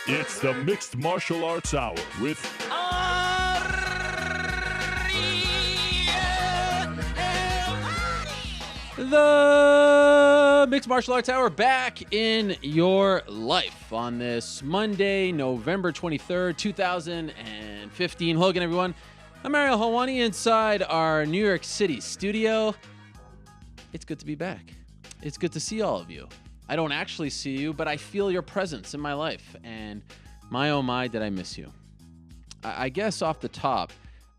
It's the Mixed Martial Arts Hour with The Mixed Martial Arts Hour back in your life on this Monday, November 23rd, 2015. Hello again, everyone. I'm Mario Helwani inside our New York City studio. It's good to be back. It's good to see all of you. I don't actually see you, but I feel your presence in my life. And my, oh my, did I miss you. I guess off the top,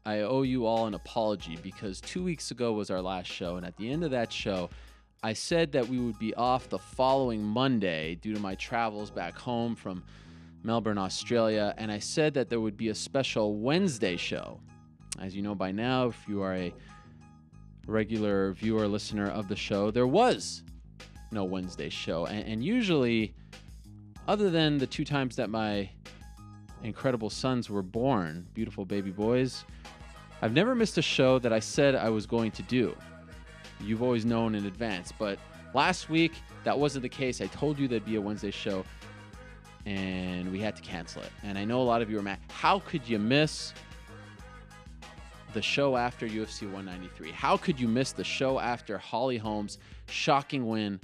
I owe you all an apology because 2 weeks ago was our last show. And at the end of that show, I said that we would be off the following Monday due to my travels back home from Melbourne, Australia. And I said that there would be a special Wednesday show. As you know by now, if you are a regular viewer, listener of the show, there was no Wednesday show. And usually, other than the 2 times that my incredible sons were born, beautiful baby boys, I've never missed a show that I said I was going to do. You've always known in advance, but last week, that wasn't the case. I told you there'd be a Wednesday show, and we had to cancel it. And I know a lot of you are mad. How could you miss the show after UFC 193? How could you miss the show after Holly Holm's shocking win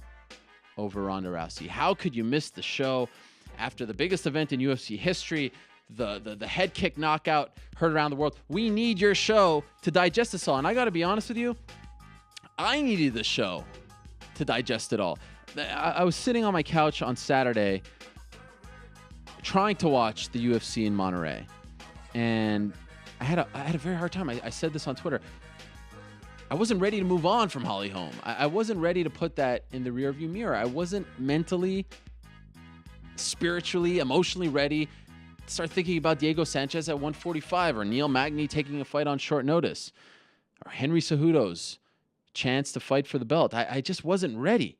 over Ronda Rousey? How could you miss the show after the biggest event in UFC history, the head kick knockout heard around the world? We need your show to digest this all. And I got to be honest with you, I needed the show to digest it all. I was sitting on my couch on Saturday trying to watch the UFC in Monterey, and I had a very hard time. I said this on Twitter. I wasn't ready to move on from Holly Holm. I wasn't ready to put that in the rearview mirror. I wasn't mentally, spiritually, emotionally ready to start thinking about Diego Sanchez at 145 or Neil Magny taking a fight on short notice or Henry Cejudo's chance to fight for the belt. I just wasn't ready.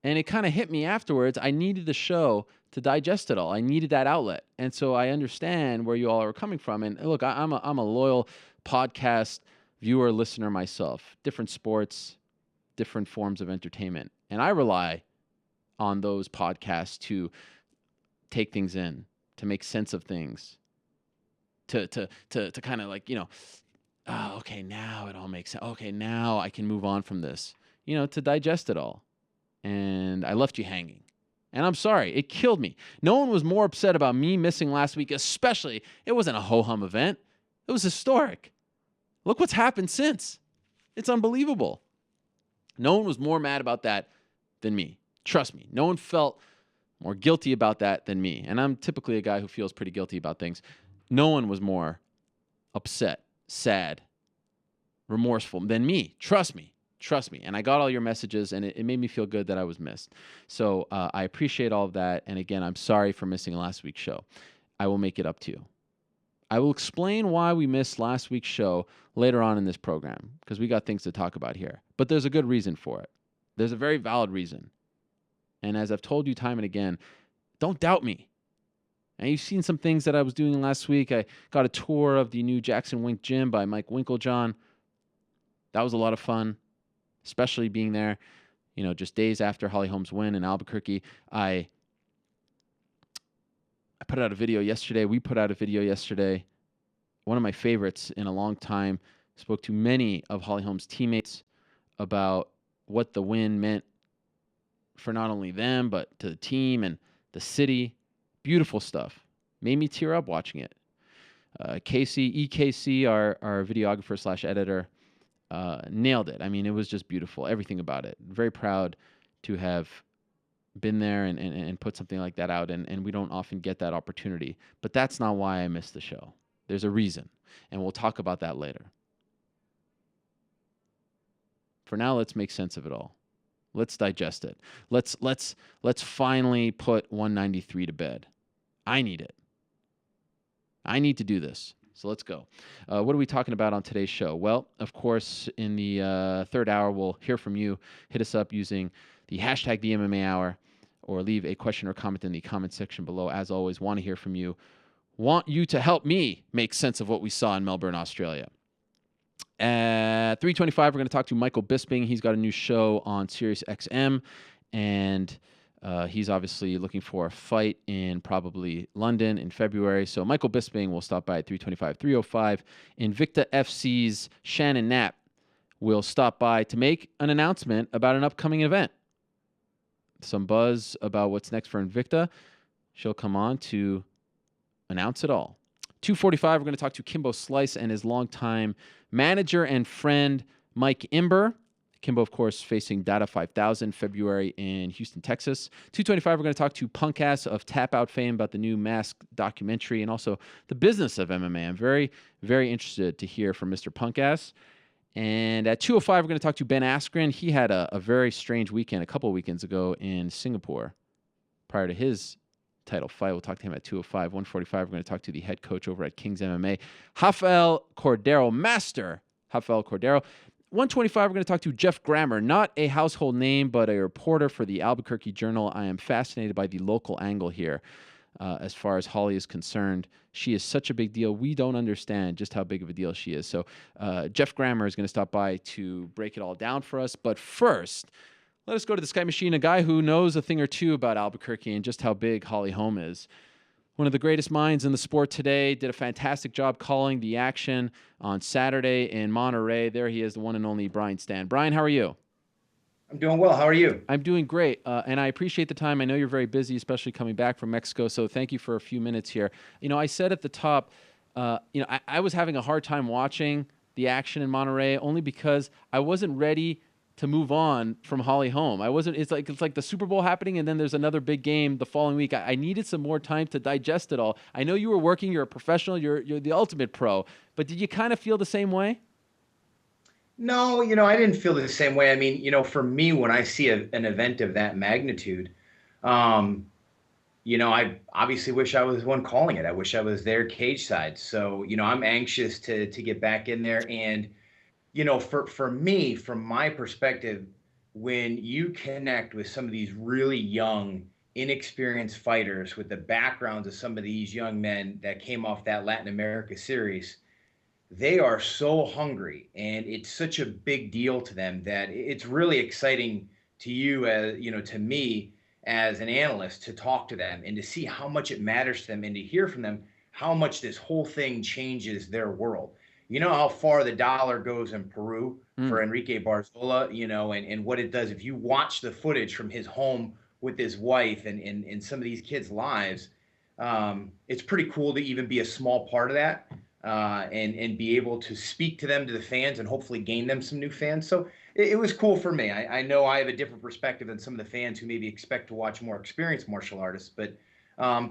And it kind of hit me afterwards. I needed the show to digest it all. I needed that outlet. And so I understand where you all are coming from. And look, I'm a loyal podcast viewer, listener myself. Different sports, different forms of entertainment. And I rely on those podcasts to take things in, to make sense of things, to kind of like, oh, okay, now it all makes sense. Okay, now I can move on from this, to digest it all. And I left you hanging. And I'm sorry, it killed me. No one was more upset about me missing last week, especially, it wasn't a ho-hum event. It was historic. Look what's happened since. It's unbelievable. No one was more mad about that than me. Trust me. No one felt more guilty about that than me. And I'm typically a guy who feels pretty guilty about things. No one was more upset, sad, remorseful than me. Trust me. Trust me. And I got all your messages, and it made me feel good that I was missed. So I appreciate all of that. And again, I'm sorry for missing last week's show. I will make it up to you. I will explain why we missed last week's show later on in this program, because we got things to talk about here. But there's a good reason for it. There's a very valid reason. And as I've told you time and again, don't doubt me. And you've seen some things that I was doing last week. I got a tour of the new Jackson Wink Gym by Mike Winklejohn. That was a lot of fun, especially being there, just days after Holly Holm's win in Albuquerque. I put out a video yesterday. We put out a video yesterday. One of my favorites in a long time. Spoke to many of Holly Holm's teammates about what the win meant for not only them, but to the team and the city. Beautiful stuff. Made me tear up watching it. EKC, our videographer / editor, nailed it. I mean, it was just beautiful. Everything about it. Very proud to have been there and put something like that out. And we don't often get that opportunity. But that's not why I missed the show. There's a reason. And we'll talk about that later. For now, let's make sense of it all. Let's digest it. Let's finally put 193 to bed. I need it. I need to do this. So let's go. What are we talking about on today's show? Well, of course, in the third hour, we'll hear from you. Hit us up using the hashtag the MMA Hour, or leave a question or comment in the comment section below. As always, want to hear from you. Want you to help me make sense of what we saw in Melbourne, Australia. At 3:25, we're going to talk to Michael Bisping. He's got a new show on Sirius XM, and He's obviously looking for a fight in probably London in February. So Michael Bisping will stop by at 325, 305. Invicta FC's Shannon Knapp will stop by to make an announcement about an upcoming event. Some buzz about what's next for Invicta. She'll come on to announce it all. 245, we're going to talk to Kimbo Slice and his longtime manager and friend, Mike Imber. Kimbo, of course, facing Data 5000 February in Houston, Texas. 225, we're going to talk to Punkass of Tap Out fame about the new Mask documentary and also the business of MMA. I'm very, very interested to hear from Mr. Punkass. And at 205, we're going to talk to Ben Askren. He had a very strange weekend a couple of weekends ago in Singapore prior to his title fight. We'll talk to him at 205. 145, we're going to talk to the head coach over at King's MMA, Rafael Cordeiro, Master Rafael Cordeiro. 125, we're going to talk to Jeff Grammer, not a household name, but a reporter for the Albuquerque Journal. I am fascinated by the local angle here as far as Holly is concerned. She is such a big deal. We don't understand just how big of a deal she is. So Jeff Grammer is going to stop by to break it all down for us. But first, let us go to the Sky Machine, a guy who knows a thing or two about Albuquerque and just how big Holly Holm is. One of the greatest minds in the sport today, did a fantastic job calling the action on Saturday in Monterey. There he is, the one and only Brian Stann. Brian, how are you? I'm doing well. How are you? I'm doing great, and I appreciate the time. I know you're very busy, especially coming back from Mexico, so thank you for a few minutes here. I said at the top, I was having a hard time watching the action in Monterey only because I wasn't ready to move on from Holly Holm. It's like the Super Bowl happening and then there's another big game the following week. I needed some more time to digest it all. I know you were working, you're a professional, you're the ultimate pro, but did you kind of feel the same way? No, I didn't feel the same way. I mean, for me, when I see an event of that magnitude, I obviously wish I was one calling it. I wish I was there cage side. So, I'm anxious to get back in there. And for me, from my perspective, when you connect with some of these really young, inexperienced fighters with the backgrounds of some of these young men that came off that Latin America series, they are so hungry and it's such a big deal to them that it's really exciting to you as, to me as an analyst to talk to them and to see how much it matters to them and to hear from them how much this whole thing changes their world. You know how far the dollar goes in Peru for Enrique Barzola, and what it does. If you watch the footage from his home with his wife and some of these kids' lives, it's pretty cool to even be a small part of that and be able to speak to them, to the fans, and hopefully gain them some new fans. So it was cool for me. I know I have a different perspective than some of the fans who maybe expect to watch more experienced martial artists, but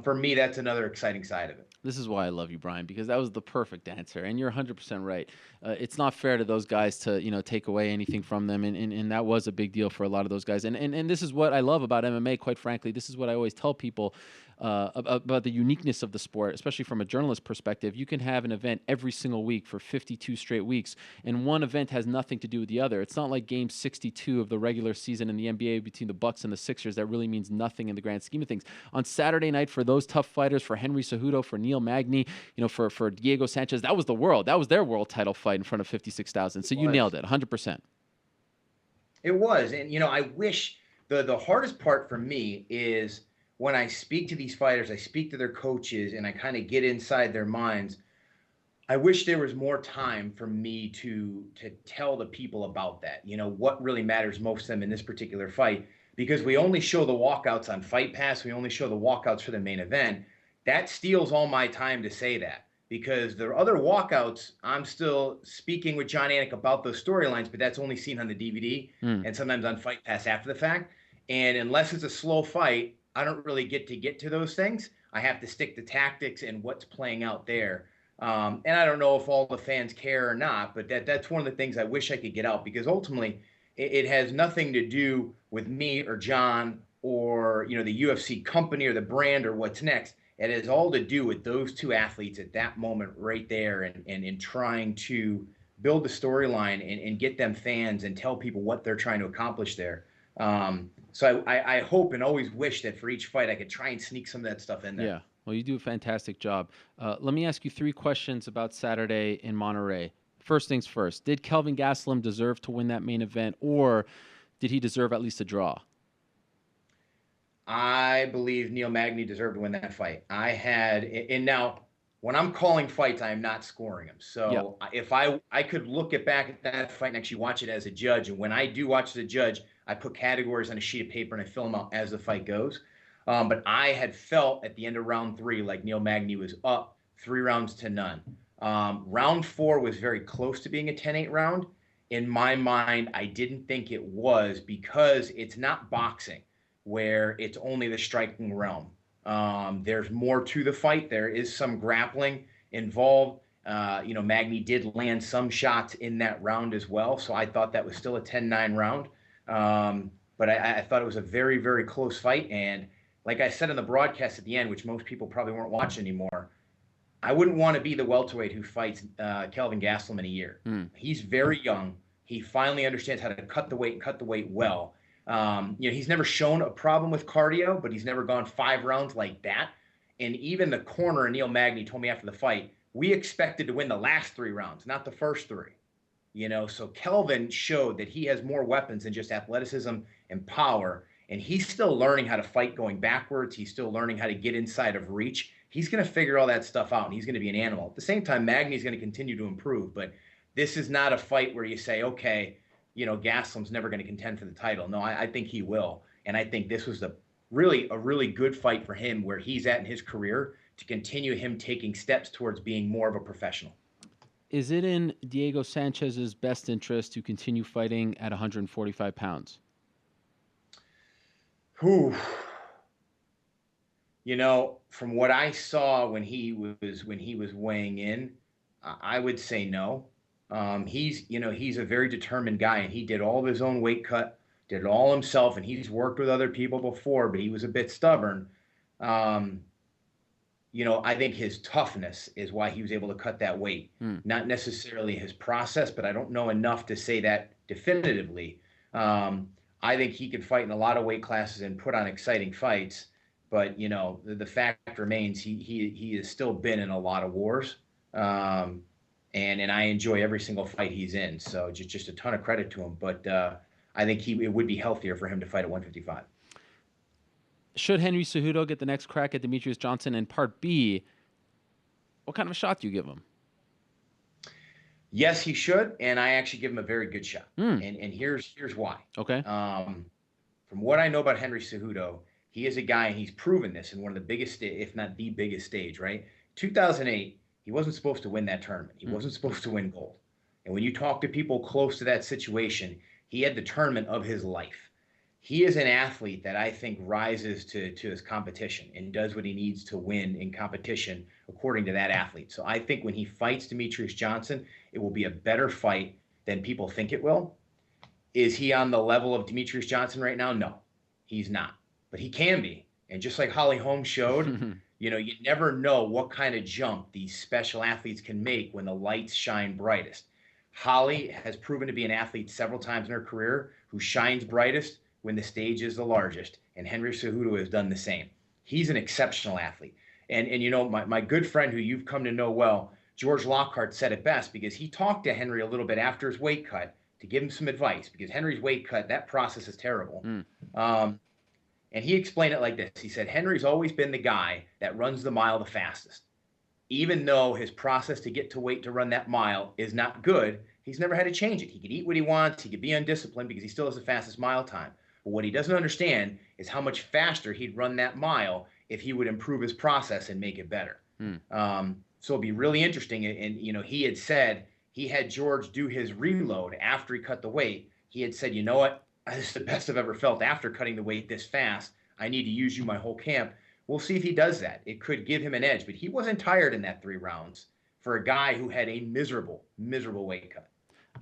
for me, that's another exciting side of it. This is why I love you, Brian, because that was the perfect answer, and you're 100% right. It's not fair to those guys to take away anything from them, and that was a big deal for a lot of those guys. And this is what I love about MMA, quite frankly. This is what I always tell people about the uniqueness of the sport, especially from a journalist perspective. You can have an event every single week for 52 straight weeks, and one event has nothing to do with the other. It's not like Game 62 of the regular season in the NBA between the Bucks and the Sixers that really means nothing in the grand scheme of things. On Saturday night, for those tough fighters, for Henry Cejudo, for Neil Magny, for Diego Sanchez, that was the world. That was their world title fight in front of 56,000. So you nailed it, 100%. It was, and I wish the hardest part for me is when I speak to these fighters, I speak to their coaches, and I kind of get inside their minds. I wish there was more time for me to tell the people about that. What really matters most to them in this particular fight, because we only show the walkouts on Fight Pass. We only show the walkouts for the main event. That steals all my time to say that, because the other walkouts, I'm still speaking with John Anik about those storylines, but that's only seen on the DVD and sometimes on Fight Pass after the fact. And unless it's a slow fight, I don't really get to those things. I have to stick to tactics and what's playing out there. And I don't know if all the fans care or not, but that's one of the things I wish I could get out, because ultimately it has nothing to do with me or John or the UFC company or the brand or what's next. It has all to do with those two athletes at that moment right there and in trying to build the storyline and get them fans and tell people what they're trying to accomplish there. So I hope and always wish that for each fight I could try and sneak some of that stuff in there. Yeah, well, you do a fantastic job. Let me ask you 3 questions about Saturday in Monterey. First things first, did Kelvin Gastelum deserve to win that main event, or did he deserve at least a draw? I believe Neil Magny deserved to win that fight. And now when I'm calling fights, I am not scoring them. Yeah. So if I could look back at that fight and actually watch it as a judge, and when I do watch as a judge, I put categories on a sheet of paper and I fill them out as the fight goes. But I had felt at the end of round 3 like Neil Magny was up 3 rounds to none. Round 4 was very close to being a 10-8 round. In my mind, I didn't think it was because it's not boxing where it's only the striking realm. There's more to the fight. There is some grappling involved. Magny did land some shots in that round as well. So I thought that was still a 10-9 round. But I thought it was a very, very close fight. And like I said in the broadcast at the end, which most people probably weren't watching anymore, I wouldn't want to be the welterweight who fights Kelvin Gastelum in a year. He's very young. He finally understands how to cut the weight and cut the weight well. He's never shown a problem with cardio, but he's never gone 5 rounds like that. And even the corner, Neil Magny, told me after the fight, we expected to win the last 3 rounds, not the first 3. So Kelvin showed that he has more weapons than just athleticism and power. And he's still learning how to fight going backwards. He's still learning how to get inside of reach. He's going to figure all that stuff out, and he's going to be an animal. At the same time, Magny's going to continue to improve. But this is not a fight where you say, okay, Gastelum's never going to contend for the title. No, I think he will. And I think this was a really good fight for him where he's at in his career to continue him taking steps towards being more of a professional. Is it in Diego Sanchez's best interest to continue fighting at 145 pounds? Whew. From what I saw when he was weighing in, I would say no. He's a very determined guy, and he did all of his own weight cut, did it all himself, and he's worked with other people before, but he was a bit stubborn. I think his toughness is why he was able to cut that weight, not necessarily his process, but I don't know enough to say that definitively. I think he could fight in a lot of weight classes and put on exciting fights, but the fact remains he has still been in a lot of wars. And I enjoy every single fight he's in. So just a ton of credit to him. But I think it would be healthier for him to fight at 155. Should Henry Cejudo get the next crack at Demetrius Johnson? And part B, what kind of a shot do you give him? Yes, he should, and I actually give him a very good shot. And here's why. Okay. From what I know about Henry Cejudo, he is a guy, and he's proven this in one of the biggest, if not the biggest stage, right? 2008, he wasn't supposed to win that tournament. He wasn't supposed to win gold. And when you talk to people close to that situation, he had the tournament of his life. He is an athlete that I think rises to his competition and does what he needs to win in competition according to that athlete. So I think when he fights Demetrius Johnson, it will be a better fight than people think it will. Is he on the level of Demetrius Johnson right now? No, he's not. But he can be. And just like Holly Holm showed, you never know what kind of jump these special athletes can make when the lights shine brightest. Holly has proven to be an athlete several times in her career who shines brightest when the stage is the largest, and Henry Cejudo has done the same. He's an exceptional athlete. And my good friend who you've come to know well, George Lockhart, said it best because he talked to Henry a little bit after his weight cut to give him some advice because Henry's weight cut, that process is terrible. And he explained it like this. He said, Henry's always been the guy that runs the mile the fastest. Even though his process to get to weight to run that mile is not good, he's never had to change it. He could eat what he wants. He could be undisciplined because he still has the fastest mile time. But what he doesn't understand is how much faster he'd run that mile if he would improve his process and make it better. So it'd be really interesting. And he had said he had George do his reload after he cut the weight. He had said, you know what? This is the best I've ever felt after cutting the weight this fast. I need to use you my whole camp. We'll see if he does that. It could give him an edge, but he wasn't tired in that 3 rounds for a guy who had a miserable weight cut.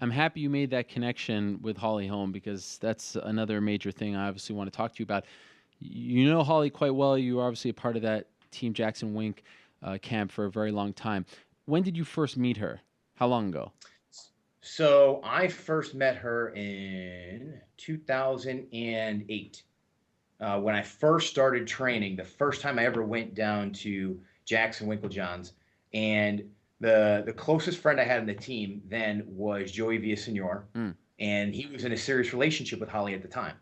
I'm happy you made that connection with Holly Holm because that's another major thing I obviously want to talk to you about. You know Holly quite well. You were obviously a part of that Team Jackson Wink camp for a very long time. When did you first meet her? How long ago? So I first met her in 2008. When I first started training, the first time I ever went down to Jackson Winklejohn's, and the closest friend I had on the team then was Joey Villasenor, and he was in a serious relationship with Holly at the time.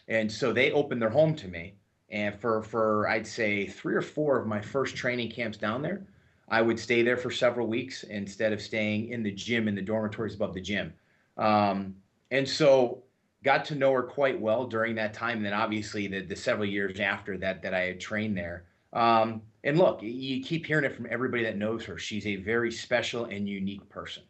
And so they opened their home to me, And for I'd say 3 or 4 of my first training camps down there, I would stay there for several weeks instead of staying in the gym in the dormitories above the gym. And so got to know her quite well during that time. And then obviously the several years after that I had trained there. And look, you keep hearing it from everybody that knows her. She's a very special and unique person.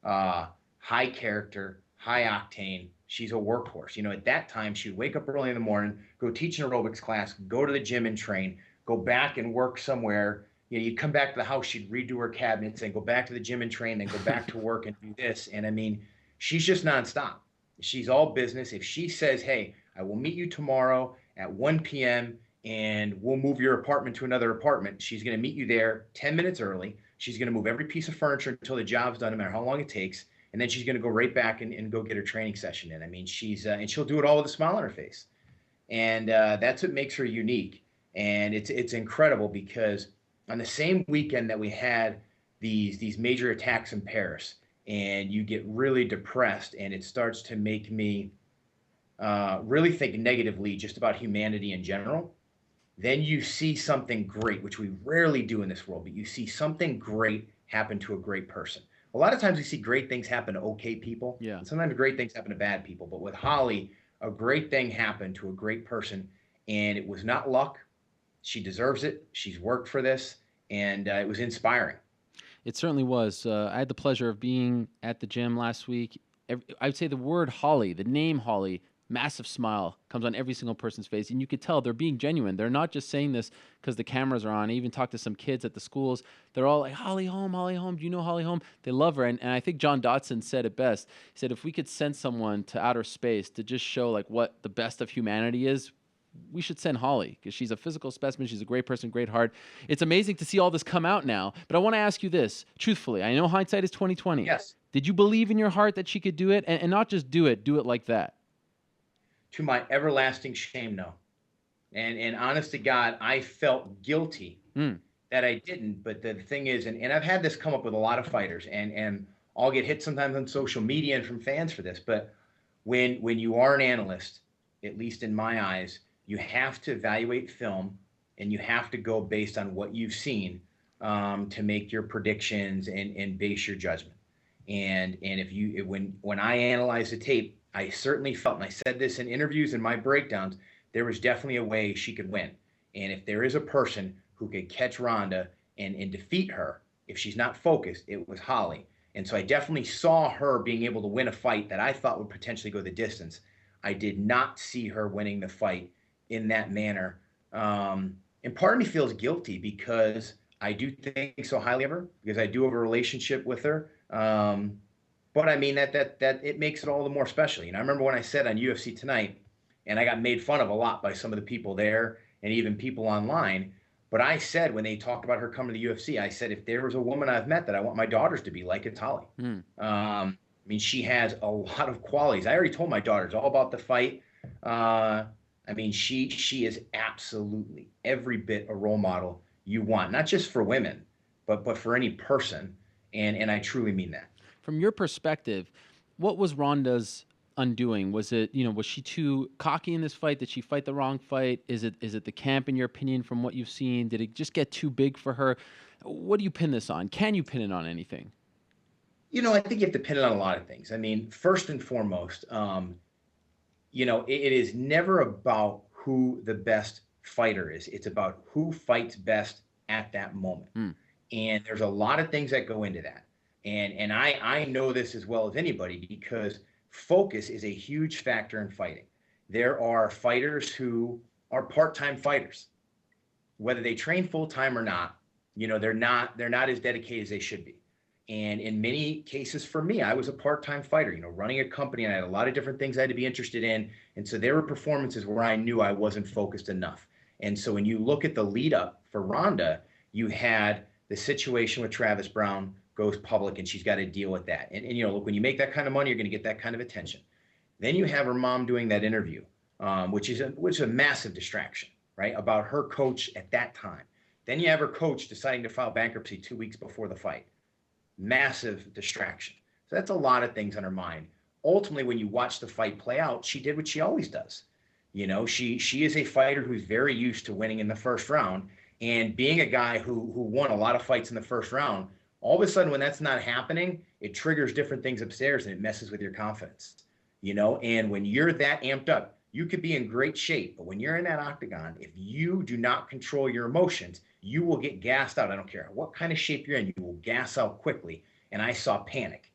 High character, high octane. She's a workhorse. At that time, she'd wake up early in the morning, go teach an aerobics class, go to the gym and train, go back and work somewhere. You'd come back to the house, she'd redo her cabinets and go back to the gym and train, then go back to work and do this. And I mean, she's just nonstop. She's all business. If she says, hey, I will meet you tomorrow at 1 p.m. and we'll move your apartment to another apartment, she's going to meet you there 10 minutes early. She's going to move every piece of furniture until the job's done, no matter how long it takes. And then she's going to go right back and go get her training session in. I mean, and she'll do it all with a smile on her face. And that's what makes her unique. And it's incredible because on the same weekend that we had these major attacks in Paris, and you get really depressed, and it starts to make me really think negatively just about humanity in general, then you see something great, which we rarely do in this world, but you see something great happen to a great person. A lot of times we see great things happen to okay people. Yeah. And sometimes great things happen to bad people. But with Holly, a great thing happened to a great person, and it was not luck. She deserves it. She's worked for this, and it was inspiring. It certainly was. I had the pleasure of being at the gym last week. I'd say the word Holly, the name Holly, massive smile comes on every single person's face. And you could tell they're being genuine. They're not just saying this because the cameras are on. I even talked to some kids at the schools. They're all like, Holly Holm, Holly Holm. Do you know Holly Holm? They love her. And I think John Dotson said it best. He said, if we could send someone to outer space to just show like what the best of humanity is, we should send Holly because she's a physical specimen. She's a great person, great heart. It's amazing to see all this come out now. But I want to ask you this, truthfully. I know hindsight is 20/20. Yes. Did you believe in your heart that she could do it? And not just do it like that? To my everlasting shame, no. And honest to God, I felt guilty that I didn't. But the thing is, and I've had this come up with a lot of fighters, and I'll get hit sometimes on social media and from fans for this. But when you are an analyst, at least in my eyes, you have to evaluate film, and you have to go based on what you've seen to make your predictions and base your judgment. And when I analyze the tape, I certainly felt, and I said this in interviews and my breakdowns, there was definitely a way she could win. And if there is a person who could catch Ronda and defeat her, if she's not focused, it was Holly. And so I definitely saw her being able to win a fight that I thought would potentially go the distance. I did not see her winning the fight in that manner. And part of me feels guilty because I do think so highly of her, because I do have a relationship with her. But I mean that it makes it all the more special. I remember when I said on UFC Tonight, and I got made fun of a lot by some of the people there and even people online. But I said, when they talked about her coming to the UFC, I said, if there was a woman I've met that I want my daughters to be like, it's Holly. I mean, she has a lot of qualities. I already told my daughters all about the fight. I mean, she is absolutely every bit a role model you want, not just for women, but for any person. And I truly mean that. From your perspective, what was Ronda's undoing? Was it, was she too cocky in this fight? Did she fight the wrong fight? Is it the camp, in your opinion, from what you've seen? Did it just get too big for her? What do you pin this on? Can you pin it on anything? I think you have to pin it on a lot of things. I mean, first and foremost, it is never about who the best fighter is. It's about who fights best at that moment. And there's a lot of things that go into that. And I know this as well as anybody, because focus is a huge factor in fighting. There are fighters who are part-time fighters. Whether they train full-time or not, they're not as dedicated as they should be. And in many cases for me, I was a part-time fighter, running a company, and I had a lot of different things I had to be interested in. And so there were performances where I knew I wasn't focused enough. And so when you look at the lead up for Ronda, you had the situation with Travis Brown goes public, and she's got to deal with that. And look, when you make that kind of money, you're going to get that kind of attention. Then you have her mom doing that interview, which is a massive distraction, right, about her coach at that time. Then you have her coach deciding to file bankruptcy 2 weeks before the fight. Massive distraction. So that's a lot of things on her mind. Ultimately, when you watch the fight play out, she did what she always does. You know, she is a fighter who's very used to winning in the first round, and being a guy who won a lot of fights in the first round. All of a sudden, when that's not happening, it triggers different things upstairs and it messes with your confidence. You know, and when you're that amped up, you could be in great shape, but when you're in that octagon, if you do not control your emotions, you will get gassed out. I don't care what kind of shape you're in, you will gas out quickly. And I saw panic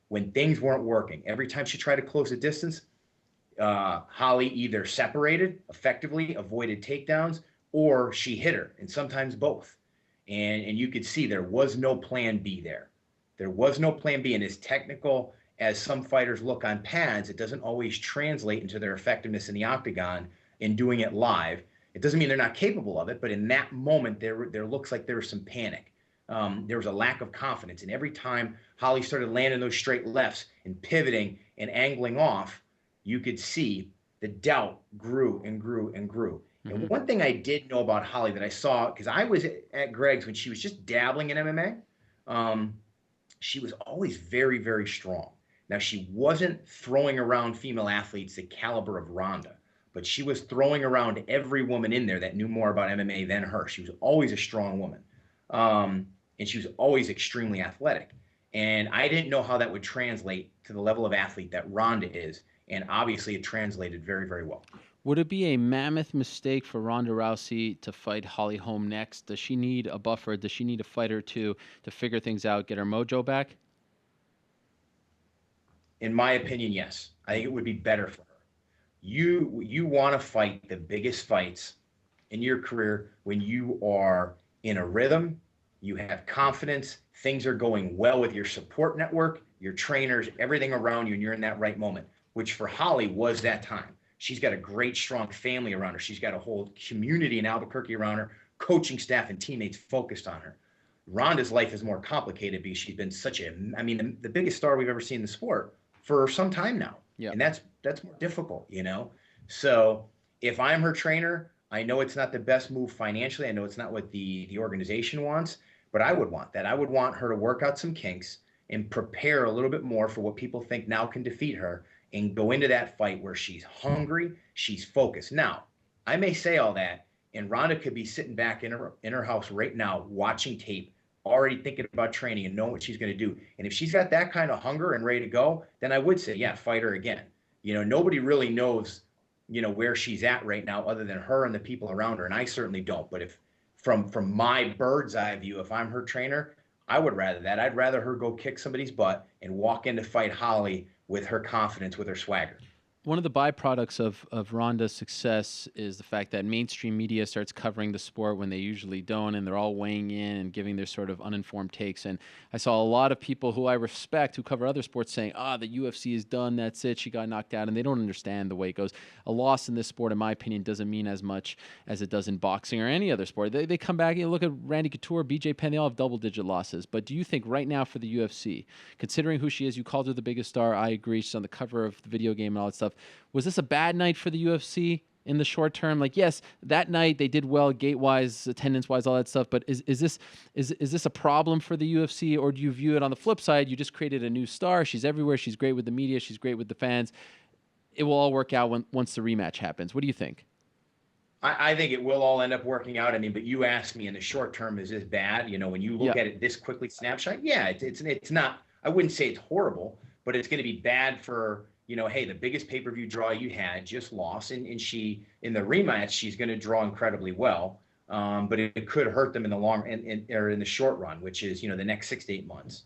when things weren't working. Every time she tried to close the distance, Holly either separated effectively, avoided takedowns, or she hit her, and sometimes both. And you could see there was no plan B there. There was no plan B. And as technical as some fighters look on pads, it doesn't always translate into their effectiveness in the octagon in doing it live. It doesn't mean they're not capable of it, but in that moment, there looks like there was some panic. There was a lack of confidence. And every time Holly started landing those straight lefts and pivoting and angling off, you could see the doubt grew and grew and grew. Mm-hmm. And one thing I did know about Holly that I saw, because I was at Greg's when she was just dabbling in MMA, she was always very, very strong. Now, she wasn't throwing around female athletes the caliber of Ronda, but she was throwing around every woman in there that knew more about MMA than her. She was always a strong woman, and she was always extremely athletic. And I didn't know how that would translate to the level of athlete that Ronda is, and obviously it translated very, very well. Would it be a mammoth mistake for Ronda Rousey to fight Holly Holm next? Does she need a buffer? Does she need a fighter to figure things out, get her mojo back? In my opinion, yes. I think it would be better for her. You want to fight the biggest fights in your career when you are in a rhythm, you have confidence, things are going well with your support network, your trainers, everything around you, and you're in that right moment, which for Holly was that time. She's got a great, strong family around her. She's got a whole community in Albuquerque around her, coaching staff and teammates focused on her. Ronda's life is more complicated because she's been the biggest star we've ever seen in the sport for some time now. Yeah. And that's more difficult, you know? So if I'm her trainer, I know it's not the best move financially. I know it's not what the organization wants, but I would want that. I would want her to work out some kinks and prepare a little bit more for what people think now can defeat her, and go into that fight where she's hungry, she's focused. Now, I may say all that, and Ronda could be sitting back in her house right now watching tape, already thinking about training and knowing what she's going to do. And if she's got that kind of hunger and ready to go, then I would say, yeah, fight her again. You know, nobody really knows, you know, where she's at right now other than her and the people around her, and I certainly don't. But if from my bird's eye view, if I'm her trainer, I would rather that. I'd rather her go kick somebody's butt and walk in to fight Holly with her confidence, with her swagger. One of the byproducts of Ronda's success is the fact that mainstream media starts covering the sport when they usually don't, and they're all weighing in and giving their sort of uninformed takes. And I saw a lot of people who I respect who cover other sports saying, the UFC is done, that's it, she got knocked out, and they don't understand the way it goes. A loss in this sport, in my opinion, doesn't mean as much as it does in boxing or any other sport. They come back, you look at Randy Couture, BJ Penn, they all have double-digit losses. But do you think right now for the UFC, considering who she is, you called her the biggest star, I agree, she's on the cover of the video game and all that stuff, was this a bad night for the UFC in the short term? Like, yes, that night they did well, gate-wise, attendance-wise, all that stuff. But is this a problem for the UFC, or do you view it on the flip side? You just created a new star. She's everywhere. She's great with the media. She's great with the fans. It will all work out once the rematch happens. What do you think? I think it will all end up working out. I mean, but you asked me in the short term, is this bad? You know, when you look at it this quickly, snapshot, yeah, it's not. I wouldn't say it's horrible, but it's going to be bad for. You know, hey, the biggest pay-per-view draw you had just lost, and she in the rematch she's going to draw incredibly well, but it could hurt them in the or in the short run, which is, you know, the next 6 to 8 months.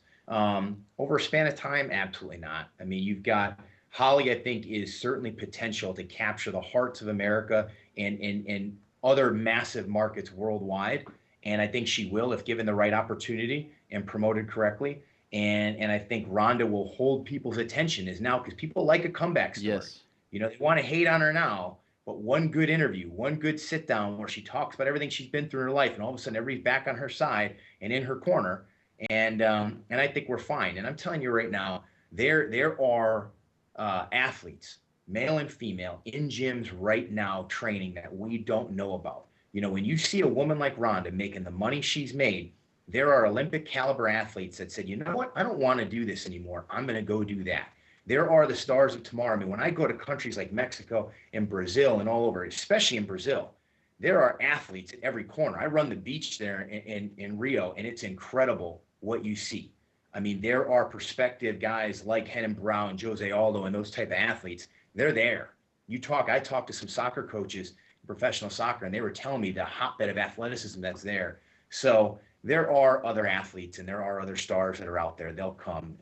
Over a span of time, absolutely not. I mean, you've got Holly, I think, is certainly potential to capture the hearts of America and other massive markets worldwide, and I think she will if given the right opportunity and promoted correctly. And I think Ronda will hold people's attention is now, because people like a comeback story. Yes. You know, they want to hate on her now, but one good interview, one good sit down where she talks about everything she's been through in her life, and all of a sudden everybody's back on her side and in her corner. And I think we're fine. And I'm telling you right now, there are athletes, male and female, in gyms right now training that we don't know about. You know, when you see a woman like Ronda making the money she's made, there are Olympic caliber athletes that said, you know what, I don't want to do this anymore. I'm going to go do that. There are the stars of tomorrow. I mean, when I go to countries like Mexico and Brazil and all over, especially in Brazil, there are athletes at every corner. I run the beach there in Rio, and it's incredible what you see. I mean, there are prospective guys like Hennon Brown, Jose Aldo, and those type of athletes. They're there. I talked to some soccer coaches, professional soccer, and they were telling me the hotbed of athleticism that's there. So there are other athletes and there are other stars that are out there. They'll come.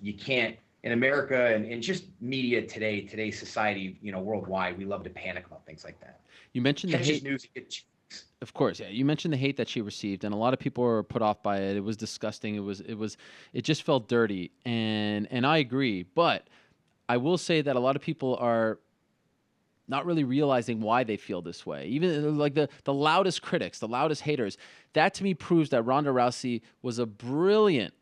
You can't, in America and just media today, today's society, worldwide, we love to panic about things like that. You mentioned the hate. News, of course, yeah. You mentioned the hate that she received, and a lot of people were put off by it. It was disgusting. It just felt dirty, and I agree. But I will say that a lot of people are not really realizing why they feel this way. Even like the loudest critics, the loudest haters. That to me proves that Ronda Rousey was a brilliant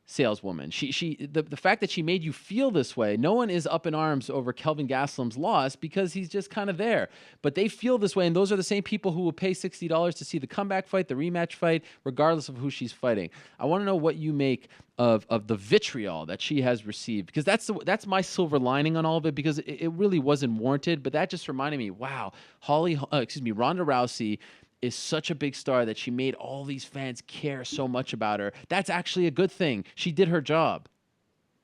saleswoman. The fact that she made you feel this way, no one is up in arms over Kelvin Gastelum's loss because he's just kind of there. But they feel this way, and those are the same people who will pay $60 to see the comeback fight, the rematch fight, regardless of who she's fighting. I want to know what you make of the vitriol that she has received, because that's my silver lining on all of it, because it really wasn't warranted. But that just reminded me, wow, Ronda Rousey is such a big star that she made all these fans care so much about her. That's actually a good thing. She did her job.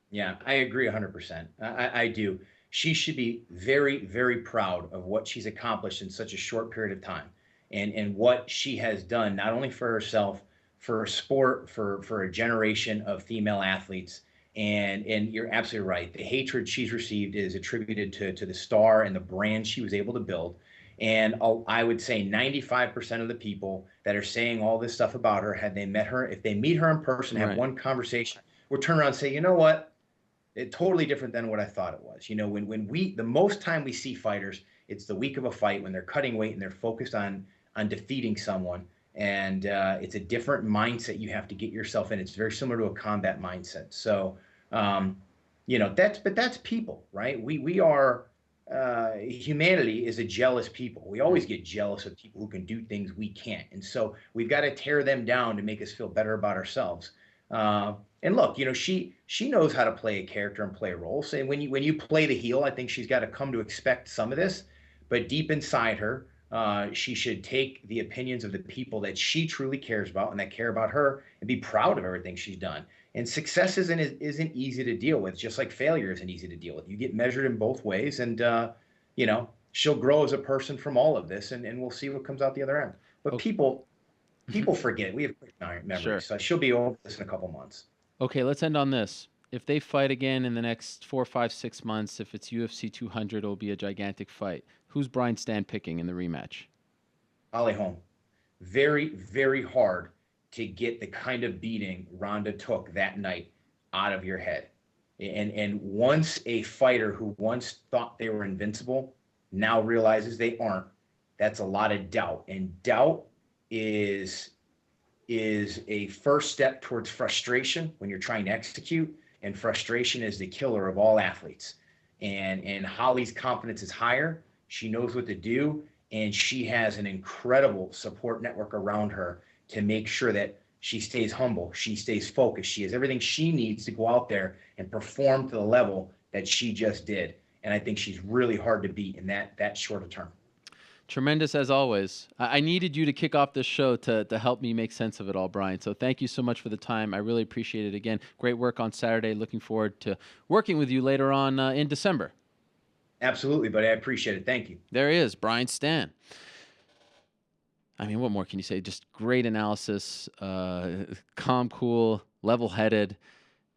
Yeah, I agree 100%. I do. She should be very, very proud of what she's accomplished in such a short period of time, and what she has done, not only for herself, for a sport, for a generation of female athletes. And you're absolutely right. The hatred she's received is attributed to the star and the brand she was able to build. And I would say 95% of the people that are saying all this stuff about her, had they met her, if they meet her in person, have one conversation, will turn around and say, you know what? It's totally different than what I thought it was. The most time we see fighters, it's the week of a fight when they're cutting weight and they're focused on defeating someone. And it's a different mindset you have to get yourself in. It's very similar to a combat mindset. So, that's people, right? We are. Humanity is a jealous people. We always get jealous of people who can do things we can't. And so we've got to tear them down to make us feel better about ourselves. And look, she knows how to play a character and play a role. So when you play the heel, I think she's got to come to expect some of this. But deep inside her, she should take the opinions of the people that she truly cares about and that care about her and be proud of everything she's done. And success isn't easy to deal with, just like failure isn't easy to deal with. You get measured in both ways, and she'll grow as a person from all of this, and we'll see what comes out the other end. But people forget. We have quick memories, sure. So she'll be over this in a couple months. Okay, let's end on this. If they fight again in the next 4, 5, 6 months, if it's UFC 200, it'll be a gigantic fight. Who's Brian Stann picking in the rematch? Holly Holm. Very, very hard to get the kind of beating Ronda took that night out of your head. And once a fighter who once thought they were invincible now realizes they aren't, that's a lot of doubt. And doubt is a first step towards frustration when you're trying to execute. And frustration is the killer of all athletes. And Holly's confidence is higher. She knows what to do. And she has an incredible support network around her to make sure that she stays humble, she stays focused, she has everything she needs to go out there and perform to the level that she just did. And I think she's really hard to beat in that short a term. Tremendous as always. I needed you to kick off this show to help me make sense of it all, Brian. So thank you so much for the time. I really appreciate it. Again, great work on Saturday. Looking forward to working with you later on in December. Absolutely, buddy. I appreciate it. Thank you. There he is, Brian Stann. I mean, what more can you say? Just great analysis, calm, cool, level-headed.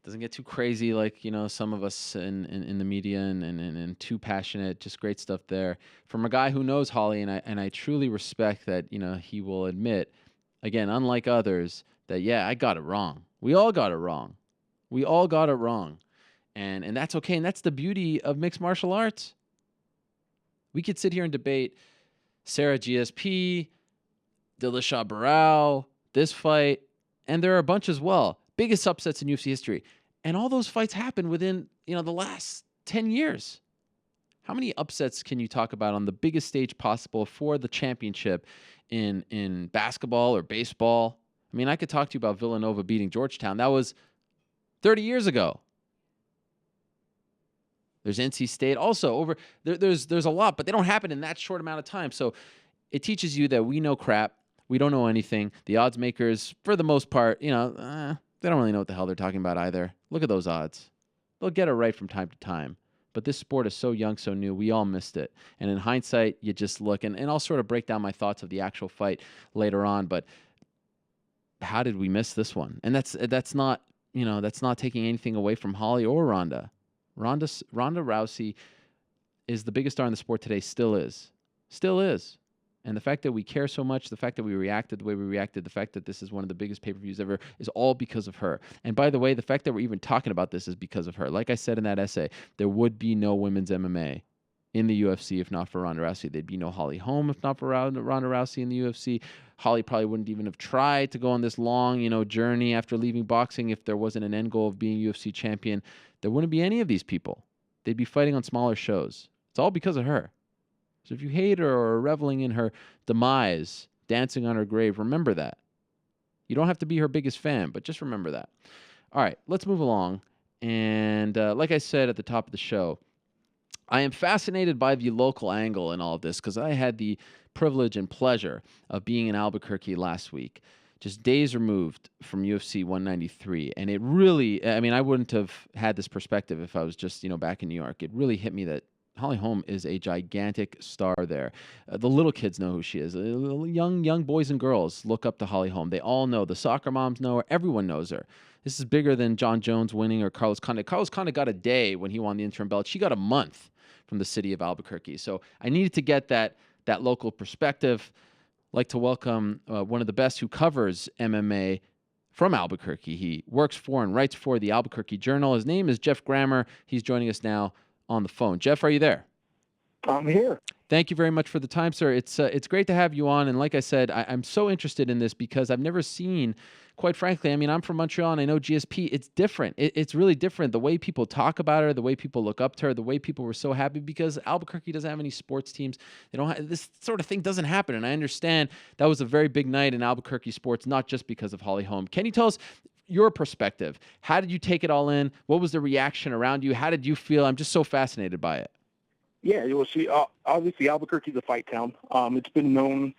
Doesn't get too crazy like, some of us in the media and too passionate. Just great stuff there. From a guy who knows Holly, and I truly respect that, he will admit, again, unlike others, that, yeah, I got it wrong. We all got it wrong. We all got it wrong. And that's okay. And that's the beauty of mixed martial arts. We could sit here and debate Sarah GSP, Dillashaw Barao, this fight, and there are a bunch as well. Biggest upsets in UFC history. And all those fights happened within, the last 10 years. How many upsets can you talk about on the biggest stage possible for the championship in basketball or baseball? I mean, I could talk to you about Villanova beating Georgetown. That was 30 years ago. There's NC State also over there's a lot, but they don't happen in that short amount of time. So it teaches you that we know crap. We don't know anything. The odds makers, for the most part, they don't really know what the hell they're talking about either. Look at those odds. They'll get it right from time to time. But this sport is so young, so new. We all missed it. And in hindsight, you just look, and I'll sort of break down my thoughts of the actual fight later on. But how did we miss this one? And that's not taking anything away from Holly or Ronda. Ronda Rousey is the biggest star in the sport today. Still is. And the fact that we care so much, the fact that we reacted the way we reacted, the fact that this is one of the biggest pay-per-views ever is all because of her. And by the way, the fact that we're even talking about this is because of her. Like I said in that essay, there would be no women's MMA in the UFC if not for Ronda Rousey. There'd be no Holly Holm if not for Ronda Rousey in the UFC. Holly probably wouldn't even have tried to go on this long, journey after leaving boxing if there wasn't an end goal of being UFC champion. There wouldn't be any of these people. They'd be fighting on smaller shows. It's all because of her. So if you hate her or are reveling in her demise, dancing on her grave, remember that. You don't have to be her biggest fan, but just remember that. All right, let's move along. And like I said at the top of the show, I am fascinated by the local angle in all of this because I had the privilege and pleasure of being in Albuquerque last week, just days removed from UFC 193. And it really, I wouldn't have had this perspective if I was just, back in New York. It really hit me that Holly Holm is a gigantic star there. The little kids know who she is. Young boys and girls look up to Holly Holm. They all know. The soccer moms know her. Everyone knows her. This is bigger than John Jones winning or Carlos Condit. Carlos Condit got a day when he won the interim belt. She got a month from the city of Albuquerque. So I needed to get that local perspective. I'd like to welcome one of the best who covers MMA from Albuquerque. He works for and writes for the Albuquerque Journal. His name is Jeff Grammer. He's joining us now on the phone. Jeff, are you there? I'm here. Thank you very much for the time, sir. It's great to have you on. And like I said, I'm so interested in this because I've never seen, quite frankly, I'm from Montreal and I know GSP. It's different. It's really different. The way people talk about her, the way people look up to her, the way people were so happy because Albuquerque doesn't have any sports teams. They don't have, this sort of thing doesn't happen. And I understand that was a very big night in Albuquerque sports, not just because of Holly Holm. Can you tell us your perspective? How did you take it all in? What was the reaction around you? How did you feel? I'm just so fascinated by it. Yeah, well, obviously Albuquerque's a fight town. It's been known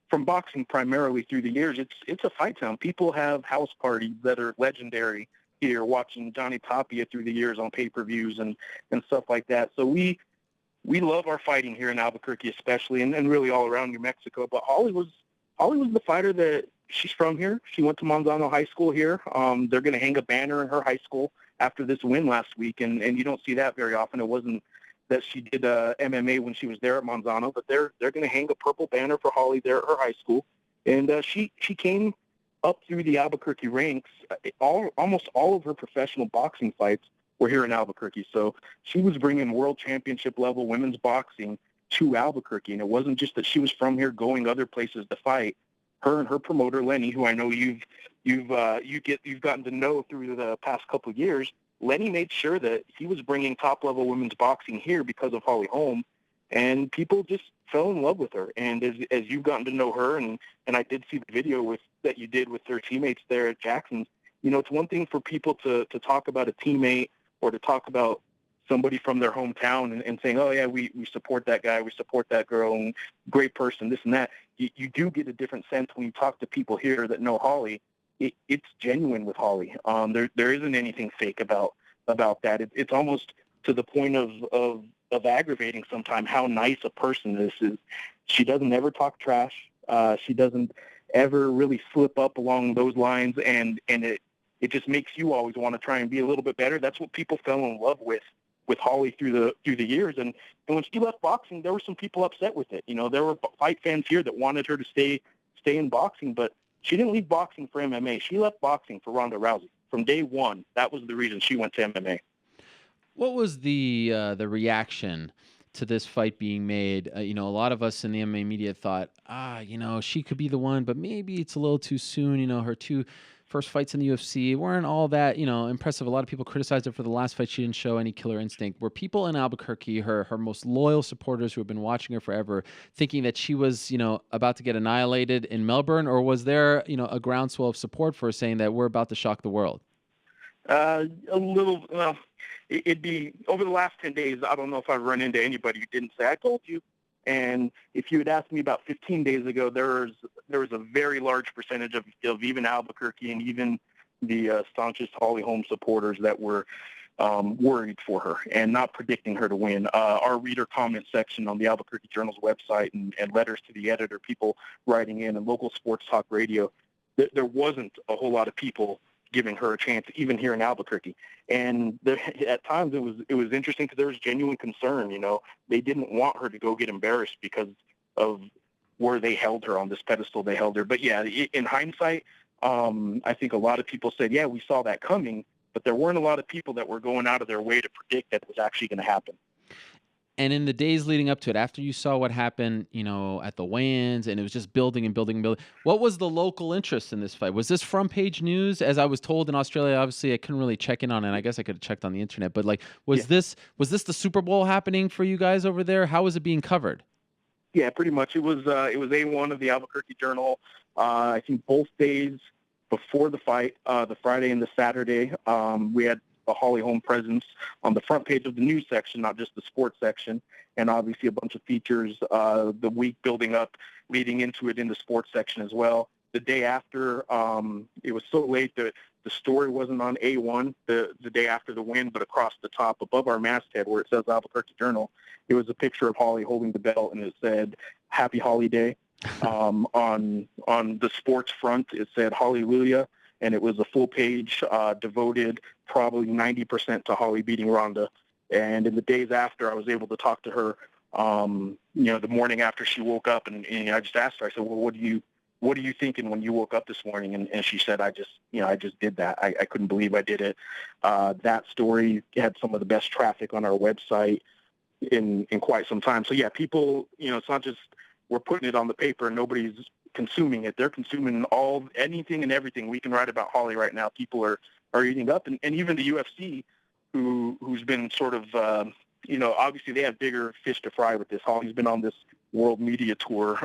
from boxing primarily through the years. It's a fight town. People have house parties that are legendary here, watching Johnny Tapia through the years on pay-per-views and stuff like that. So we love our fighting here in Albuquerque, especially, and really all around New Mexico. But Holly was the fighter that she's from here. She went to Manzano High School here. They're going to hang a banner in her high school after this win last week, and you don't see that very often. It wasn't that she did MMA when she was there at Manzano, but they're going to hang a purple banner for Holly there at her high school. And she came up through the Albuquerque ranks. Almost all of her professional boxing fights were here in Albuquerque. So she was bringing world championship level women's boxing to Albuquerque, and it wasn't just that she was from here going other places to fight. Her and her promoter Lenny, who I know you've gotten to know through the past couple of years, Lenny made sure that he was bringing top-level women's boxing here because of Holly Holm, and people just fell in love with her. And as you've gotten to know her, and I did see the video that you did with her teammates there at Jackson's, it's one thing for people to talk about a teammate or to talk about somebody from their hometown and saying, oh, yeah, we support that guy, we support that girl, and great person, this and that. You do get a different sense when you talk to people here that know Holly. It's genuine with Holly. There isn't anything fake about that. It's almost to the point of aggravating sometimes how nice a person this is. She doesn't ever talk trash. She doesn't ever really slip up along those lines, and it just makes you always want to try and be a little bit better. That's what people fell in love with Holly through the years. And when she left boxing, there were some people upset with it. There were fight fans here that wanted her to stay in boxing, but she didn't leave boxing for MMA. She left boxing for Ronda Rousey. From day one, that was the reason she went to MMA. What was the reaction to this fight being made? A lot of us in the MMA media thought, she could be the one, but maybe it's a little too soon. Her two first fights in the UFC weren't all that, impressive. A lot of people criticized her for the last fight. She didn't show any killer instinct. Were people in Albuquerque, her most loyal supporters who have been watching her forever, thinking that she was, about to get annihilated in Melbourne? Or was there, a groundswell of support for her saying that we're about to shock the world? A little, well, it'd be over the last 10 days. I don't know if I've run into anybody who didn't say, I told you. And if you had asked me about 15 days ago, there was a very large percentage of even Albuquerque and even the staunchest Holly Holm supporters that were worried for her and not predicting her to win. Our reader comment section on the Albuquerque Journal's website and letters to the editor, people writing in, and local sports talk radio, there wasn't a whole lot of people giving her a chance, even here in Albuquerque. And at times it was interesting because there was genuine concern. They didn't want her to go get embarrassed because of where they held her on this pedestal they held her. But yeah, in hindsight, I think a lot of people said, yeah, we saw that coming, but there weren't a lot of people that were going out of their way to predict that it was actually going to happen. And in the days leading up to it, after you saw what happened, at the weigh-ins, and it was just building and building and building, what was the local interest in this fight? Was this front page news? As I was told in Australia, obviously I couldn't really check in on it. I guess I could have checked on the internet, but was this the Super Bowl happening for you guys over there? How was it being covered? Yeah, pretty much. It was A1 of the Albuquerque Journal. I think both days before the fight, the Friday and the Saturday, we had a Holly Holm presence on the front page of the news section, not just the sports section, and obviously a bunch of features the week building up, leading into it in the sports section as well. The day after, it was so late that the story wasn't on A1 the day after the win, but across the top above our masthead where it says Albuquerque Journal, it was a picture of Holly holding the belt, and it said, "Happy Holly Day." On the sports front, it said "Hallelujah," and it was a full page devoted probably 90% to Holly beating Ronda. And in the days after, I was able to talk to her, the morning after she woke up, and I just asked her, I said, well, what are you thinking when you woke up this morning? And she said, I just did that. I couldn't believe I did it. That story had some of the best traffic on our website in quite some time. So yeah, people, it's not just we're putting it on the paper and nobody's consuming it. They're consuming anything and everything we can write about Holly right now. People are eating up, and even the UFC, who's been sort of, obviously they have bigger fish to fry with this. Holly's been on this world media tour,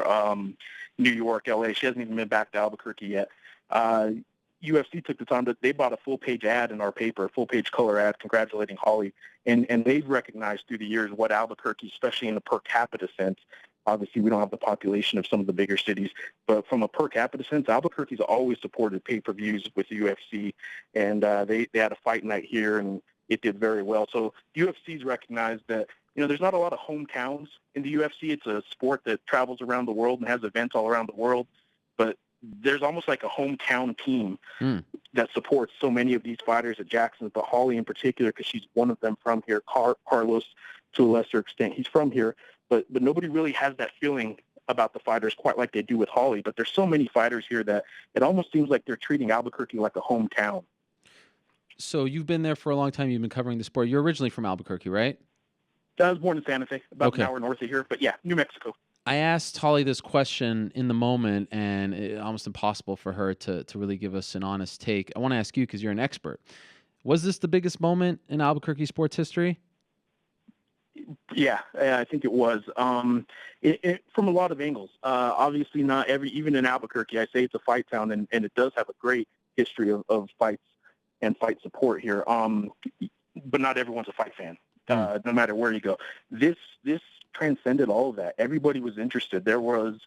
New York, LA. She hasn't even been back to Albuquerque yet. UFC took the time they bought a full-page ad in our paper, a full-page color ad congratulating Holly, and they've recognized through the years what Albuquerque, especially in the per capita sense, obviously we don't have the population of some of the bigger cities, but from a per capita sense, Albuquerque's always supported pay-per-views with the UFC, and they had a fight night here, and it did very well. So UFC's recognized that, there's not a lot of hometowns in the UFC. It's a sport that travels around the world and has events all around the world, but there's almost like a hometown team that supports so many of these fighters at Jackson, but Holly in particular, because she's one of them from here. Carlos, to a lesser extent, he's from here, but nobody really has that feeling about the fighters quite like they do with Holly. But there's so many fighters here that it almost seems like they're treating Albuquerque like a hometown. So you've been there for a long time. You've been covering the sport. You're originally from Albuquerque, right? I was born in Santa Fe, about an hour north of here, but yeah, New Mexico. I asked Holly this question in the moment, and it's almost impossible for her to really give us an honest take. I want to ask you, because you're an expert. Was this the biggest moment in Albuquerque sports history? Yeah, I think it was. From a lot of angles. Obviously, not even in Albuquerque, I say it's a fight town, and it does have a great history of fights and fight support here. But not everyone's a fight fan. No matter where you go. This transcended all of that. Everybody was interested. There was,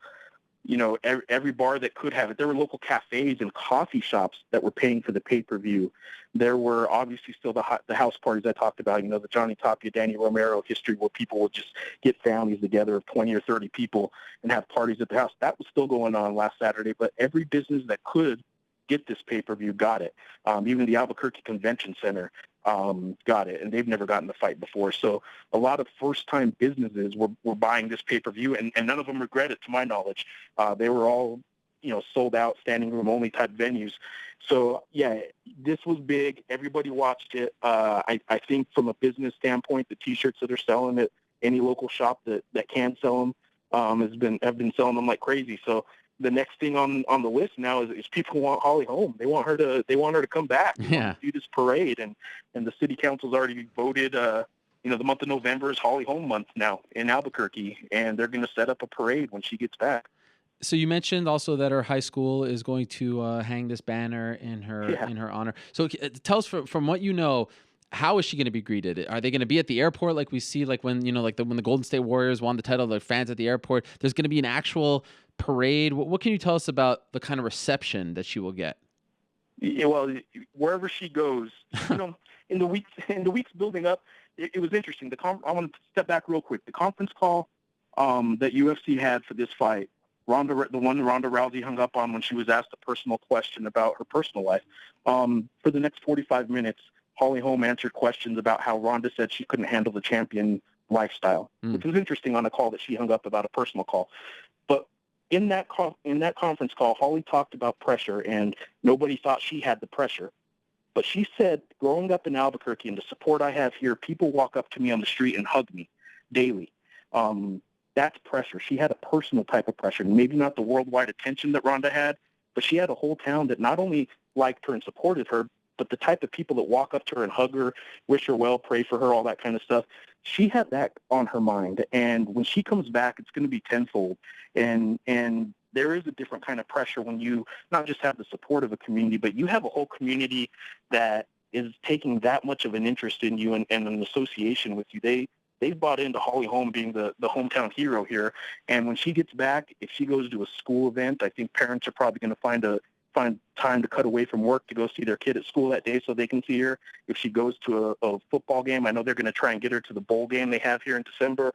every bar that could have it. There were local cafes and coffee shops that were paying for the pay-per-view. There were obviously still the house parties I talked about, the Johnny Tapia, Danny Romero history where people would just get families together of 20 or 30 people and have parties at the house. That was still going on last Saturday, but every business that could get this pay-per-view got it. Even the Albuquerque Convention Center got it, and they've never gotten the fight before. So a lot of first-time businesses were buying this pay-per-view, and none of them regret it, to my knowledge. They were all, sold out, standing room only type venues. So yeah, this was big. Everybody watched it. I think from a business standpoint, the T-shirts that are selling at any local shop that can sell them have been selling them like crazy. So the next thing on the list now is people want Holly home. They want her to come back. They want to do this parade, and the city council's already voted. The month of November is Holly Home month now in Albuquerque, and they're going to set up a parade when she gets back. So you mentioned also that her high school is going to hang this banner in her honor. So tell us from what you know, how is she going to be greeted? Are they going to be at the airport like we see, like when when the Golden State Warriors won the title, the fans at the airport? There's going to be an actual parade. What can you tell us about the kind of reception that she will get? Yeah, well, wherever she goes, in the weeks building up, it was interesting. I want to step back real quick. The conference call that UFC had for this fight, the one Ronda Rousey hung up on when she was asked a personal question about her personal life. For the next 45 minutes, Holly Holm answered questions about how Ronda said she couldn't handle the champion lifestyle, which was interesting on a call that she hung up about a personal call. But in that conference call, Holly talked about pressure, and nobody thought she had the pressure. But she said, growing up in Albuquerque and the support I have here, people walk up to me on the street and hug me daily. That's pressure. She had a personal type of pressure, maybe not the worldwide attention that Ronda had, but she had a whole town that not only liked her and supported her, but the type of people that walk up to her and hug her, wish her well, pray for her, all that kind of stuff. She had that on her mind. And when she comes back, it's going to be tenfold. And there is a different kind of pressure when you not just have the support of a community, but you have a whole community that is taking that much of an interest in you and an association with you. They've bought into Holly Holm being the hometown hero here. And when she gets back, if she goes to a school event, I think parents are probably going to find time to cut away from work to go see their kid at school that day so they can see her. If she goes to a football game, I know they're going to try and get her to the bowl game they have here in December.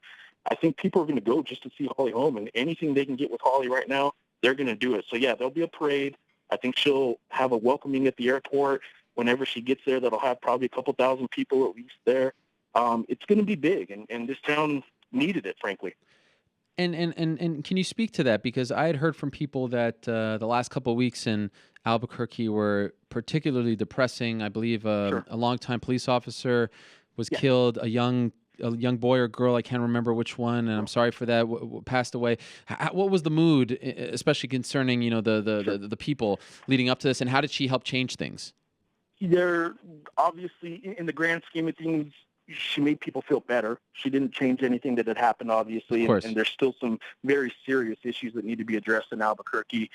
I think people are going to go just to see Holly Holm, and anything they can get with Holly right now, they're going to do it. So, yeah, there'll be a parade. I think she'll have a welcoming at the airport. Whenever she gets there, that'll have probably a couple thousand people at least there. It's going to be big, and this town needed it, frankly. And can you speak to that? Because I had heard from people that the last couple of weeks in Albuquerque were particularly depressing. I believe Sure. a longtime police officer was killed. A young boy or girl, I can't remember which one, and I'm sorry for that, passed away. What was the mood, especially concerning the people leading up to this, and how did she help change things? They're obviously, in the grand scheme of things, she made people feel better. She didn't change anything that had happened, obviously, and there's still some very serious issues that need to be addressed in Albuquerque.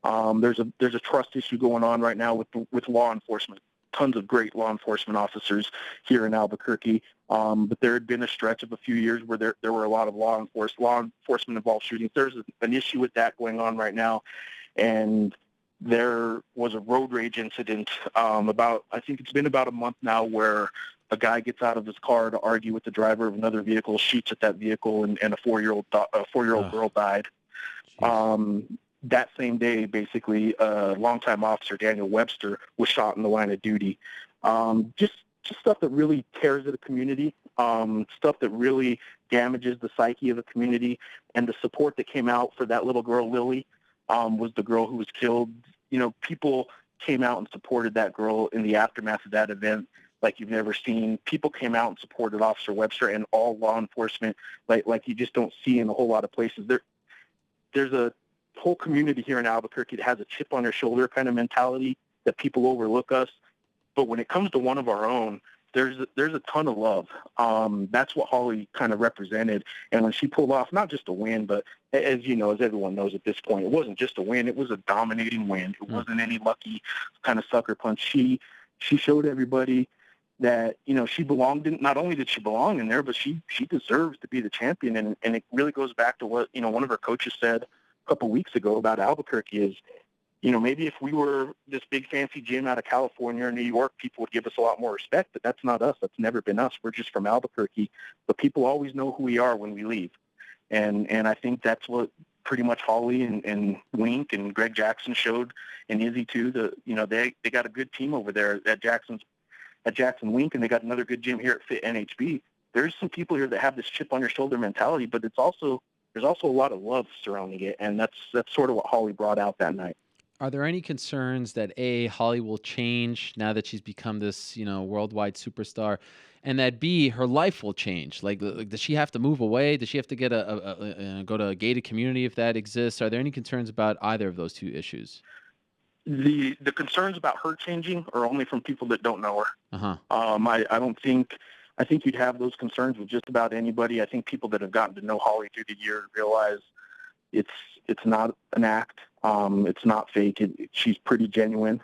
There's a trust issue going on right now with law enforcement. Tons of great law enforcement officers here in Albuquerque, but there had been a stretch of a few years where there were a lot of law enforcement involved shootings. There's an issue with that going on right now, and there was a road rage incident I think it's been about a month now, where a guy gets out of his car to argue with the driver of another vehicle, shoots at that vehicle, and a 4-year-old girl died. That same day, basically, longtime officer Daniel Webster was shot in the line of duty. Just stuff that really tears at a community, stuff that really damages the psyche of a community, and the support that came out for that little girl, Lily, was the girl who was killed. People came out and supported that girl in the aftermath of that event like you've never seen. People came out and supported Officer Webster and all law enforcement like you just don't see in a whole lot of places. There's a whole community here in Albuquerque that has a chip on their shoulder kind of mentality that people overlook us. But when it comes to one of our own, there's a ton of love. That's what Holly kind of represented. And when she pulled off not just a win, but as everyone knows at this point, it wasn't just a win. It was a dominating win. It wasn't any lucky kind of sucker punch. She showed everybody that, she belonged in. Not only did she belong in there, but she deserves to be the champion. And it really goes back to what, one of her coaches said a couple weeks ago about Albuquerque is, maybe if we were this big fancy gym out of California or New York, people would give us a lot more respect, but that's not us. That's never been us. We're just from Albuquerque, but people always know who we are when we leave. And I think that's what pretty much Holly and Wink and Greg Jackson showed, and Izzy too. They got a good team over there at Jackson Wink, and they got another good gym here at Fit NHB. There's some people here that have this chip on your shoulder mentality, but there's also a lot of love surrounding it, and that's sort of what Holly brought out that night. Are there any concerns that Holly will change now that she's become this, worldwide superstar, and that B, her life will change? Like does she have to move away? Does she have to get go to a gated community if that exists? Are there any concerns about either of those two issues? The concerns about her changing are only from people that don't know her. Uh-huh. I think you'd have those concerns with just about anybody. I think people that have gotten to know Holly through the years realize it's It's not an act. It's not fake. She's pretty genuine.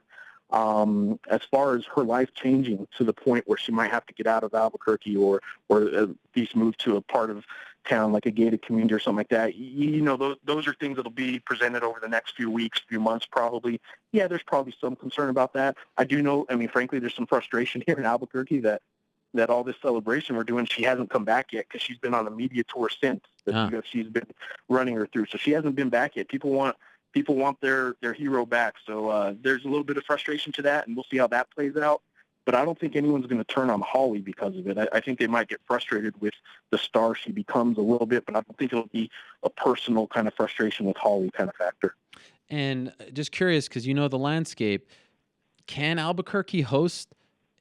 As far as her life changing to the point where she might have to get out of Albuquerque or at least move to a part of town like a gated community or something like that, those are things that'll be presented over the next few weeks, few months probably. Yeah, there's probably some concern about that. I do know, frankly, there's some frustration here in Albuquerque that all this celebration we're doing, she hasn't come back yet because she's been on a media tour since that she's been running her through. So she hasn't been back yet. People want their hero back. So there's a little bit of frustration to that, and we'll see how that plays out. But I don't think anyone's going to turn on Holly because of it. I think they might get frustrated with the star she becomes a little bit, but I don't think it'll be a personal kind of frustration with Holly kind of factor. And just curious, because you know the landscape, can Albuquerque host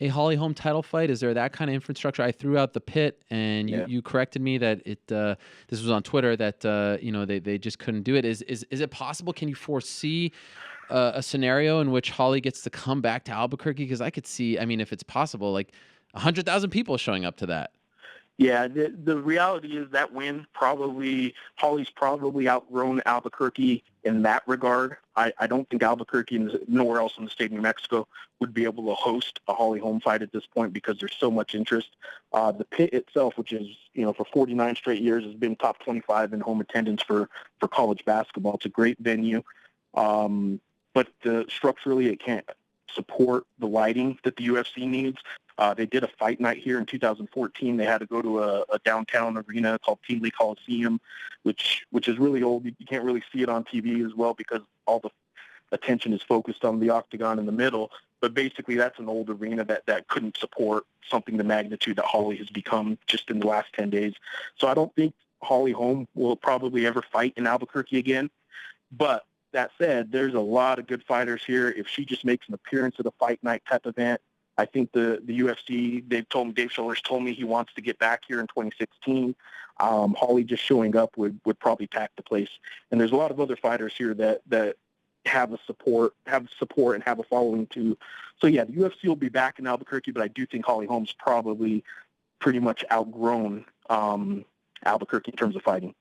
a Holly Holm title fight? Is there that kind of infrastructure? I threw out the pit, and you corrected me that this was on Twitter that they just couldn't do it. Is it possible? Can you foresee a scenario in which Holly gets to come back to Albuquerque? Because I could see, if it's possible, like 100,000 people showing up to that. Yeah, the reality is that Holly's probably outgrown Albuquerque in that regard. I don't think Albuquerque and nowhere else in the state of New Mexico would be able to host a Holly Holm fight at this point because there's so much interest. The pit itself, which is, for 49 straight years, has been top 25 in home attendance for college basketball. It's a great venue. But structurally it can't support the lighting that the UFC needs. They did a fight night here in 2014. They had to go to a downtown arena called Tingley Coliseum, which is really old. You can't really see it on TV as well because all the attention is focused on the octagon in the middle. But basically that's an old arena that couldn't support something the magnitude that Holly has become just in the last 10 days. So I don't think Holly Holm will probably ever fight in Albuquerque again. But that said, there's a lot of good fighters here. If she just makes an appearance at a fight night type event, I think the UFC, Dave Schuller's told me he wants to get back here in 2016. Holly just showing up would probably pack the place. And there's a lot of other fighters here that have support and have a following too. So yeah, the UFC will be back in Albuquerque, but I do think Holly Holm's probably pretty much outgrown Albuquerque in terms of fighting.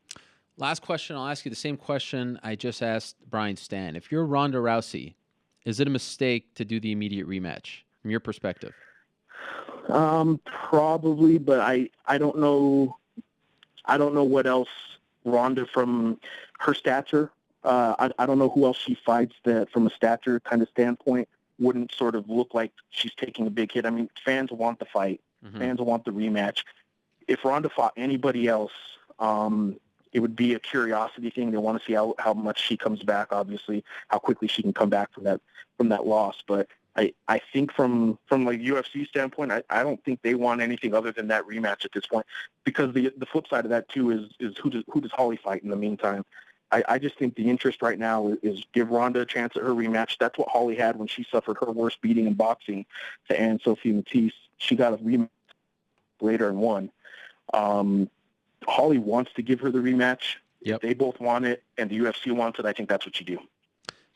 Last question. I'll ask you the same question I just asked Brian Stann. If you're Ronda Rousey, is it a mistake to do the immediate rematch from your perspective? Probably, but I don't know. I don't know what else Ronda from her stature. I don't know who else she fights that from a stature kind of standpoint wouldn't sort of look like she's taking a big hit. Fans want the fight. Mm-hmm. Fans want the rematch. If Ronda fought anybody else, it would be a curiosity thing. They want to see how much she comes back, obviously, how quickly she can come back from that loss. But I think from like UFC standpoint, I don't think they want anything other than that rematch at this point, because the flip side of that too is who does Holly fight in the meantime. I just think the interest right now is give Ronda a chance at her rematch. That's what Holly had when she suffered her worst beating in boxing to Anne-Sophie Matisse. She got a rematch later and won. Holly wants to give her the rematch. Yep. If they both want it and the UFC wants it, I think that's what you do.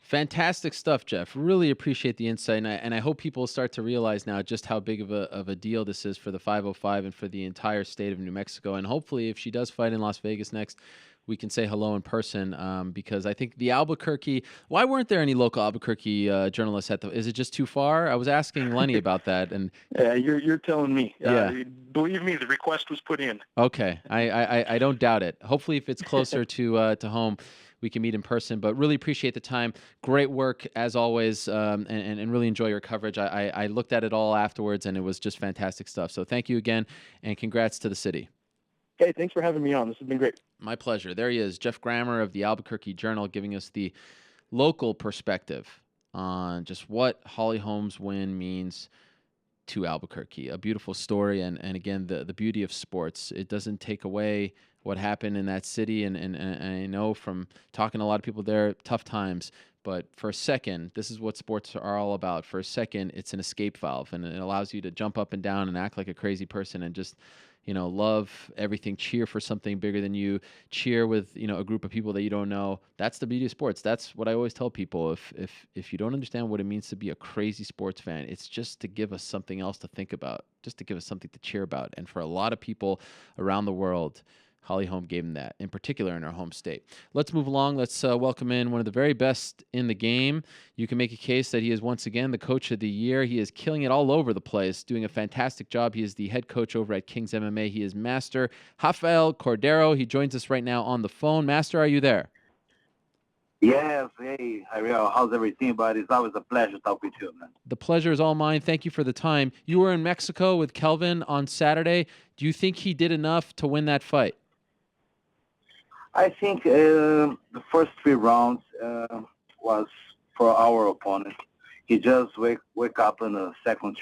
Fantastic stuff, Jeff. Really appreciate the insight, and I hope people start to realize now just how big of a deal this is for the 505 and for the entire state of New Mexico. And hopefully, if she does fight in Las Vegas next, we can say hello in person, because I think the Albuquerque. Why weren't there any local Albuquerque journalists at the? Is it just too far? I was asking Lenny about that, and yeah, you're telling me. Yeah. Believe me, the request was put in. Okay, I don't doubt it. Hopefully, if it's closer to home, we can meet in person. But really appreciate the time. Great work as always, and really enjoy your coverage. I looked at it all afterwards, and it was just fantastic stuff. So thank you again, and congrats to the city. Hey, thanks for having me on. This has been great. My pleasure. There he is, Jeff Grammer of the Albuquerque Journal, giving us the local perspective on just what Holly Holm's win means to Albuquerque. A beautiful story, and again, the beauty of sports. It doesn't take away what happened in that city, and I know from talking to a lot of people there, tough times. But for a second, this is what sports are all about. For a second, it's an escape valve, and it allows you to jump up and down and act like a crazy person and just, love everything, cheer for something bigger than you, cheer with, a group of people that you don't know. That's the beauty of sports. That's what I always tell people. If you don't understand what it means to be a crazy sports fan, it's just to give us something else to think about, just to give us something to cheer about. And for a lot of people around the world, Holly Holm gave him that, in particular in her home state. Let's move along. Let's welcome in one of the very best in the game. You can make a case that he is once again the coach of the year. He is killing it all over the place, doing a fantastic job. He is the head coach over at Kings MMA. He is Master Rafael Cordeiro. He joins us right now on the phone. Master, are you there? Yes. Hey, Ariel, how's everything, buddy? It's always a pleasure to talk with you, man. The pleasure is all mine. Thank you for the time. You were in Mexico with Kelvin on Saturday. Do you think he did enough to win that fight? I think the first 3 rounds was for our opponent. He just wake up in the second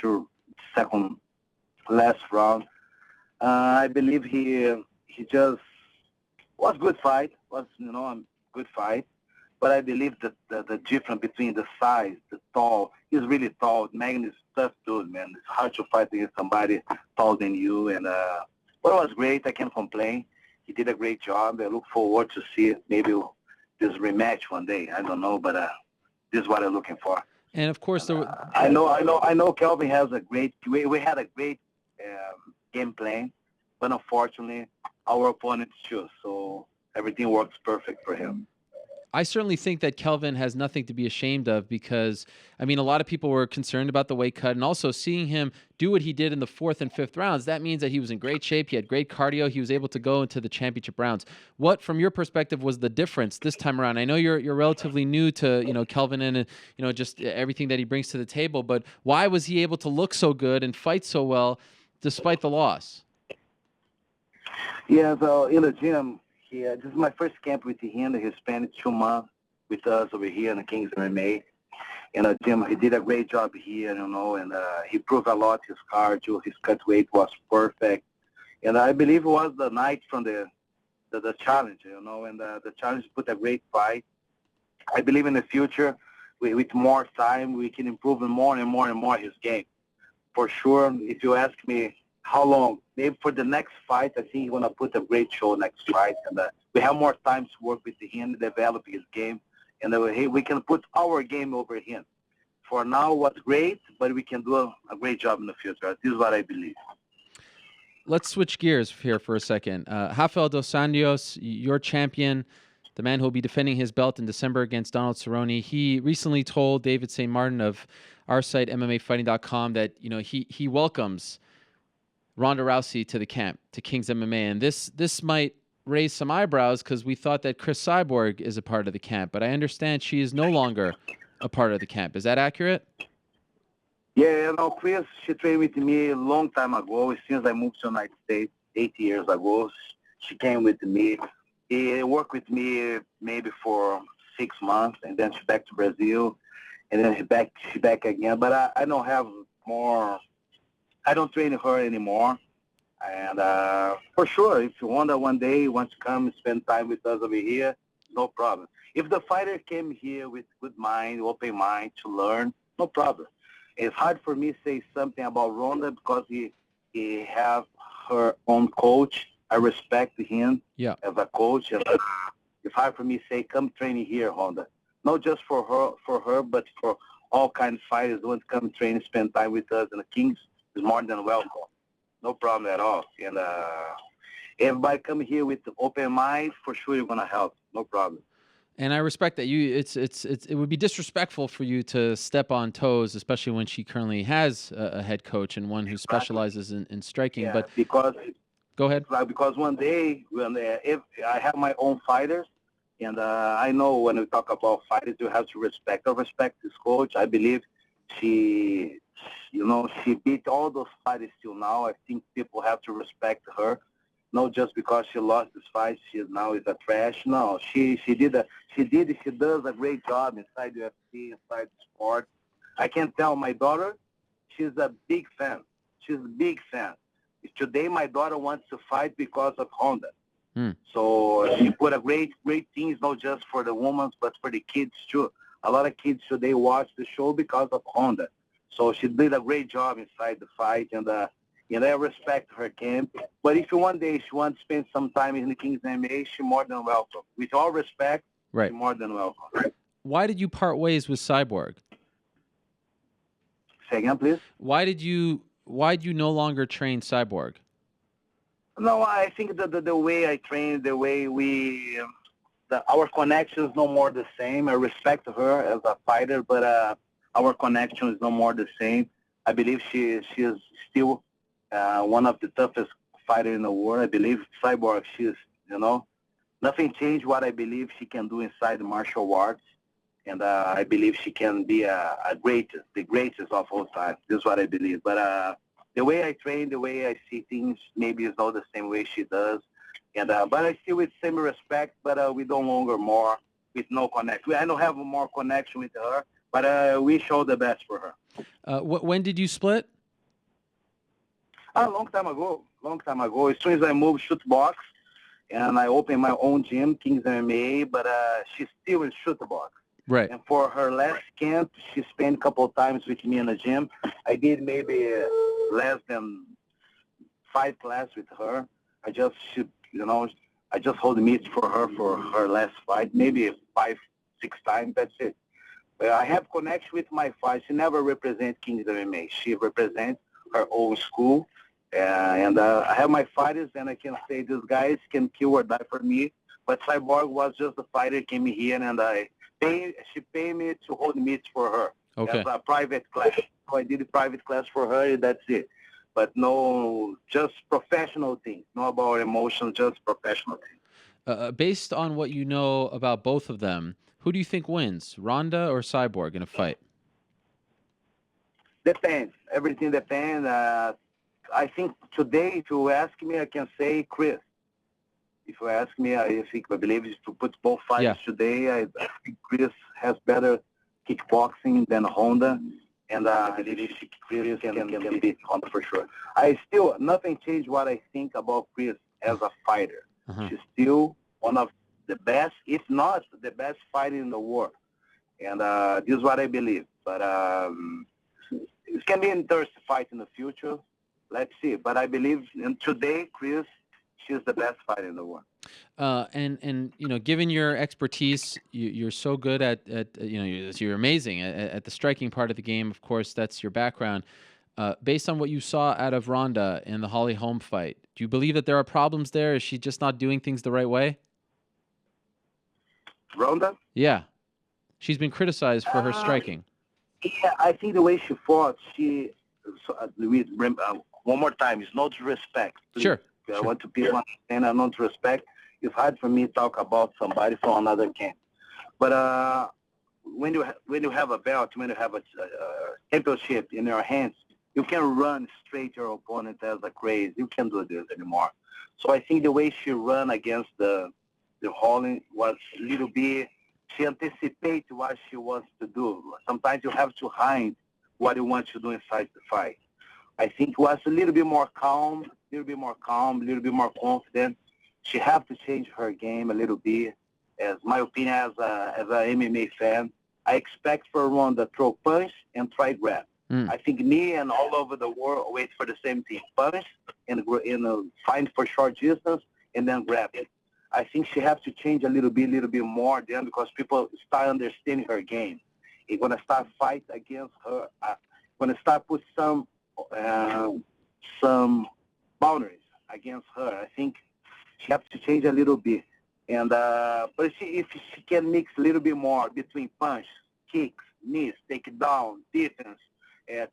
last round. I believe he just was good fight. Was a good fight. But I believe that the difference between the size, the tall, he's really tall. Magnus is tough dude, man. It's hard to fight against somebody taller than you. And but it was great. I can't complain. He did a great job. I look forward to see maybe this rematch one day. I don't know, but this is what I'm looking for. And of course, I know. Kelvin has a great. We had a great game plan, but unfortunately, our opponents too. So everything works perfect for him. I certainly think that Kelvin has nothing to be ashamed of because, I mean, a lot of people were concerned about the weight cut, and also seeing him do what he did in the 4th and 5th rounds, that means that he was in great shape. He had great cardio. He was able to go into the championship rounds. What, from your perspective, was the difference this time around? I know you're relatively new to, Kelvin and, just everything that he brings to the table, but why was he able to look so good and fight so well despite the loss? Yeah, so in the gym, this is my first camp with him. He spent 2 months with us over here in the Kings MMA. In the gym, he did a great job here, and he proved a lot. His cardio, his cut weight was perfect. And I believe it was the night from the challenge, and the challenge put a great fight. I believe in the future, with more time, we can improve more and more and more his game. For sure, if you ask me, how long? Maybe for the next fight, I think he's going to put a great show next fight. And we have more time to work with him, develop his game. And we can put our game over him. For now, what's great, but we can do a great job in the future. This is what I believe. Let's switch gears here for a second. Rafael dos Anjos, your champion, the man who will be defending his belt in December against Donald Cerrone, he recently told David St. Martin of our site, MMAfighting.com, that he welcomes Ronda Rousey to the camp, to Kings MMA. And this might raise some eyebrows because we thought that Chris Cyborg is a part of the camp, but I understand she is no longer a part of the camp. Is that accurate? Yeah, Chris, she trained with me a long time ago. Since I moved to the United States 8 years ago, she came with me. He worked with me maybe for 6 months, and then she back to Brazil, and then she back again. But I don't have more. I don't train her anymore. And for sure, if Ronda one day wants to come and spend time with us over here, no problem. If the fighter came here with good mind, open mind to learn, no problem. It's hard for me to say something about Ronda because he have her own coach. I respect him as a coach. And it's hard for me to say, come train here, Ronda. Not just for her, but for all kinds of fighters who want to come train and spend time with us in the Kings. Is more than welcome. No problem at all. And everybody come here with open mind, for sure you're gonna help. No problem. And I respect that. It would be disrespectful for you to step on toes, especially when she currently has a head coach and one who specializes in striking. Yeah, but because go ahead. Because one day if I have my own fighters, and I know when we talk about fighters, you have to respect. I respect this coach. I believe she beat all those fighters till now. I think people have to respect her, not just because she lost this fight. She now is a trash. No, she does a great job inside UFC, inside the sport. I can tell my daughter, she's a big fan. She's a big fan. Today, my daughter wants to fight because of Honda. So she put a great things, not just for the women, but for the kids too. A lot of kids today watch the show because of Honda. So she did a great job inside the fight, and I respect her camp. But if one day she wants to spend some time in the Kings MMA, she's more than welcome. With all respect, right. She's more than welcome. Right? Why did you part ways with Cyborg? Say again, please. Why'd you no longer train Cyborg? No, I think that the way I train, the way our connection is no more the same. I respect her as a fighter, but our connection is no more the same. I believe she is still one of the toughest fighters in the world. I believe Cyborg, nothing changed what I believe she can do inside the martial arts. And I believe she can be the greatest of all time. This is what I believe. But the way I train, the way I see things, maybe it's not the same way she does. And but I still with same respect, but we no longer more with no connection. I don't have more connection with her, but we show the best for her. When did you split? A long time ago. As soon as I moved shoot box, and I opened my own gym, Kings MMA, but she's still in shoot box. Right. And for her last camp, she spent a couple of times with me in the gym. I did maybe less than 5 classes with her. I just hold meets for her last fight, maybe 5, 6 times. That's it. I have connection with my fight. She never represents Kings MMA. She represents her own school. And I have my fighters, and I can say these guys can kill or die for me. But Cyborg was just a fighter, came here, and she paid me to hold meets for her. Okay. As a private class. So I did a private class for her, and that's it. But no, just professional things. No about emotion, just professional things. Based on what you know about both of them, who do you think wins, Ronda or Cyborg in a fight? Depends. Everything depends. I think today, if you ask me, I can say Chris. If you ask me, I believe if you put both fighters today, I think Chris has better kickboxing than Honda, and I believe Chris can beat Honda for sure. Nothing changed what I think about Chris as a fighter. Uh-huh. She's still one of the best, if not the best fighter in the world, and this is what I believe. But it can be an interesting fight in the future. Let's see. But I believe today, Chris, she's the best fighter in the world. And given your expertise, you're so good at you're amazing at the striking part of the game. Of course, that's your background. Based on what you saw out of Ronda in the Holly Holm fight, do you believe that there are problems there? Is she just not doing things the right way? Ronda? Yeah. She's been criticized for her striking. Yeah, I think the way she fought, one more time, it's not respect. Please. Sure. I want to people understand not respect. It's hard for me to talk about somebody from another camp. But when you have a belt, when you have a championship in your hands, you can run straight your opponent as a crazy. You can't do this anymore. So I think the way she ran against the Holland was a little bit, she anticipates what she wants to do. Sometimes you have to hide what you want to do inside the fight. I think it was a little bit more calm, a little bit more confident. She has to change her game a little bit. As my opinion, as an MMA fan, I expect for Ronda to throw punch and try grab. I think me and all over the world wait for the same thing: punch and find for short distance and then grab it. I think she has to change a little bit more then, because people start understanding her game. You're gonna start fight against her. Gonna start put some boundaries against her. I think she has to change a little bit. And but if she can mix a little bit more between punch, kicks, knees, take it down, defense,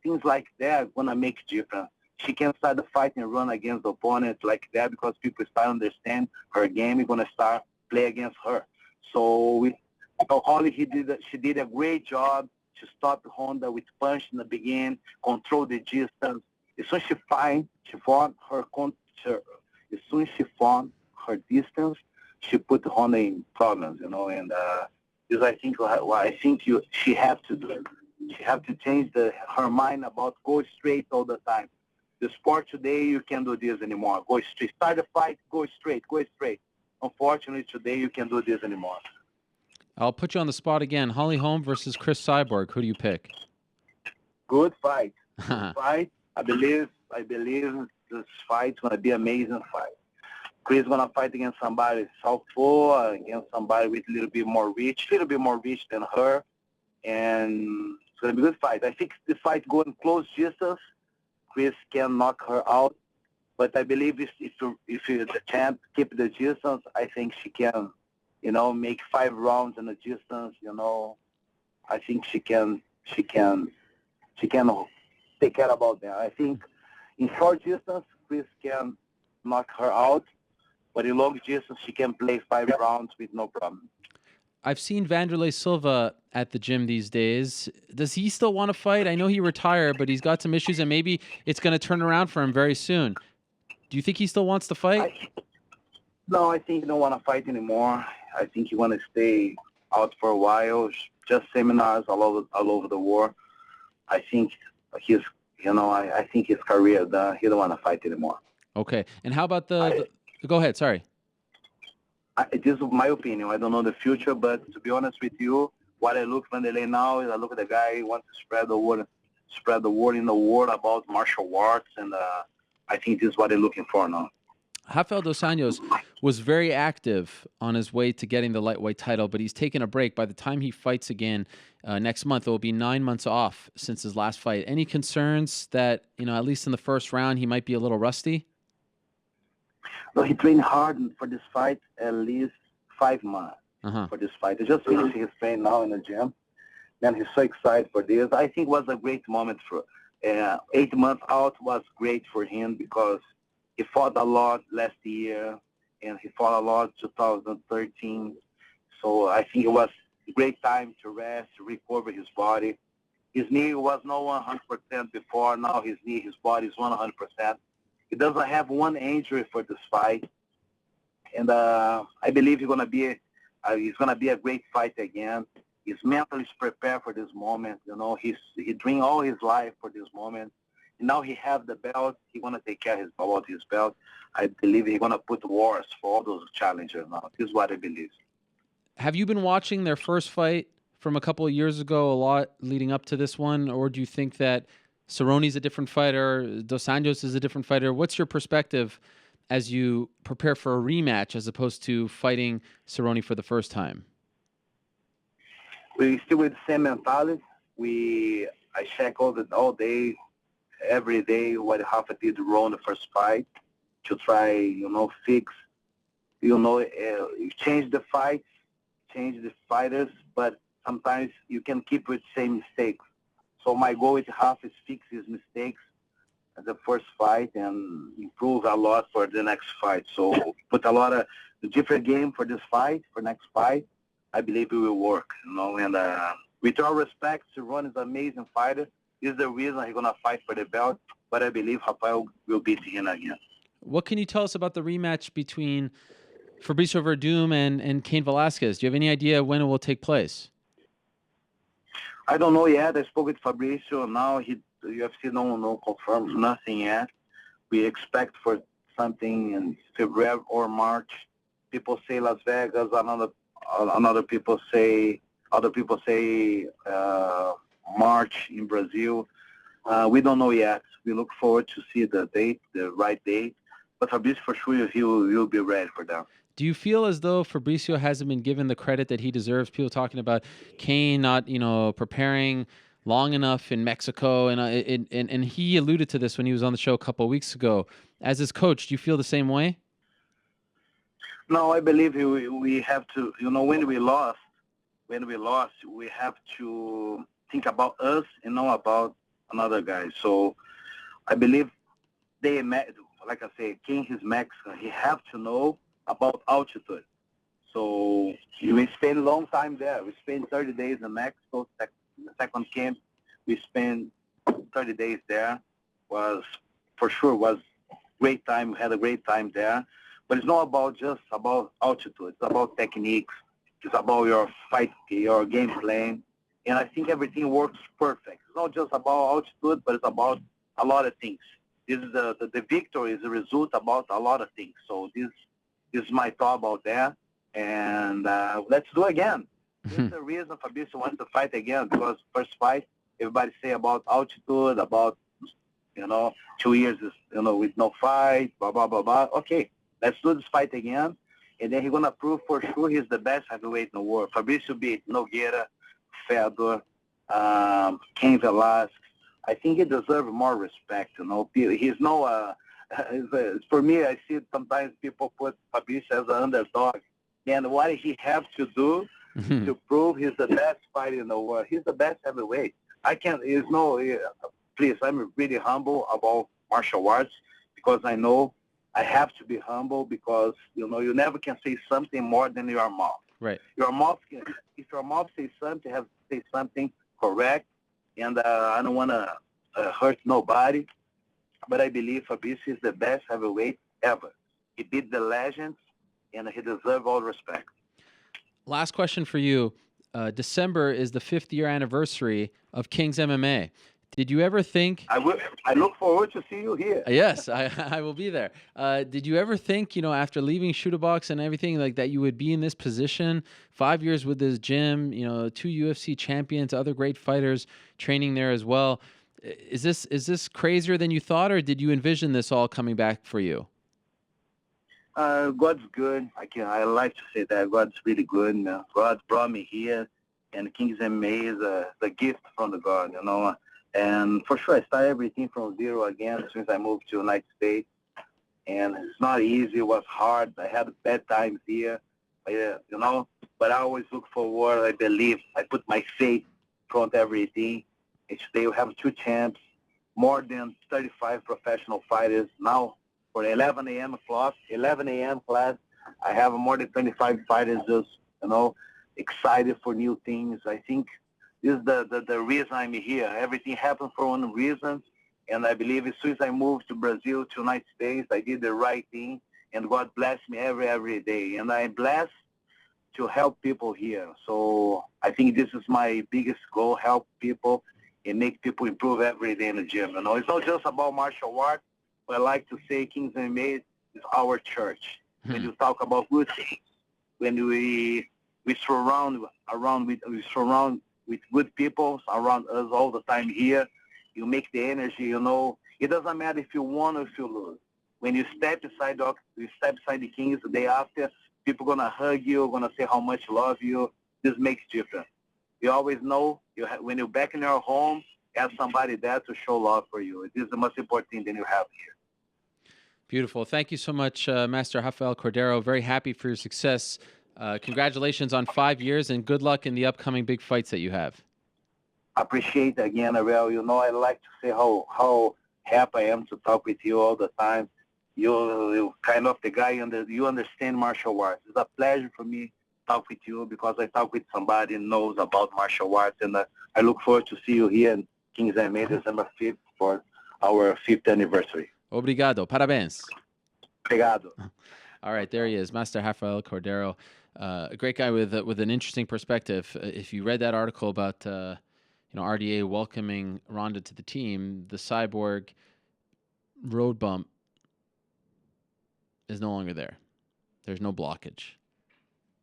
things like that, gonna make a difference. She can start the fight and run against the opponent like that, because people start understand her game. We're gonna start play against her. So Holly, she did a great job to stop Honda with punch in the beginning, control the distance. As soon as she fought her counter, as soon as she found her distance, she put Honda in problems, and this I think what I think she has to do. She has to change her mind about go straight all the time. The sport today, you can't do this anymore. Go straight. Start the fight, go straight. Unfortunately, today you can't do this anymore. I'll put you on the spot again. Holly Holm versus Chris Cyborg. Who do you pick? Good fight. I believe this fight's gonna be an amazing fight. Chris is gonna fight against somebody southpaw, against somebody with a little bit more reach than her, and it's gonna be a good fight. I think the fight going close distance, Chris can knock her out But I believe if the champ keep the distance, I think she can, make 5 rounds in the distance. I think she can take care about that. I think in short distance, Chris can knock her out, but in long distance, she can play 5 rounds with no problem. I've seen Vanderlei Silva at the gym these days. Does he still want to fight? I know he retired, but he's got some issues, and maybe it's going to turn around for him very soon. Do you think he still wants to fight? No, I think he don't want to fight anymore. I think he want to stay out for a while, just seminars all over the world. I think I think his career done. He don't want to fight anymore. Okay. And how about the go ahead, sorry. This is my opinion. I don't know the future, but to be honest with you, what I look Vanderlei now is I look at the guy who wants to spread the word in the world about martial arts, and I think this is what they're looking for now. Rafael dos Anjos was very active on his way to getting the lightweight title, but he's taken a break. By the time he fights again next month, it will be 9 months off since his last fight. Any concerns that, at least in the first round, he might be a little rusty? No, he trained hard for this fight, at least 5 months for this fight. He just finished his training now in the gym. Man, he's so excited for this. I think it was a great moment for 8 months out was great for him because he fought a lot last year, and he fought a lot 2013. So I think it was a great time to rest, to recover his body. His knee was not 100% before. Now his body is 100%. He doesn't have one injury for this fight, and I believe he's gonna be a great fight again. He's mentally prepared for this moment. He dreamed all his life for this moment. And now he have the belt. He want to take care about his belt. I believe he's gonna put wars for all those challengers now. This is what I believe. Have you been watching their first fight from a couple of years ago a lot leading up to this one, or do you think that Cerrone's a different fighter, Dos Anjos is a different fighter? What's your perspective as you prepare for a rematch as opposed to fighting Cerrone for the first time? We still with the same mentality. I check all day, every day what Rafa did wrong the first fight to try, fix, change the fights, change the fighters, but sometimes you can keep with the same mistakes. So my goal with Rafa is fix his mistakes at the first fight and improve a lot for the next fight. So put a lot of different game for this fight, for next fight. I believe it will work, and with all respect, Cerrone is an amazing fighter. This is the reason he's going to fight for the belt, but I believe Rafael will beat him again. What can you tell us about the rematch between Fabricio Verdum and Cain Velasquez? Do you have any idea when it will take place? I don't know yet. I spoke with Fabricio. Now UFC no confirmed nothing yet. We expect for something in February or March. People say Las Vegas. Other people say March in Brazil. We don't know yet. We look forward to see the date, the right date. But Fabricio for sure he'll be ready for that. Do you feel as though Fabricio hasn't been given the credit that he deserves? People talking about Cain not, preparing long enough in Mexico, and he alluded to this when he was on the show a couple of weeks ago. As his coach, do you feel the same way? No, I believe we have to. When we lost, we have to think about us and not about another guy. So I believe like I say, Cain is Mexican. He have to know about altitude. So we spent a long time there. We spent 30 days in Mexico. The second camp, we spent 30 days there. Was great time. We had a great time there. But it's not just about altitude. It's about techniques. It's about your fight, your game plan. And I think everything works perfect. It's not just about altitude, but it's about a lot of things. This is the victory is a result about a lot of things. So this is my thought about that. And let's do it again. This is the reason Fabricio wants to fight again, because first fight, everybody say about altitude, about, 2 years, with no fight, blah, blah, blah, blah. Okay, let's do this fight again. And then he's going to prove for sure he's the best heavyweight in the world. Fabricio beat Nogueira, Fedor, Cain Velasquez. I think he deserves more respect. He's no For me, I see sometimes people put Fabrice as an underdog. And what he has to do to prove he's the best fighter in the world. He's the best heavyweight. Please, I'm really humble about martial arts because I know I have to be humble because, you never can say something more than your mouth. Right. Your mouth if your mouth says something, you have to say something correct. And I don't want to hurt nobody, but I believe Fabrice is the best heavyweight ever. He beat the legends, and he deserves all respect. Last question for you. December is the 5th year anniversary of King's MMA. Did you ever think... I look forward to see you here. Yes, I will be there. Did you ever think, after leaving Shootabox and everything like that, you would be in this position? 5 years with this gym, 2 UFC champions, other great fighters training there as well. Is this crazier than you thought, or did you envision this all coming back for you? God's good. I like to say that God's really good. God brought me here, and King's MMA is a gift from the God, And for sure, I started everything from zero again since I moved to the United States. And it's not easy. It was hard. I had bad times here, But I always look forward. I believe. I put my faith in front of everything. And today we have 2 champs, more than 35 professional fighters. Now, for 11 a.m. class, I have more than 25 fighters just, excited for new things. I think this is the reason I'm here. Everything happened for one reason, and I believe as soon as I moved to Brazil, to United States, I did the right thing, and God blessed me every day. And I'm blessed to help people here. So I think this is my biggest goal, help people and make people improve every day in the gym. It's not just about martial arts, but I like to say King's MMA is our church. When you talk about good things, when we surround with good people around us all the time here, you make the energy, It doesn't matter if you won or if you lose. When you step inside the Kings the day after, people going to hug you, going to say how much love you. This makes difference. You always know when you're back in your home, you have somebody there to show love for you. This is the most important thing that you have here. Beautiful. Thank you so much, Master Rafael Cordeiro. Very happy for your success. Congratulations on 5 years, and good luck in the upcoming big fights that you have. I appreciate it again, Ariel. I like to say how happy I am to talk with you all the time. You're kind of the guy, you understand martial arts. It's a pleasure for me to talk with you because I talk with somebody who knows about martial arts, and I look forward to see you here in King's MMA December 5th for our 5th anniversary. Obrigado. Parabéns. Obrigado. All right, there he is, Master Rafael Cordeiro. A great guy with an interesting perspective. If you read that article about RDA welcoming Ronda to the team, the Cyborg road bump is no longer there. There's no blockage.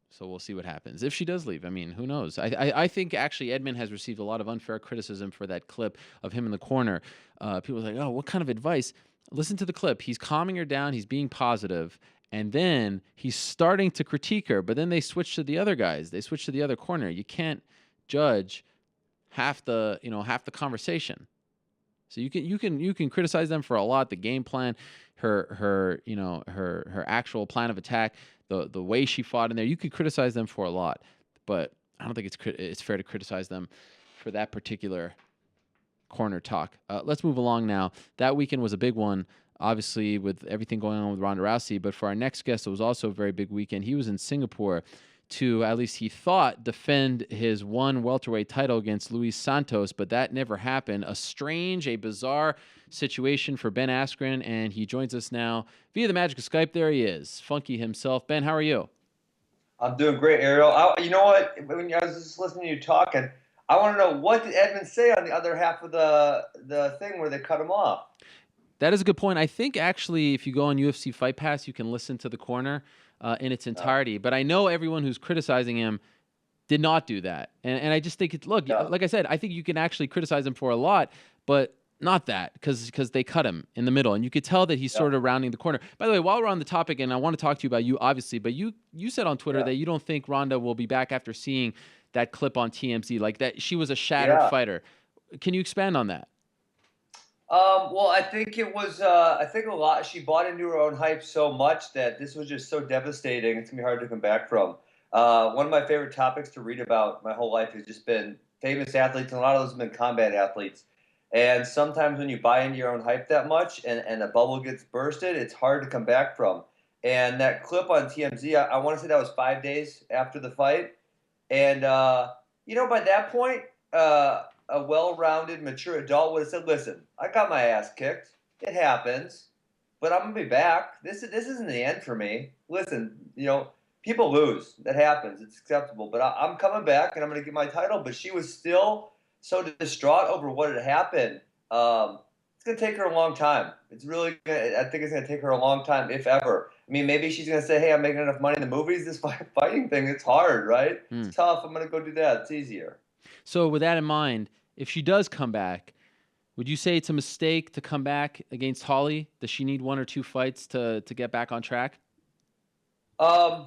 So we'll see what happens. If she does leave, who knows? I think actually Edmund has received a lot of unfair criticism for that clip of him in the corner. People are like, oh, what kind of advice? Listen to the clip. He's calming her down. He's being positive. And then he's starting to critique her. But then they switch to the other guys. They switch to the other corner. You can't judge half the conversation. So you can criticize them for a lot. The game plan, her actual plan of attack, the way she fought in there. You could criticize them for a lot, but I don't think it's fair to criticize them for that particular corner talk. Let's move along now. That weekend was a big one, obviously, with everything going on with Ronda Rousey. But for our next guest, it was also a very big weekend. He was in Singapore to, at least he thought, defend his one welterweight title against Luis Santos, but that never happened. A bizarre situation for Ben Askren, and he joins us now via the magic of Skype. There he is, Funky himself. Ben, how are you? I'm doing great, Ariel. You know what? When I was just listening to you talking, I want to know, what did Edmund say on the other half of the thing where they cut him off? That is a good point. I think, actually, if you go on UFC Fight Pass, you can listen to the corner in its entirety. But I know everyone who's criticizing him did not do that. And I just think, like I said, I think you can actually criticize him for a lot, but not that, because they cut him in the middle. And you could tell that he's sort of rounding the corner. By the way, while we're on the topic, and I want to talk to you about you, obviously, but you said on Twitter that you don't think Ronda will be back after seeing that clip on TMZ, like that she was a shattered fighter. Can you expand on that? Well, I think it was. I think a lot. She bought into her own hype so much that this was just so devastating. It's gonna be hard to come back from. One of my favorite topics to read about my whole life has just been famous athletes, and a lot of those have been combat athletes. And sometimes when you buy into your own hype that much, and a bubble gets bursted, it's hard to come back from. And that clip on TMZ, I want to say that was 5 days after the fight, and by that point. A well-rounded, mature adult would have said, "Listen, I got my ass kicked. It happens, but I'm gonna be back. This isn't the end for me. Listen, people lose. That happens. It's acceptable. But I'm coming back, and I'm gonna get my title." But she was still so distraught over what had happened. It's gonna take her a long time. It's really gonna. I think it's gonna take her a long time, if ever. I mean, maybe she's gonna say, "Hey, I'm making enough money in the movies. This fighting thing, it's hard, right? It's tough. I'm gonna go do that. It's easier." So with that in mind, if she does come back, would you say it's a mistake to come back against Holly? Does she need one or two fights to get back on track? I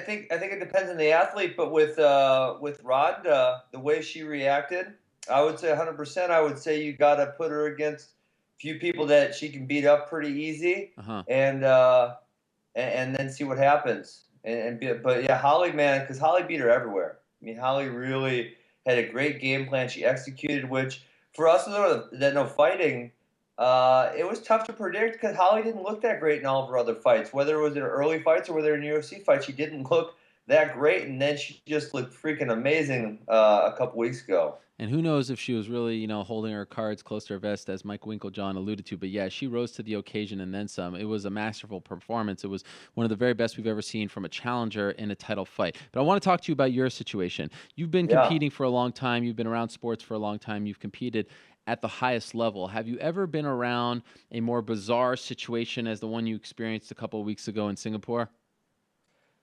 think it depends on the athlete, but with Ronda, the way she reacted, I would say 100%. I would say you got to put her against a few people that she can beat up pretty easy, and then see what happens. But yeah, Holly, man, because Holly beat her everywhere. I mean, Holly really had a great game plan. She executed, which for us that know fighting, it was tough to predict because Holly didn't look that great in all of her other fights. Whether it was in early fights or whether in UFC fights, she didn't look that great, and then she just looked freaking amazing a couple weeks ago. And who knows if she was really, holding her cards close to her vest, as Mike Winklejohn alluded to. But yeah, she rose to the occasion and then some. It was a masterful performance. It was one of the very best we've ever seen from a challenger in a title fight. But I want to talk to you about your situation. You've been competing for a long time. You've been around sports for a long time. You've competed at the highest level. Have you ever been around a more bizarre situation as the one you experienced a couple of weeks ago in Singapore?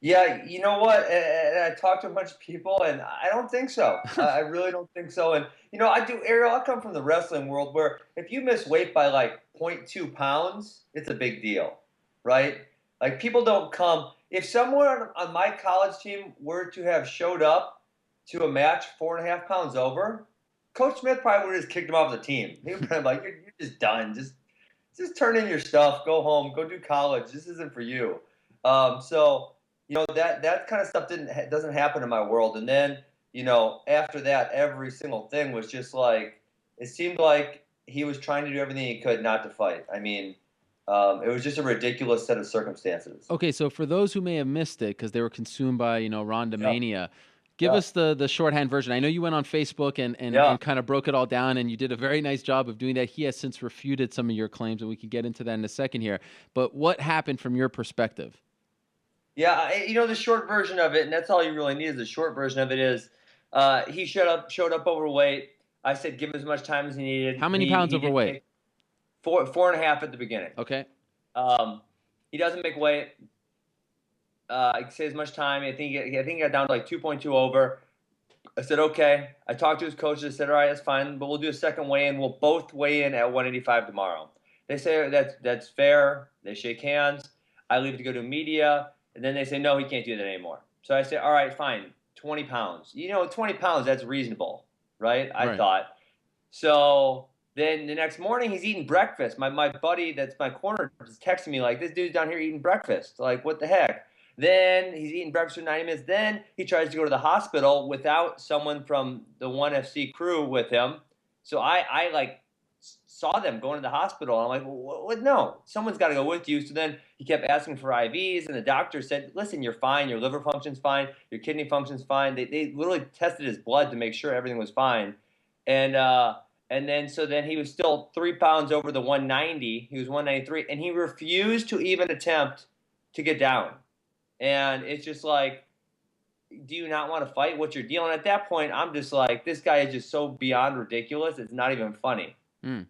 Yeah, you know what? And I talked to a bunch of people, and I don't think so. I really don't think so. And, Ariel, I come from the wrestling world where if you miss weight by like 0.2 pounds, it's a big deal, right? Like, people don't come. If someone on my college team were to have showed up to a match 4.5 pounds over, Coach Smith probably would have just kicked him off the team. He would have been like, you're just done. Just turn in your stuff, go home, go do college. This isn't for you. That kind of stuff doesn't happen in my world. And then, after that, every single thing was just like, it seemed like he was trying to do everything he could not to fight. I mean, it was just a ridiculous set of circumstances. Okay, so for those who may have missed it because they were consumed by, Ronda Mania, give us the shorthand version. I know you went on Facebook and kind of broke it all down, and you did a very nice job of doing that. He has since refuted some of your claims, and we can get into that in a second here. But what happened from your perspective? Yeah, the short version of it, and that's all you really need is the short version of it is he showed up overweight. I said give him as much time as he needed. How many pounds overweight? 4.5 at the beginning. Okay. He doesn't make weight. He says much time. I think he got down to like 2.2 over. I said, okay. I talked to his coach. I said, all right, that's fine, but we'll do a second weigh-in. We'll both weigh in at 185 tomorrow. They say that's fair. They shake hands. I leave to go to media. And then they say, no, he can't do that anymore. So I say, all right, fine, 20 pounds. 20 pounds, that's reasonable, right? I thought. So then the next morning, he's eating breakfast. My buddy that's my corner is texting me like, this dude's down here eating breakfast. Like, what the heck? Then he's eating breakfast for 90 minutes. Then he tries to go to the hospital without someone from the 1FC crew with him. So I saw them going to the hospital. I'm like, what? No, someone's got to go with you. So then he kept asking for IVs, and the doctor said, listen, you're fine. Your liver function's fine. Your kidney function's fine. They literally tested his blood to make sure everything was fine. And then he was still 3 pounds over the 190. He was 193, and he refused to even attempt to get down. And it's just like, do you not want to fight? What's your deal? And at that point, I'm just like, this guy is just so beyond ridiculous. It's not even funny.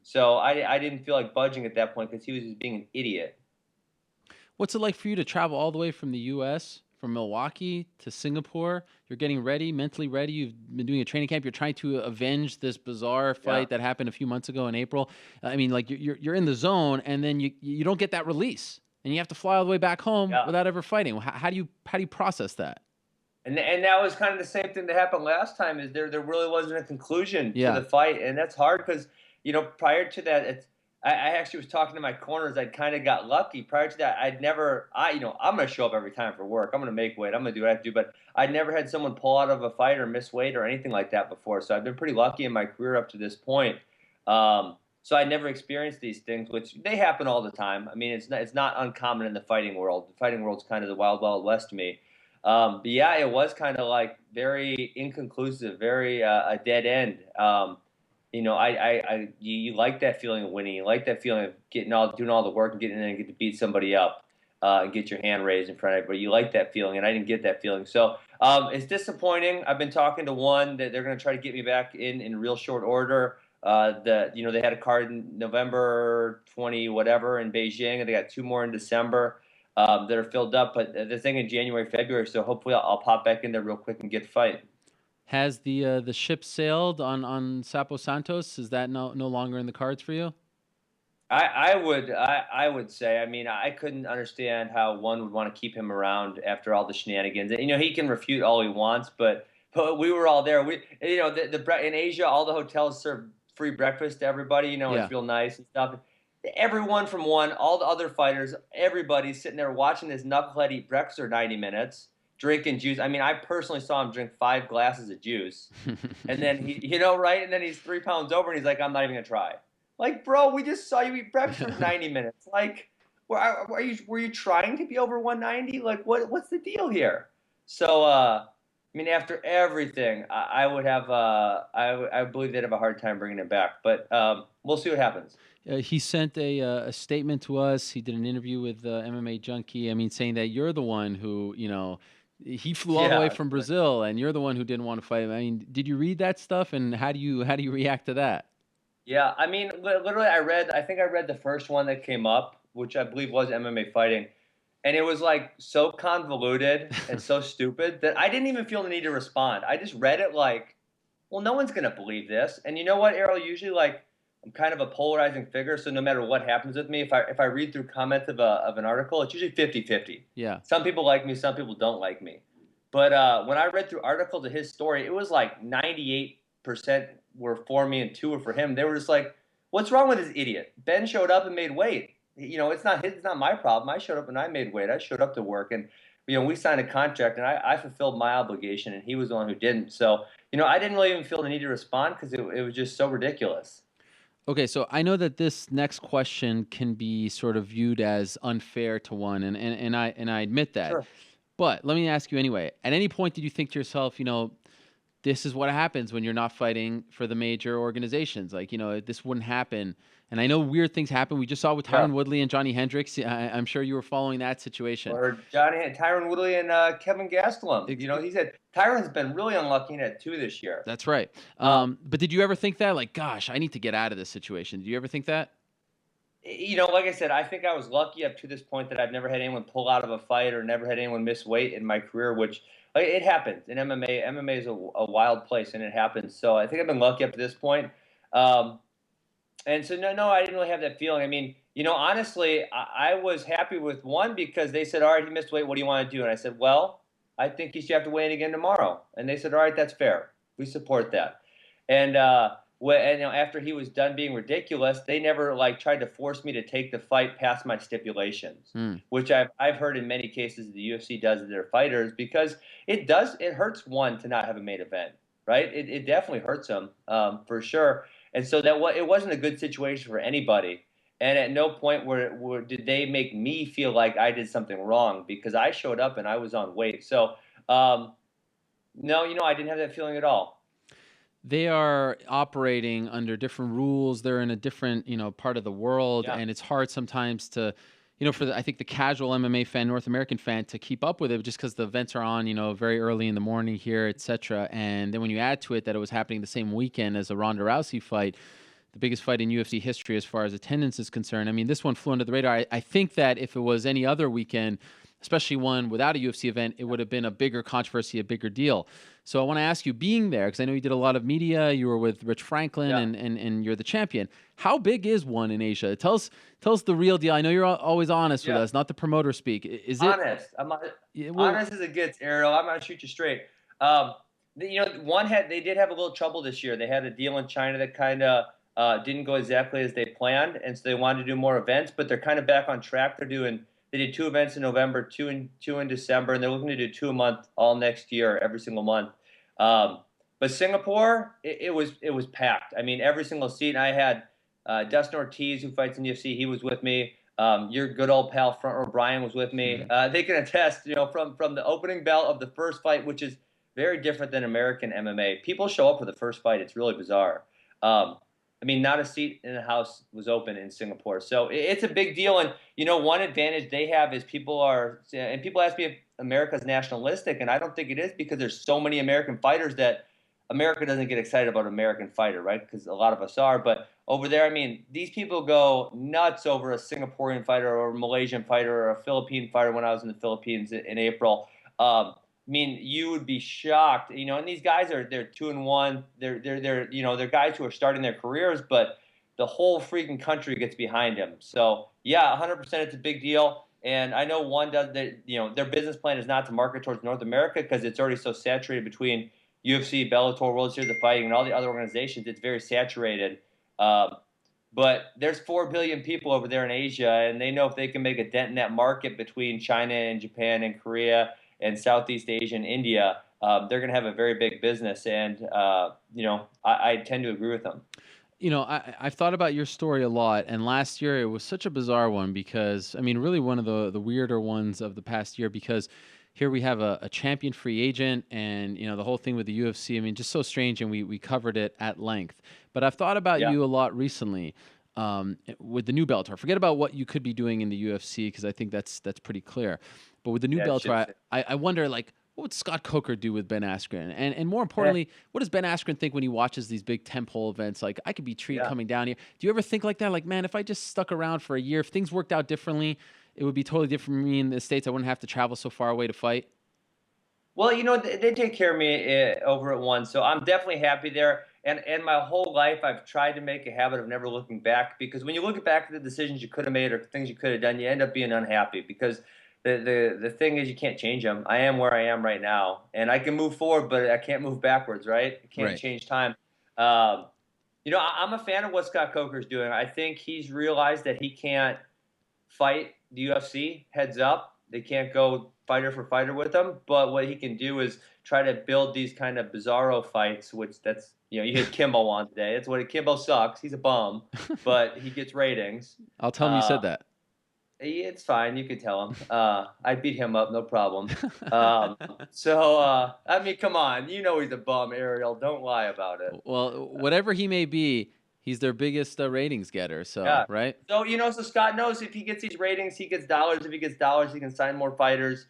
So I didn't feel like budging at that point because he was just being an idiot. What's it like for you to travel all the way from the U.S., from Milwaukee to Singapore? You're getting ready, mentally ready. You've been doing a training camp. You're trying to avenge this bizarre fight that happened a few months ago in April. I mean, like you're in the zone, and then you don't get that release, and you have to fly all the way back home without ever fighting. How do you process that? And that was kind of the same thing that happened last time. Is there really wasn't a conclusion to the fight, and that's hard because prior to that, I actually was talking to my corners. I kind of got lucky. Prior to that, I'm going to show up every time for work. I'm going to make weight. I'm going to do what I have to do. But I never had someone pull out of a fight or miss weight or anything like that before. So I've been pretty lucky in my career up to this point. So I never experienced these things, which they happen all the time. I mean, it's not uncommon in the fighting world. The fighting world's kind of the wild, wild west to me. But yeah, it was kind of like very inconclusive, very a dead end. You like that feeling of winning. You like that feeling of doing all the work and getting in and get to beat somebody up and get your hand raised in front of everybody. You like that feeling, and I didn't get that feeling. So it's disappointing. I've been talking to one that they're going to try to get me back in real short order. They had a card in November 20 whatever in Beijing, and they got 2 more in December that are filled up. But the thing in January, February. So hopefully I'll pop back in there real quick and get a fight. Has the ship sailed on Sapo Santos? Is that no longer in the cards for you? I would say. I mean, I couldn't understand how one would want to keep him around after all the shenanigans. And, he can refute all he wants, but we were all there. In Asia, all the hotels serve free breakfast to everybody. It's real nice and stuff. Everyone from all the other fighters, everybody's sitting there watching this knucklehead eat breakfast for 90 minutes. Drinking juice. I mean, I personally saw him drink 5 glasses of juice, and then right? And then he's 3 pounds over, and he's like, "I'm not even gonna try." Like, bro, we just saw you eat breakfast for 90 minutes. Like, were you trying to be over 190? Like, what's the deal here? So, I mean, after everything, I would have, I believe they'd have a hard time bringing him back, but we'll see what happens. He sent a statement to us. He did an interview with MMA Junkie. I mean, saying that you're the one who, he flew all the way from Brazil, and you're the one who didn't want to fight him. I mean, did you read that stuff, and how do you react to that? Yeah, I mean, literally, I think I read the first one that came up, which I believe was MMA Fighting, and it was like so convoluted and so stupid that I didn't even feel the need to respond. I just read it like, well, no one's gonna believe this. And you know what, Errol? Usually, like, I'm kind of a polarizing figure, so no matter what happens with me, if I read through comments of an article, it's usually 50-50. Yeah. Some people like me, some people don't like me. But when I read through articles of his story, it was like 98% were for me and 2 were for him. They were just like, "What's wrong with this idiot? Ben showed up and made weight. It's not my problem. I showed up and I made weight. I showed up to work, and we signed a contract, and I fulfilled my obligation, and he was the one who didn't. So I didn't really even feel the need to respond because it was just so ridiculous." Okay, so I know that this next question can be sort of viewed as unfair to one, and I admit that. Sure. But let me ask you anyway. At any point did you think to yourself, this is what happens when you're not fighting for the major organizations? Like, this wouldn't happen. And I know weird things happen. We just saw with Tyron Woodley and Johnny Hendricks. I'm sure you were following that situation. Or Tyron Woodley and Kevin Gastelum. He said Tyron's been really unlucky and had 2 this year. That's right. But did you ever think that, like, gosh, I need to get out of this situation? Did you ever think that? Like I said, I think I was lucky up to this point that I've never had anyone pull out of a fight or never had anyone miss weight in my career, which it happens in MMA. MMA is a wild place, and it happens. So I think I've been lucky up to this point. And so, no, I didn't really have that feeling. I mean, honestly, I was happy with one because they said, "All right, he missed weight. What do you want to do?" And I said, "Well, I think he should have to weigh in again tomorrow." And they said, "All right, that's fair. We support that." And after he was done being ridiculous, they never tried to force me to take the fight past my stipulations, which I've heard in many cases the UFC does to their fighters, because it hurts one to not have a main event, right? It definitely hurts them for sure. And so it wasn't a good situation for anybody. And at no point where did they make me feel like I did something wrong, because I showed up and I was on weight. So, no, I didn't have that feeling at all. They are operating under different rules. They're in a different, part of the world. And it's hard sometimes to, I think the casual MMA fan, North American fan, to keep up with it, just because the events are on, very early in the morning here, etc. And then when you add to it that it was happening the same weekend as a Ronda Rousey fight, the biggest fight in UFC history as far as attendance is concerned. I mean, this one flew under the radar. I think that if it was any other weekend, especially one without a UFC event, it would have been a bigger controversy, a bigger deal. So I want to ask you, being there, because I know you did a lot of media, you were with Rich Franklin, and you're the champion. How big is one in Asia? Tell us the real deal. I know you're always honest with us, not the promoter speak. Is it honest? Honest as it gets, Errol. I'm gonna shoot you straight. They did have a little trouble this year. They had a deal in China that kind of didn't go exactly as they planned, and so they wanted to do more events, but they're kind of back on track. They did 2 events in November, two in December, and they're looking to do 2 a month all next year, every single month. But Singapore, it was packed. I mean, every single seat. I had Dustin Ortiz, who fights in the UFC. He was with me. Your good old pal Front Row Brian was with me. They can attest, from the opening bell of the first fight, which is very different than American MMA. People show up for the first fight. It's really bizarre. I mean, not a seat in the house was open in Singapore. So it's a big deal. And, one advantage they have is people ask me if America's nationalistic, and I don't think it is, because there's so many American fighters that America doesn't get excited about an American fighter, right? Because a lot of us are. But over there, I mean, these people go nuts over a Singaporean fighter or a Malaysian fighter or a Philippine fighter when I was in the Philippines in April. I mean, you would be shocked, and these guys they're 2-1. They're guys who are starting their careers, but the whole freaking country gets behind them. So yeah, 100%, it's a big deal. And I know one does that. Their business plan is not to market towards North America because it's already so saturated between UFC, Bellator, World Series of Fighting, and all the other organizations. It's very saturated. But there's 4 billion people over there in Asia, and they know if they can make a dent in that market between China and Japan and Korea and Southeast Asia and India, they're going to have a very big business. And, I tend to agree with them. I've thought about your story a lot, and last year it was such a bizarre one because, I mean, really one of the weirder ones of the past year, because here we have a champion free agent and, the whole thing with the UFC, I mean, just so strange, and we covered it at length. But I've thought about you a lot recently with the new Bellator. Forget about what you could be doing in the UFC, because I think that's pretty clear. But with the new Bellator, I wonder, like, what would Scott Coker do with Ben Askren? And more importantly, what does Ben Askren think when he watches these big tentpole events? Like, I could be treated coming down here. Do you ever think like that? Like, man, if I just stuck around for a year, if things worked out differently, it would be totally different for me in the States. I wouldn't have to travel so far away to fight. Well, they take care of me over at One, so I'm definitely happy there. And my whole life, I've tried to make a habit of never looking back, because when you look back at the decisions you could have made or things you could have done, you end up being unhappy, because the thing is, you can't change them. I am where I am right now, and I can move forward, but I can't move backwards, right? I can't change time. I'm a fan of what Scott Coker's doing. I think he's realized that he can't fight the UFC heads up. They can't go fighter for fighter with him, but what he can do is try to build these kind of bizarro fights, which you hit Kimbo on today. That's what Kimbo sucks. He's a bum, but he gets ratings. I'll tell him you said that. It's fine. You could tell him. I beat him up, no problem. I mean, come on. He's a bum, Ariel. Don't lie about it. Well, whatever he may be, he's their biggest ratings getter. So, right? So, so Scott knows if he gets these ratings, he gets dollars. If he gets dollars, he can sign more fighters.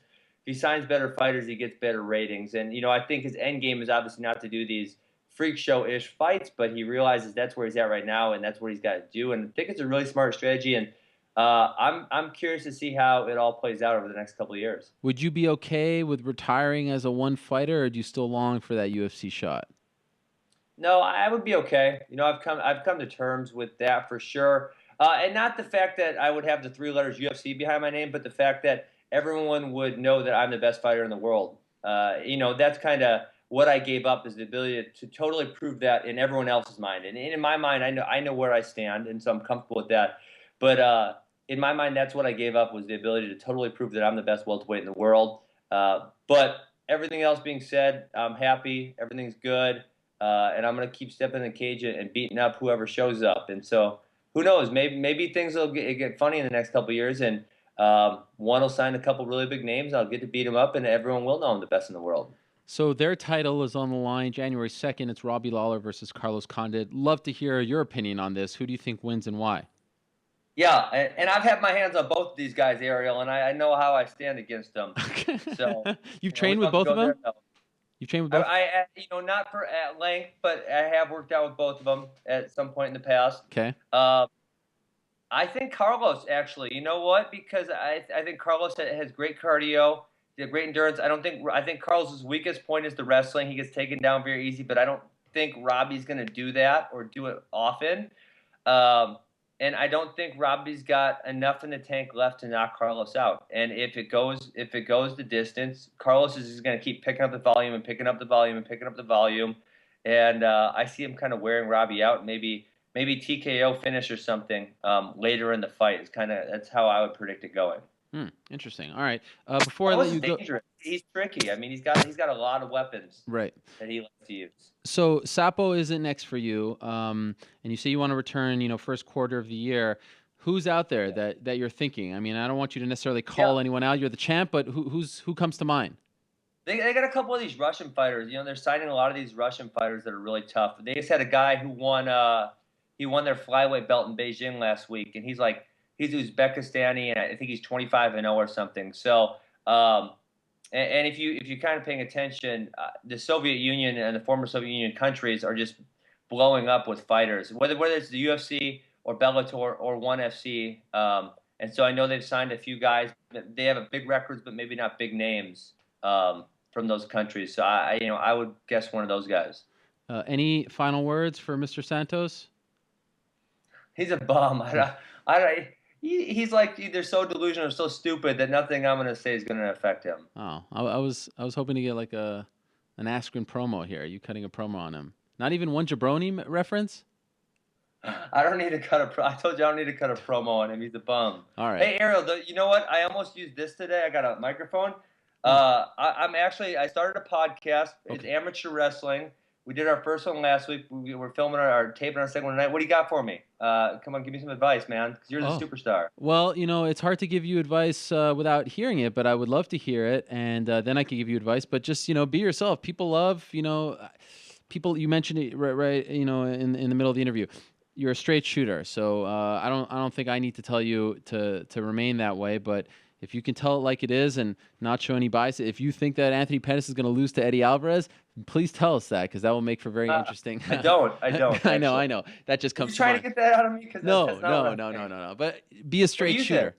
If he signs better fighters, he gets better ratings. And, I think his end game is obviously not to do these freak show-ish fights, but he realizes that's where he's at right now, and that's what he's got to do. And I think it's a really smart strategy. And I'm curious to see how it all plays out over the next couple of years. Would you be okay with retiring as a one fighter, or do you still long for that UFC shot? No, I would be okay. I've come to terms with that for sure. And not the fact that I would have the 3 letters UFC behind my name, but the fact that everyone would know that I'm the best fighter in the world. That's kind of what I gave up, is the ability to totally prove that in everyone else's mind. And in my mind, I know where I stand, and so I'm comfortable with that. But in my mind, that's what I gave up, was the ability to totally prove that I'm the best welterweight in the world. But everything else being said, I'm happy. Everything's good. And I'm going to keep stepping in the cage and beating up whoever shows up. And so who knows? Maybe things will get funny in the next couple of years, and One will sign a couple really big names. I'll get to beat him up, and everyone will know I'm the best in the world. So their title is on the line January 2nd. It's Robbie Lawler versus Carlos Condit. Love to hear your opinion on this. Who do you think wins and why? Yeah, and I've had my hands on both of these guys, Ariel, and I know how I stand against them. So you've trained with both of them? You've trained with both? I not for at length, but I have worked out with both of them at some point in the past. Okay. I think Carlos, actually. You know what? Because I think Carlos has great cardio, great endurance. I think Carlos's weakest point is the wrestling. He gets taken down very easy, but I don't think Robbie's going to do that or do it often. And I don't think Robbie's got enough in the tank left to knock Carlos out. And if it goes the distance, Carlos is just going to keep picking up the volume and picking up the volume and picking up the volume. And I see him kind of wearing Robbie out, maybe maybe TKO finish or something later in the fight. That's how I would predict it going. Interesting. All right. Before I let you go, he's tricky. I mean, he's got a lot of weapons right, that he likes to use. So Sapo isn't next for you, and you say you want to return, first quarter of the year. Who's out there that you're thinking? I mean, I don't want you to necessarily call anyone out. You're the champ, but who comes to mind? They got a couple of these Russian fighters. They're signing a lot of these Russian fighters that are really tough. They just had a guy who won their flyweight belt in Beijing last week, and he's Uzbekistani, and I think he's 25-0 or something. So, and if you're kind of paying attention, the Soviet Union and the former Soviet Union countries are just blowing up with fighters, whether it's the UFC or Bellator or ONE FC. And so I know they've signed a few guys. They have a big records, but maybe not big names from those countries. So I would guess one of those guys. Any final words for Mr. Santos? He's a bum. He's like either so delusional or so stupid that nothing I'm going to say is going to affect him. Oh, I was hoping to get like an Askren promo here. You cutting a promo on him? Not even one Jabroni reference? I don't need to cut I told you I don't need to cut a promo on him. He's a bum. All right. Hey, Ariel, you know what? I almost used this today. I got a microphone. I started a podcast. It's amateur wrestling. We did our first one last week. We were filming our taping our second one tonight. What do you got for me? Come on, give me some advice, man, because you're the superstar. Well, it's hard to give you advice without hearing it, but I would love to hear it, and then I can give you advice. But just, be yourself. People love, people. You mentioned it right, in the middle of the interview. You're a straight shooter, so I don't think I need to tell you to remain that way. But if you can tell it like it is and not show any bias, if you think that Anthony Pettis is going to lose to Eddie Alvarez, please tell us that, because that will make for very interesting. I don't. I know. That just comes. You're trying to get that out of me? No. But be a straight shooter.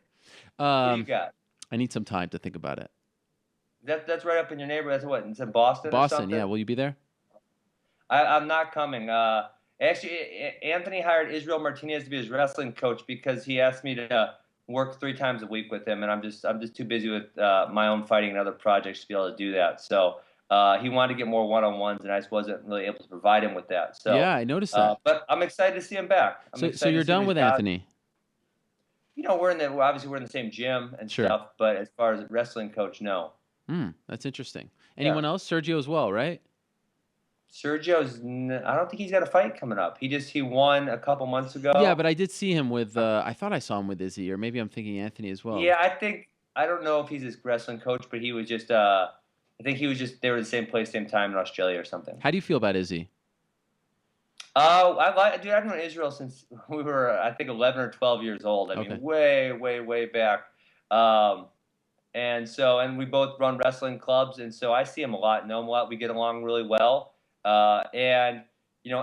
What do you got? I need some time to think about it. That's right up in your neighborhood. That's what? It's in Boston. Boston, yeah. Will you be there? I'm not coming. Actually, Anthony hired Israel Martinez to be his wrestling coach because he asked me to work 3 times a week with him, and I'm just too busy with my own fighting and other projects to be able to do that. So he wanted to get more one-on-ones, and I just wasn't really able to provide him with that. So yeah, I noticed that. But I'm excited to see him back. So you're done with Anthony? We're in the same gym and stuff, but as far as wrestling coach, no. That's interesting. Anyone else? Sergio as well, right? Sergio's. I don't think he's got a fight coming up. He won a couple months ago. Yeah, but I did see him with. I thought I saw him with Izzy, or maybe I'm thinking Anthony as well. Yeah, I don't know if he's his wrestling coach, but he was just. I think he was just. They were the same place, same time in Australia or something. How do you feel about Izzy? I've known Israel since we were, I think, 11 or 12 years old. I mean, way back. And we both run wrestling clubs, and so I see him a lot, know him a lot. We get along really well. And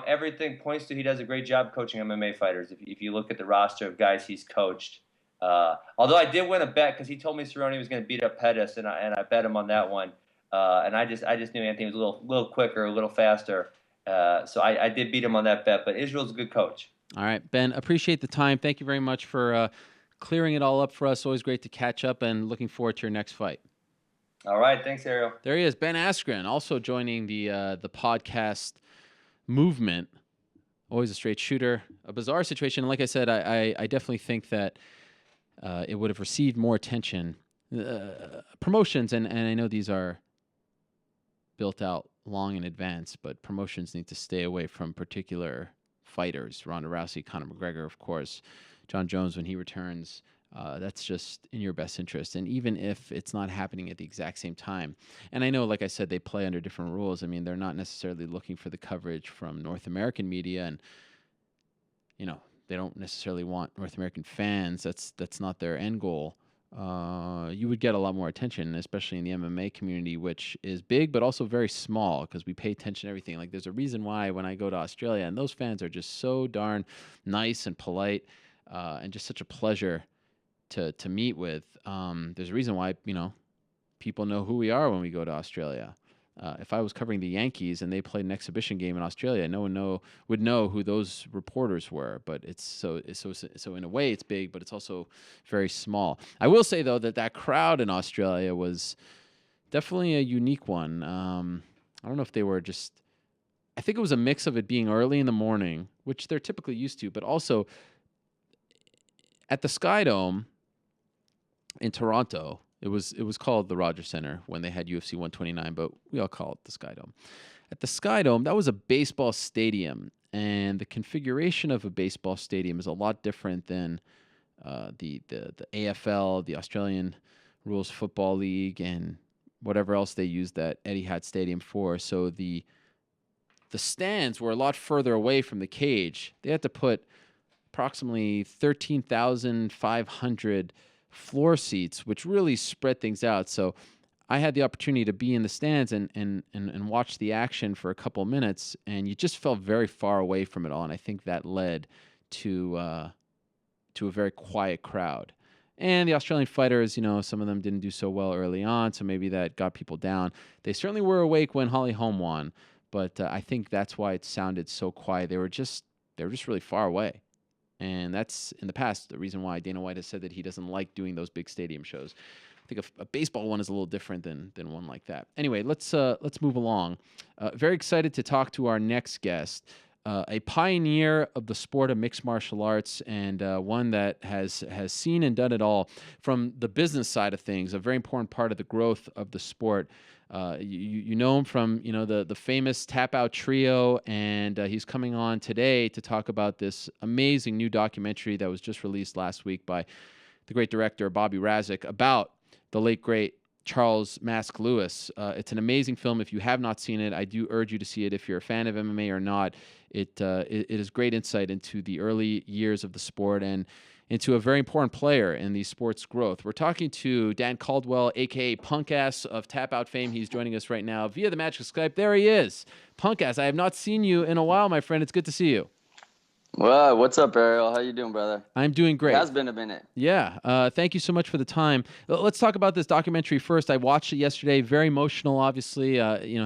everything points to he does a great job coaching MMA fighters. If you look at the roster of guys he's coached, although I did win a bet because he told me Cerrone was going to beat up Pettis, and I bet him on that one. And I just knew Anthony was a little quicker, a little faster. So I did beat him on that bet. But Israel's a good coach. All right, Ben, appreciate the time. Thank you very much for clearing it all up for us. Always great to catch up, and looking forward to your next fight. All right. Thanks, Ariel. There he is, Ben Askren, also joining the podcast movement. Always a straight shooter. A bizarre situation. And like I said, I definitely think that it would have received more attention. Promotions, and I know these are built out long in advance, but promotions need to stay away from particular fighters. Ronda Rousey, Conor McGregor, of course. John Jones, when he returns. That's just in your best interest. And even if it's not happening at the exact same time, and I know, like I said, they play under different rules. I mean, they're not necessarily looking for the coverage from North American media, and, they don't necessarily want North American fans. That's not their end goal. You would get a lot more attention, especially in the MMA community, which is big, but also very small, because we pay attention to everything. Like, there's a reason why when I go to Australia, and those fans are just so darn nice and polite, and just such a pleasure to meet with. There's a reason why, people know who we are when we go to Australia. If I was covering the Yankees and they played an exhibition game in Australia, no one would know who those reporters were. But it's so in a way it's big, but it's also very small. I will say though that crowd in Australia was definitely a unique one. I don't know if they were just. I think it was a mix of it being early in the morning which they're typically used to, but also at the Sky Dome in Toronto, it was called the Rogers Center when they had UFC 129, but we all call it the Sky Dome. At the Sky Dome, that was a baseball stadium, and the configuration of a baseball stadium is a lot different than the AFL, the Australian Rules Football League, and whatever else they used that Etihad Stadium for. So the stands were a lot further away from the cage. They had to put approximately 13,500 floor seats, which really spread things out. So I had the opportunity to be in the stands and watch the action for a couple of minutes, and you just felt very far away from it all. And I think that led to a very quiet crowd. And the Australian fighters, some of them didn't do so well early on, so maybe that got people down. They certainly were awake when Holly Holm won, but I think that's why it sounded so quiet. They were just really far away. And that's, in the past, the reason why Dana White has said that he doesn't like doing those big stadium shows. I think a baseball one is a little different than one like that. Anyway, let's move along. Very excited to talk to our next guest, a pioneer of the sport of mixed martial arts, and one that has seen and done it all from the business side of things, a very important part of the growth of the sport. You know him from the famous Tap Out Trio, and he's coming on today to talk about this amazing new documentary that was just released last week by the great director Bobby Razik about the late great Charles Mask Lewis. It's an amazing film. If you have not seen it, I do urge you to see it. If you're a fan of MMA or not, it is great insight into the early years of the sport and into a very important player in the sport's growth. We're talking to Dan Caldwell, a.k.a. Punk Ass of Tap Out fame. He's joining us right now via the magic of Skype. There he is. Punk Ass, I have not seen you in a while, my friend. It's good to see you. Well, what's up, Ariel? How you doing, brother? I'm doing great. It has been a minute. Yeah. Thank you so much for the time. Let's talk about this documentary first. I watched it yesterday. Very emotional, obviously.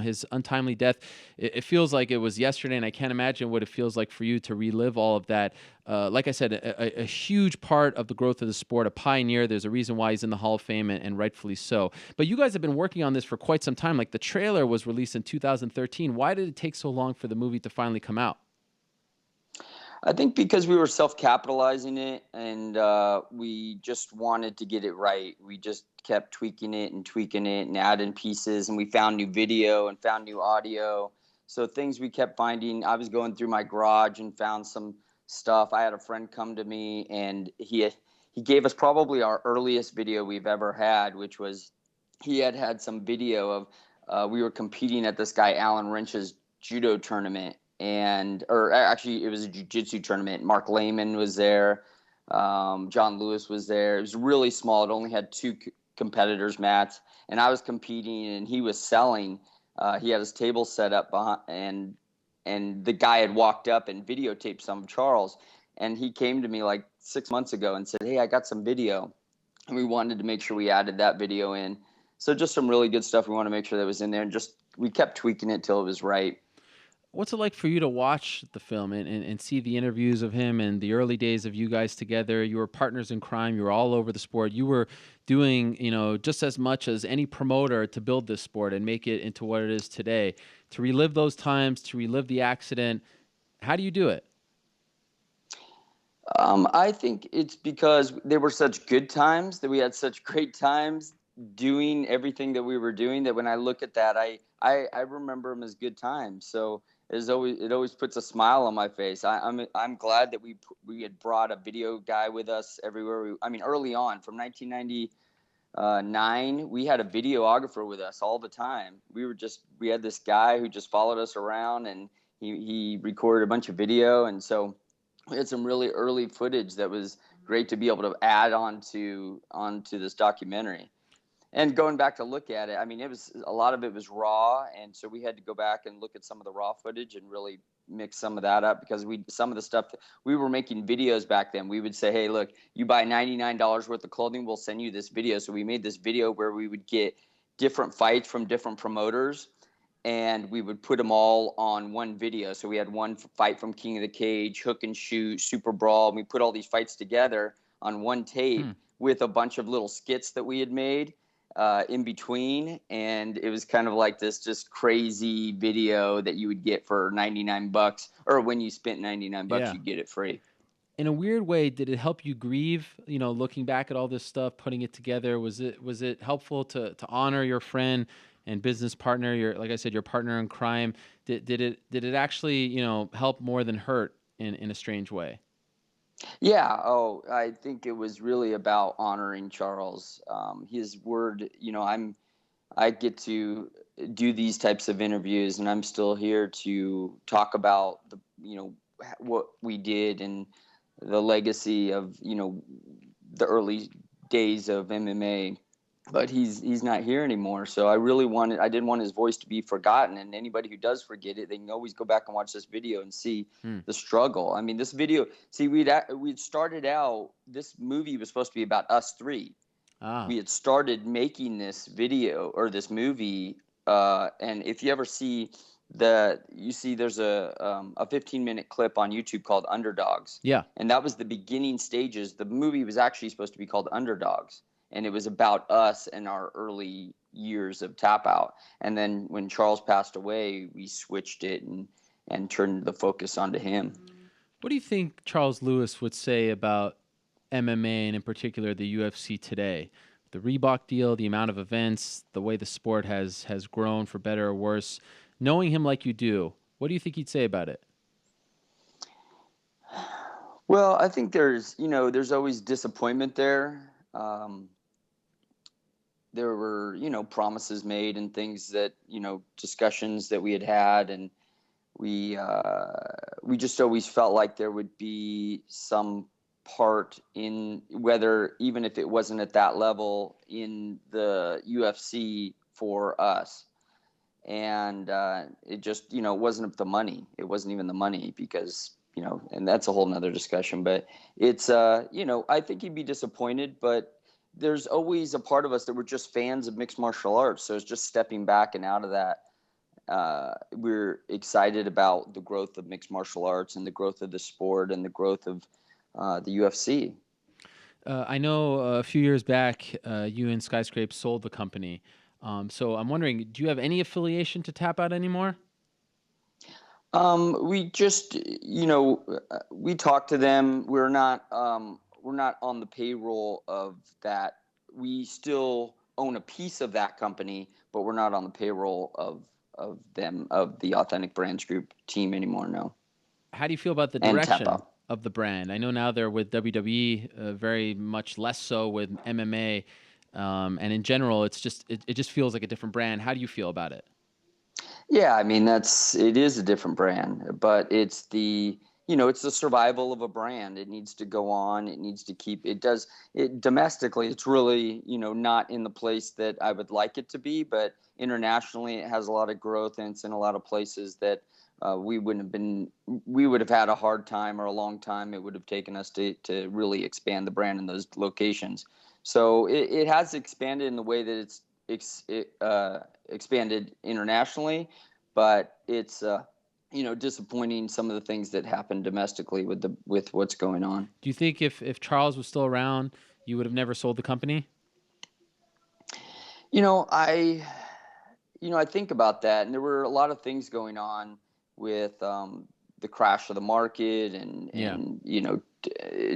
His untimely death. It feels like it was yesterday, and I can't imagine what it feels like for you to relive all of that. Like I said, a huge part of the growth of the sport, a pioneer. There's a reason why he's in the Hall of Fame, and rightfully so. But you guys have been working on this for quite some time. Like, the trailer was released in 2013. Why did it take so long for the movie to finally come out? I think because we were self-capitalizing it, and we just wanted to get it right. We just kept tweaking it and adding pieces, and we found new video and found new audio. So things we kept finding. I was going through my garage and found some stuff. I had a friend come to me, and he gave us probably our earliest video we've ever had, which was he had some video of we were competing at this guy Alan Wrench's judo tournament. Or actually, it was a jiu-jitsu tournament. Mark Lehman was there. John Lewis was there. It was really small. It only had two competitors' mats. And I was competing, and he was selling. He had his table set up behind, and the guy had walked up and videotaped some of Charles. And he came to me like 6 months ago and said, "Hey, I got some video." And we wanted to make sure we added that video in. So just some really good stuff we want to make sure that was in there. And just we kept tweaking it till it was right. What's it like for you to watch the film and see the interviews of him and the early days of you guys together? You were partners in crime. You were all over the sport. You were doing, just as much as any promoter to build this sport and make it into what it is today. To relive those times, to relive the accident, how do you do it? I think it's because they were such good times, that we had such great times doing everything that we were doing, that when I look at that, I remember them as good times. So it always puts a smile on my face. I'm glad that we had brought a video guy with us everywhere. Early on, from 1999, we had a videographer with us all the time. We had this guy who just followed us around, and he recorded a bunch of video, and so we had some really early footage that was great to be able to add onto this documentary. And going back to look at it, it was a lot of it was raw, and so we had to go back and look at some of the raw footage and really mix some of that up, because some of the stuff we were making videos back then. We would say, "Hey, look, you buy $99 worth of clothing, we'll send you this video." So we made this video where we would get different fights from different promoters, and we would put them all on one video. So we had one fight from King of the Cage, Hook and Shoot, Super Brawl, and we put all these fights together on one tape with a bunch of little skits that we had made. in between, and it was kind of like this just crazy video that you would get for $99, or when you spent $99, Yeah. you get it free. In a weird way, did it help you grieve? You know, looking back at all this stuff, putting it together, was it helpful to honor your friend and business partner, your, like I said, your partner in crime? Did it actually, you know, help more than hurt in a strange way? Yeah. Oh, I think it was really about honoring Charles. His word. You know, I get to do these types of interviews, and I'm still here to talk about the, you know, what we did and the legacy of, you know, the early days of MMA. But he's not here anymore. So I didn't want his voice to be forgotten. And anybody who does forget it, they can always go back and watch this video and see the struggle. I mean, this video, see, we'd started out, this movie was supposed to be about us three. We had started making this video or this movie. And if you ever see there's a 15-minute clip on YouTube called Underdogs. Yeah. And that was the beginning stages. The movie was actually supposed to be called Underdogs. And it was about us and our early years of tap out. And then when Charles passed away, we switched it and turned the focus onto him. What do you think Charles Lewis would say about MMA and in particular the UFC today? The Reebok deal, the amount of events, the way the sport has grown for better or worse. Knowing him like you do, what do you think he'd say about it? Well, I think there's always disappointment there. There were, you know, promises made and things that, you know, discussions that we had, and we just always felt like there would be some part in, whether even if it wasn't at that level, in the UFC for us. And it just, you know, it wasn't the money. It wasn't even the money because, you know, and that's a whole nother discussion. But it's, you know, I think he'd be disappointed, but there's always a part of us that we're just fans of mixed martial arts. So it's just stepping back and out of that. We're excited about the growth of mixed martial arts and the growth of the sport and the growth of the UFC. I know a few years back, you and Skyscrape sold the company. So I'm wondering, do you have any affiliation to Tap Out anymore? We just, you know, we talked to them. We're not on the payroll of that. We still own a piece of that company, but we're not on the payroll of the Authentic Brands Group team anymore. No. How do you feel about the direction of the brand? I know now they're with WWE, very much less so with MMA. And in general, it just feels like a different brand. How do you feel about it? Yeah, I mean, it is a different brand, but it's the survival of a brand. It needs to go on. It needs to keep, domestically, it's really, you know, not in the place that I would like it to be, but internationally it has a lot of growth, and it's in a lot of places that we would have had a hard time or a long time. It would have taken us to really expand the brand in those locations. So it has expanded in the way that it's expanded internationally, but it's you know, disappointing some of the things that happened domestically with what's going on. Do you think if Charles was still around, you would have never sold the company? You know, I think about that, and there were a lot of things going on with the crash of the market, and you know,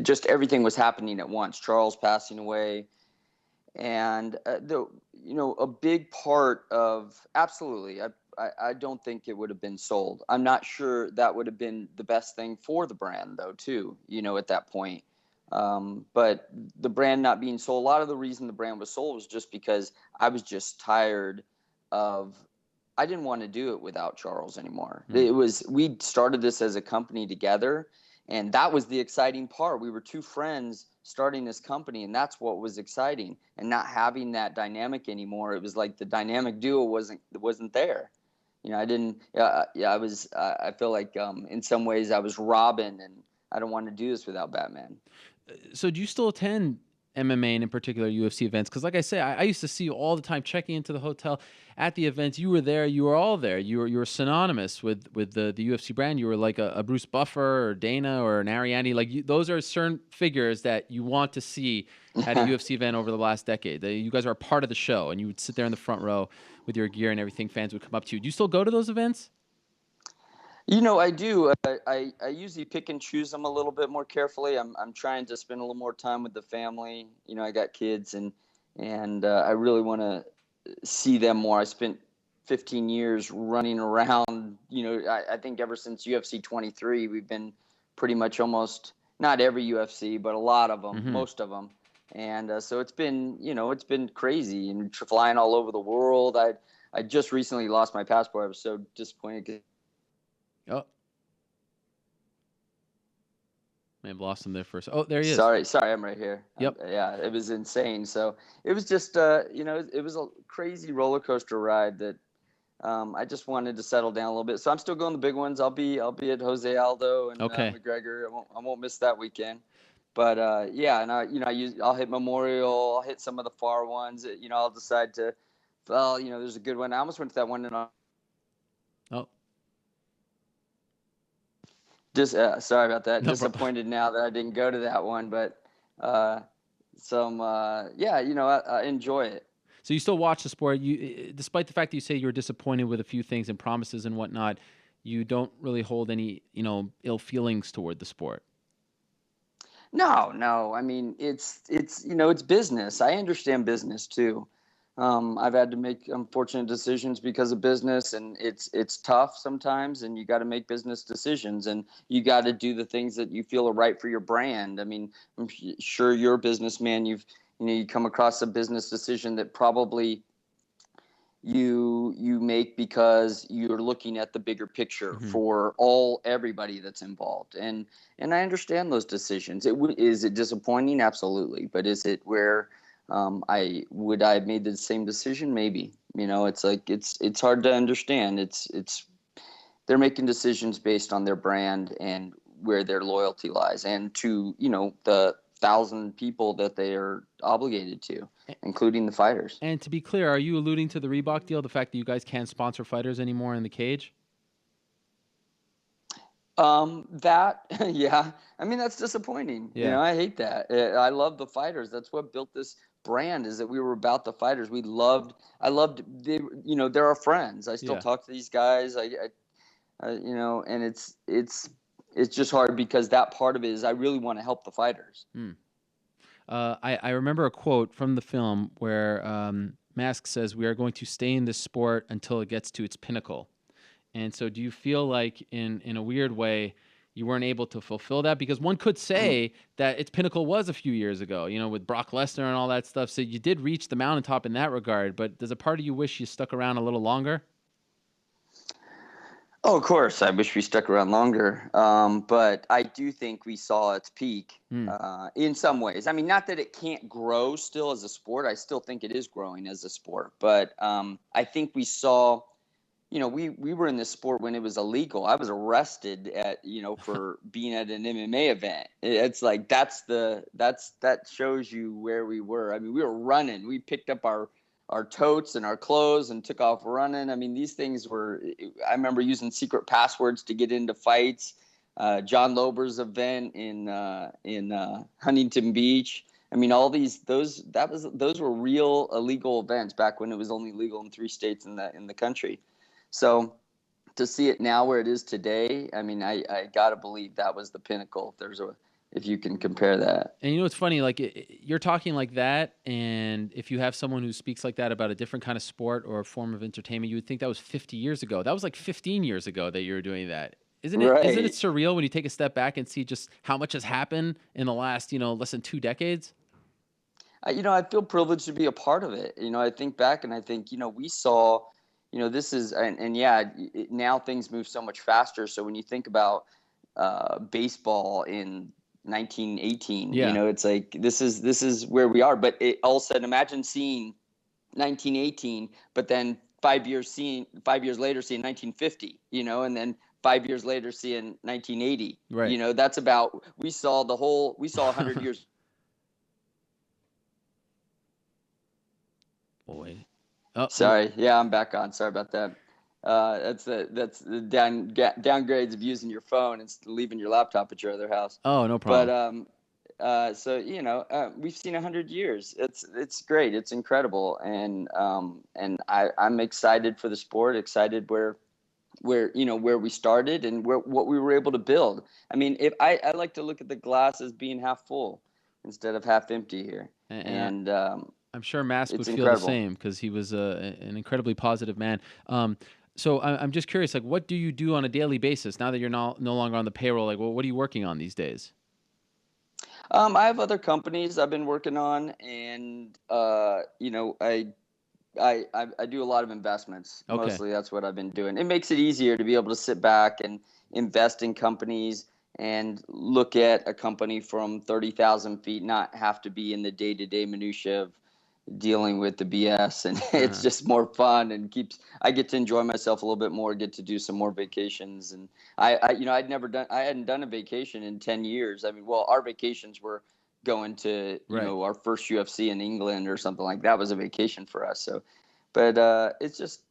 just everything was happening at once. Charles passing away, and a big part of, absolutely, I don't think it would have been sold. I'm not sure that would have been the best thing for the brand, though, too, you know, at that point. But the brand not being sold, a lot of the reason the brand was sold was just because I was just tired of, I didn't want to do it without Charles anymore. We started this as a company together, and that was the exciting part. We were two friends starting this company, and that's what was exciting. And not having that dynamic anymore, it was like the dynamic duo wasn't there. You know, I feel like in some ways I was Robin, and I don't want to do this without Batman. So do you still attend MMA and in particular UFC events? Because like I say, I used to see you all the time checking into the hotel at the events. You were there. You were all there. You were synonymous with the UFC brand. You were like a Bruce Buffer or Dana or an Ariane. Like those are certain figures that you want to see at a UFC event over the last decade. You guys are a part of the show, and you would sit there in the front row with your gear and everything. Fans would come up to you. Do you still go to those events? I do. I usually pick and choose them a little bit more carefully. I'm trying to spend a little more time with the family. I got kids, and I really want to see them more. I spent 15 years running around. I think ever since UFC 23, we've been pretty much almost not every UFC, but a lot of them, most of them. And so it's been crazy and flying all over the world. I just recently lost my passport. I was so disappointed. Oh, may have lost him there first. Oh, there he is. Sorry, I'm right here. Yep. Yeah, it was insane. So it was just, it was a crazy roller coaster ride that I just wanted to settle down a little bit. So I'm still going to the big ones. I'll be at Jose Aldo and McGregor. I won't miss that weekend. But and I'll hit Memorial. I'll hit some of the far ones. I'll decide to. Well, there's a good one. I almost went to that one. Oh. Just sorry about that. No Disappointed now that I didn't go to that one, but I enjoy it. So you still watch the sport. You, despite the fact that you say you were disappointed with a few things and promises and whatnot, you don't really hold any ill feelings toward the sport. No. I mean, it's business. I understand business too. I've had to make unfortunate decisions because of business, and it's tough sometimes, and you got to make business decisions, and you got to do the things that you feel are right for your brand. I mean, I'm sure you're a businessman. You come across a business decision that probably you make because you're looking at the bigger picture for everybody that's involved, and I understand those decisions. Is it disappointing? Absolutely, but is it where I have made the same decision? Maybe. It's like it's hard to understand. It's they're making decisions based on their brand and where their loyalty lies, and to the 1,000 people that they are obligated to, including the fighters. And to be clear, are you alluding to the Reebok deal, the fact that you guys can't sponsor fighters anymore in the cage? Yeah. I mean, that's disappointing. Yeah. I hate that. I love the fighters. That's what built this brand, is that we were about the fighters. They're our friends. I still talk to these guys. And it's just hard because that part of it is I really want to help the fighters. I remember a quote from the film where Mask says, "We are going to stay in this sport until it gets to its pinnacle." And so do you feel like in a weird way you weren't able to fulfill that? Because one could say that its pinnacle was a few years ago, with Brock Lesnar and all that stuff. So you did reach the mountaintop in that regard, but does a part of you wish you stuck around a little longer? Oh, of course. I wish we stuck around longer. But I do think we saw its peak in some ways. I mean, not that it can't grow still as a sport. I still think it is growing as a sport. But I think we saw, we were in this sport when it was illegal. I was arrested for being at an MMA event. It's like that shows you where we were. I mean, we were running. We picked up our totes and our clothes and took off running. I mean, these things I remember using secret passwords to get into fights. John Lober's event in Huntington Beach. I mean, all those were real illegal events back when it was only legal in 3 states in the country. So to see it now where it is today, I mean, I gotta believe that was the pinnacle. If you can compare that. And it's funny, like you're talking like that, and if you have someone who speaks like that about a different kind of sport or a form of entertainment, you would think that was 50 years ago. That was like 15 years ago that you were doing that. Isn't it? Right. Isn't it surreal when you take a step back and see just how much has happened in the last, less than 2 decades? I feel privileged to be a part of it. I think back and I think, we saw, this is, now things move so much faster. So when you think about baseball in 1918, it's like this is where we are. But all of a sudden, imagine seeing 1918, but then 5 years later seeing 1950, and then 5 years later seeing 1980. Right. That's about, we saw 100 years. Oh, wait. Oh, Sorry. Yeah, I'm back on. Sorry about that. That's the downgrades of using your phone and leaving your laptop at your other house. Oh, no problem. So we've seen 100 years. It's great. It's incredible, and I'm excited for the sport. Excited where we started and what we were able to build. I mean, if I like to look at the glass as being half full instead of half empty here, and I'm sure Mask would feel incredible. the same because he was an incredibly positive man. So I'm just curious, like, what do you do on a daily basis now that you're no longer on the payroll? Like, what are you working on these days? I have other companies I've been working on, and I do a lot of investments. Okay. Mostly that's what I've been doing. It makes it easier to be able to sit back and invest in companies and look at a company from 30,000 feet, not have to be in the day-to-day minutia of dealing with the BS. And it's just more fun and I get to enjoy myself a little bit more, get to do some more vacations. And I hadn't done a vacation in 10 years. I mean, well, our vacations were going to, our first UFC in England or something like that was a vacation for us. So, but it's just,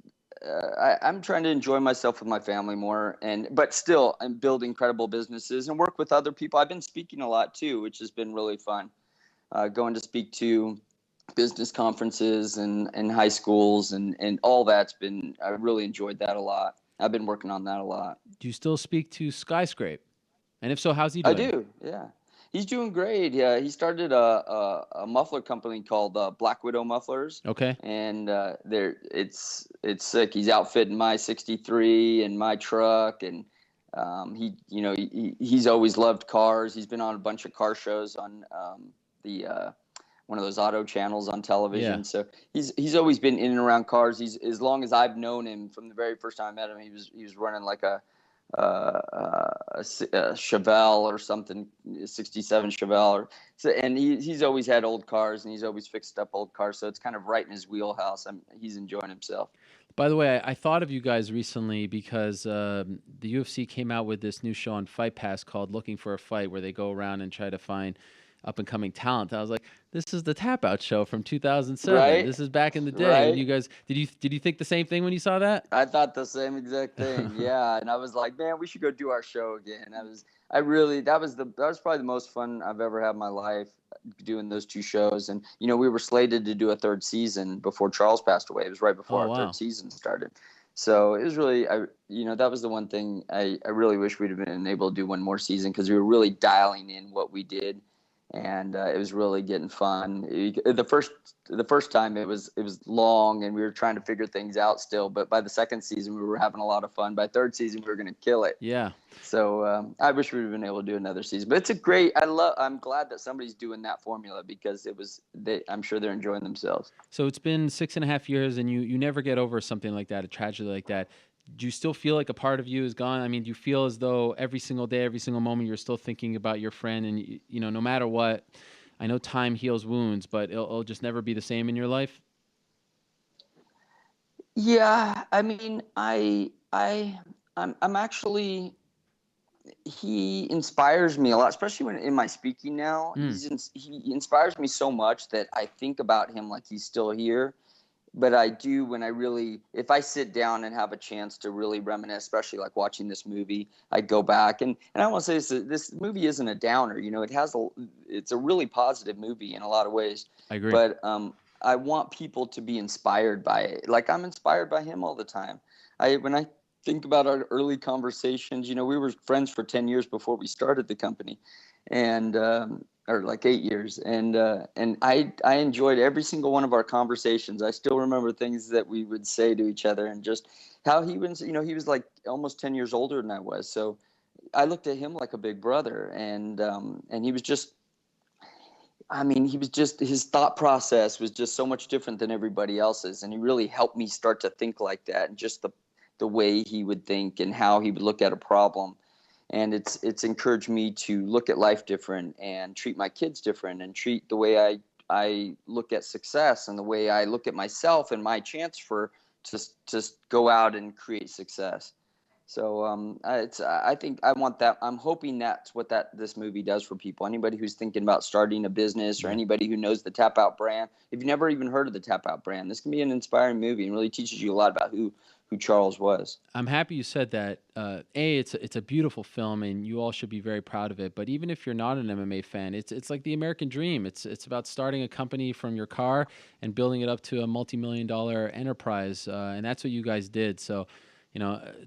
I'm trying to enjoy myself with my family more, but still I'm building credible businesses and work with other people. I've been speaking a lot too, which has been really fun. Going to speak to business conferences and high schools and all that's been, I really enjoyed that a lot. I've been working on that a lot. Do you still speak to Skyscrape? And if so, how's he doing? I do. Yeah. He's doing great. Yeah. He started a muffler company called Black Widow Mufflers. Okay. And it's sick. He's outfitting my 63 and my truck. And he's always loved cars. He's been on a bunch of car shows on one of those auto channels on television. Yeah. So he's always been in and around cars. He's, as long as I've known him, from the very first time I met him, he was running like a Chevelle or something, 67 Chevelle. And he's always had old cars, and he's always fixed up old cars. So it's kind of right in his wheelhouse. He's enjoying himself. By the way, I thought of you guys recently because the UFC came out with this new show on Fight Pass called Looking for a Fight, where they go around and try to find up-and-coming talent. I was like, this is the Tap Out show from 2007. Right? This is back in the day. Right? You guys, did you think the same thing when you saw that? I thought the same exact thing. Yeah, and I was like, man, we should go do our show again. That was probably the most fun I've ever had in my life, doing those two shows. And we were slated to do a third season before Charles passed away. It was right before our third season started. So it was really, that was the one thing I really wish we'd have been able to do one more season, because we were really dialing in what we did. And it was really getting fun. The first time it was long, and we were trying to figure things out still. But by the second season, we were having a lot of fun. By third season, we were going to kill it. Yeah. So I wish we'd have been able to do another season. But it's a great. I'm glad that somebody's doing that formula, because I'm sure they're enjoying themselves. So it's been 6.5 years, and you never get over something like that, a tragedy like that. Do you still feel like a part of you is gone? I mean, do you feel as though every single day, every single moment, you're still thinking about your friend? And, no matter what, I know time heals wounds, but it'll just never be the same in your life? Yeah. I mean, I'm actually, he inspires me a lot, especially when in my speaking now. He inspires me so much that I think about him like he's still here. But I do, if I sit down and have a chance to really reminisce, especially like watching this movie, I go back and I want to say this movie isn't a downer. It's a really positive movie in a lot of ways. I agree. But I want people to be inspired by it. Like, I'm inspired by him all the time. When I think about our early conversations, we were friends for 10 years before we started the company, and or like 8 years. And I enjoyed every single one of our conversations. I still remember things that we would say to each other, and just how he was, he was like almost 10 years older than I was. So I looked at him like a big brother, and he was just, his thought process was just so much different than everybody else's. And he really helped me start to think like that, and just the way he would think and how he would look at a problem. And it's encouraged me to look at life different and treat my kids different, and treat the way I look at success and the way I look at myself and my chance to go out and create success. So I think I want that. I'm hoping that's what this movie does for people. Anybody who's thinking about starting a business, or anybody who knows the Tap Out brand. If you've never even heard of the Tap Out brand, this can be an inspiring movie and really teaches you a lot about who Charles was. I'm happy you said that. It's a beautiful film, and you all should be very proud of it. But even if you're not an MMA fan, it's like the American dream. It's about starting a company from your car and building it up to a multi-million-dollar enterprise, and that's what you guys did. So,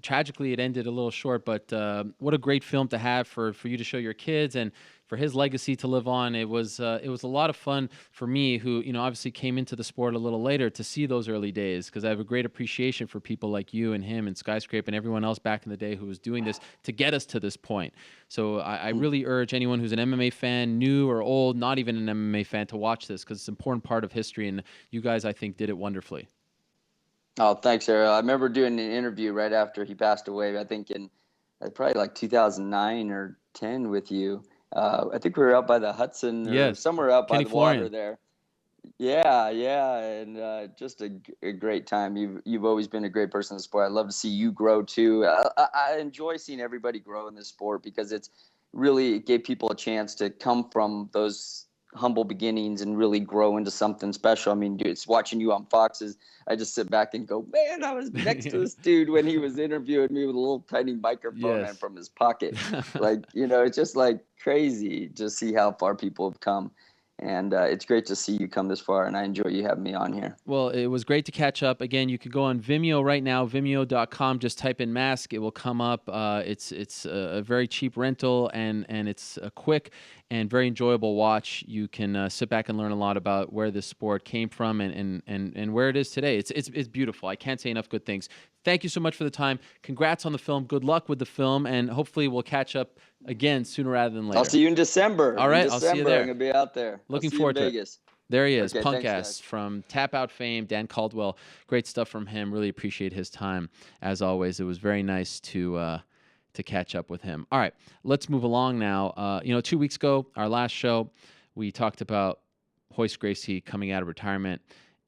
tragically it ended a little short, but what a great film to have for you to show your kids and for his legacy to live on. It was a lot of fun for me, who obviously came into the sport a little later, to see those early days, because I have a great appreciation for people like you and him and Skyscraper and everyone else back in the day who was doing this to get us to this point. So I really urge anyone who's an MMA fan, new or old, not even an MMA fan, to watch this, because it's an important part of history, and you guys, I think, did it wonderfully. Oh, thanks, Ariel. I remember doing an interview right after he passed away, I think in probably like 2009 or 10 with you. I think we were out by the Hudson, or somewhere out by the water there. Yeah, and just a great time. You've always been a great person in the sport. I love to see you grow too. I enjoy seeing everybody grow in this sport, because it gave people a chance to come from those humble beginnings and really grow into something special. I mean, dude, it's watching you on Fox's. I just sit back and go, man, I was next to this dude when he was interviewing me with a little tiny microphone and from his pocket. It's just like crazy to see how far people have come. And it's great to see you come this far, and I enjoy you having me on here. Well, it was great to catch up. Again, you could go on Vimeo right now, vimeo.com. Just type in Mask. It will come up. It's a very cheap rental, and it's a quick and very enjoyable watch. You can sit back and learn a lot about where this sport came from and where it is today. It's beautiful. I can't say enough good things. Thank you so much for the time. Congrats on the film. Good luck with the film, and hopefully we'll catch up again sooner rather than later. I'll see you in December. All right, I'll see you there. I'm going to be out there. Looking forward to it. There he is, Okay, Punk thanks, Ass from Tap Out fame, Dan Caldwell. Great stuff from him. Really appreciate his time. As always, it was very nice to catch up with him. All right, let's move along now. 2 weeks ago, our last show, we talked about Royce Gracie coming out of retirement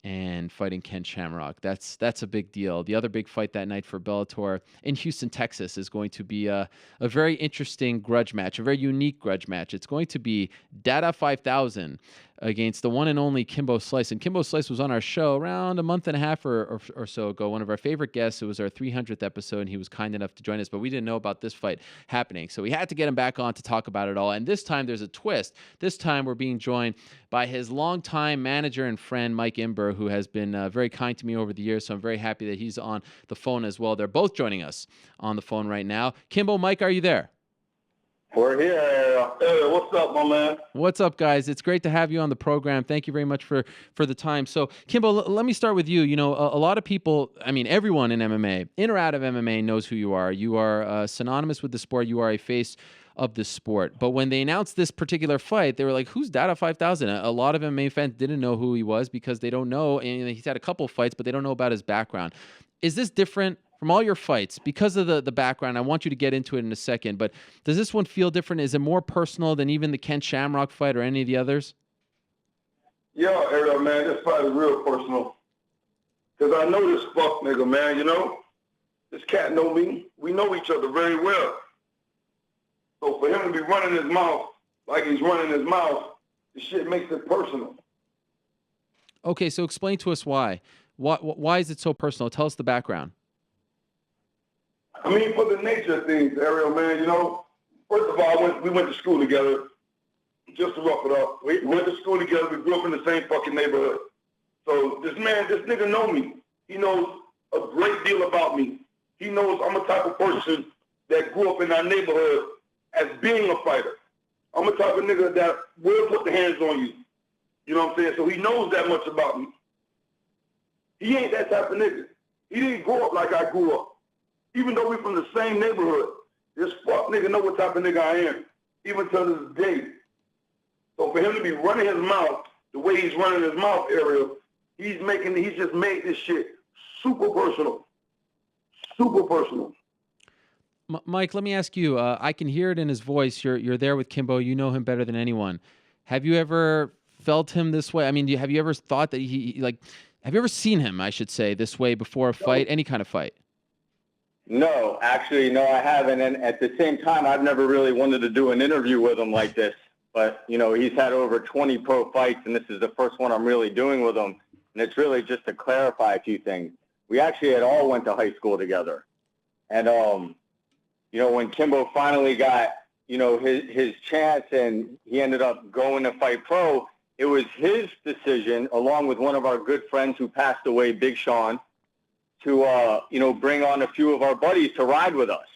and fighting Ken Shamrock. That's a big deal. The other big fight that night for Bellator in Houston, Texas, is going to be a very interesting grudge match, a very unique grudge match. It's going to be Dada 5000 against the one and only Kimbo Slice. And Kimbo Slice was on our show around a month and a half or so ago, one of our favorite guests. It was our 300th episode, and he was kind enough to join us, but we didn't know about this fight happening. So we had to get him back on to talk about it all. And this time there's a twist. This time we're being joined by his longtime manager and friend, Mike Imber, who has been very kind to me over the years. So I'm very happy that he's on the phone as well. They're both joining us on the phone right now. Kimbo, Mike, are you there? We're here. Hey, what's up, my man? What's up, guys? It's great to have you on the program. Thank you very much for the time. So, Kimbo, let me start with you. A lot of people, everyone in MMA, in or out of MMA, knows who you are. You are synonymous with the sport. You are a face of the sport. But when they announced this particular fight, they were like, who's Dada 5000? A lot of MMA fans didn't know who he was because they don't know. And he's had a couple of fights, but they don't know about his background. Is this different from all your fights because of the background? I want you to get into it in a second, but does this one feel different? Is it more personal than even the Ken Shamrock fight or any of the others? Yeah, Ariel, man, this fight is real personal. Because I know this fuck nigga, man, This cat know me. We know each other very well. So for him to be running his mouth like he's running his mouth, the shit makes it personal. Okay, so explain to us why. Why is it so personal? Tell us the background. For the nature of things, Ariel, man, first of all, we went to school together, just to rough it up. We went to school together. We grew up in the same fucking neighborhood. So this nigga know me. He knows a great deal about me. He knows I'm a type of person that grew up in our neighborhood as being a fighter. I'm a type of nigga that will put the hands on you. You know what I'm saying? So he knows that much about me. He ain't that type of nigga. He didn't grow up like I grew up. Even though we're from the same neighborhood, this fuck nigga know what type of nigga I am, even to this day. So for him to be running his mouth the way he's running his mouth, Ariel, he's just made this shit super personal. Super personal. Mike, let me ask you, I can hear it in his voice. You're there with Kimbo. You know him better than anyone. Have you ever felt him this way? Have you ever thought that have you ever seen him, I should say, this way before a fight, any kind of fight? No, actually, no, I haven't. And at the same time, I've never really wanted to do an interview with him like this. But, you know, he's had over 20 pro fights, and this is the first one I'm really doing with him. And it's really just to clarify a few things. We actually had all went to high school together. And, you know, when Kimbo finally got, you know, his chance and he ended up going to fight pro, it was his decision, along with one of our good friends who passed away, Big Sean, to, you know, bring on a few of our buddies to ride with us.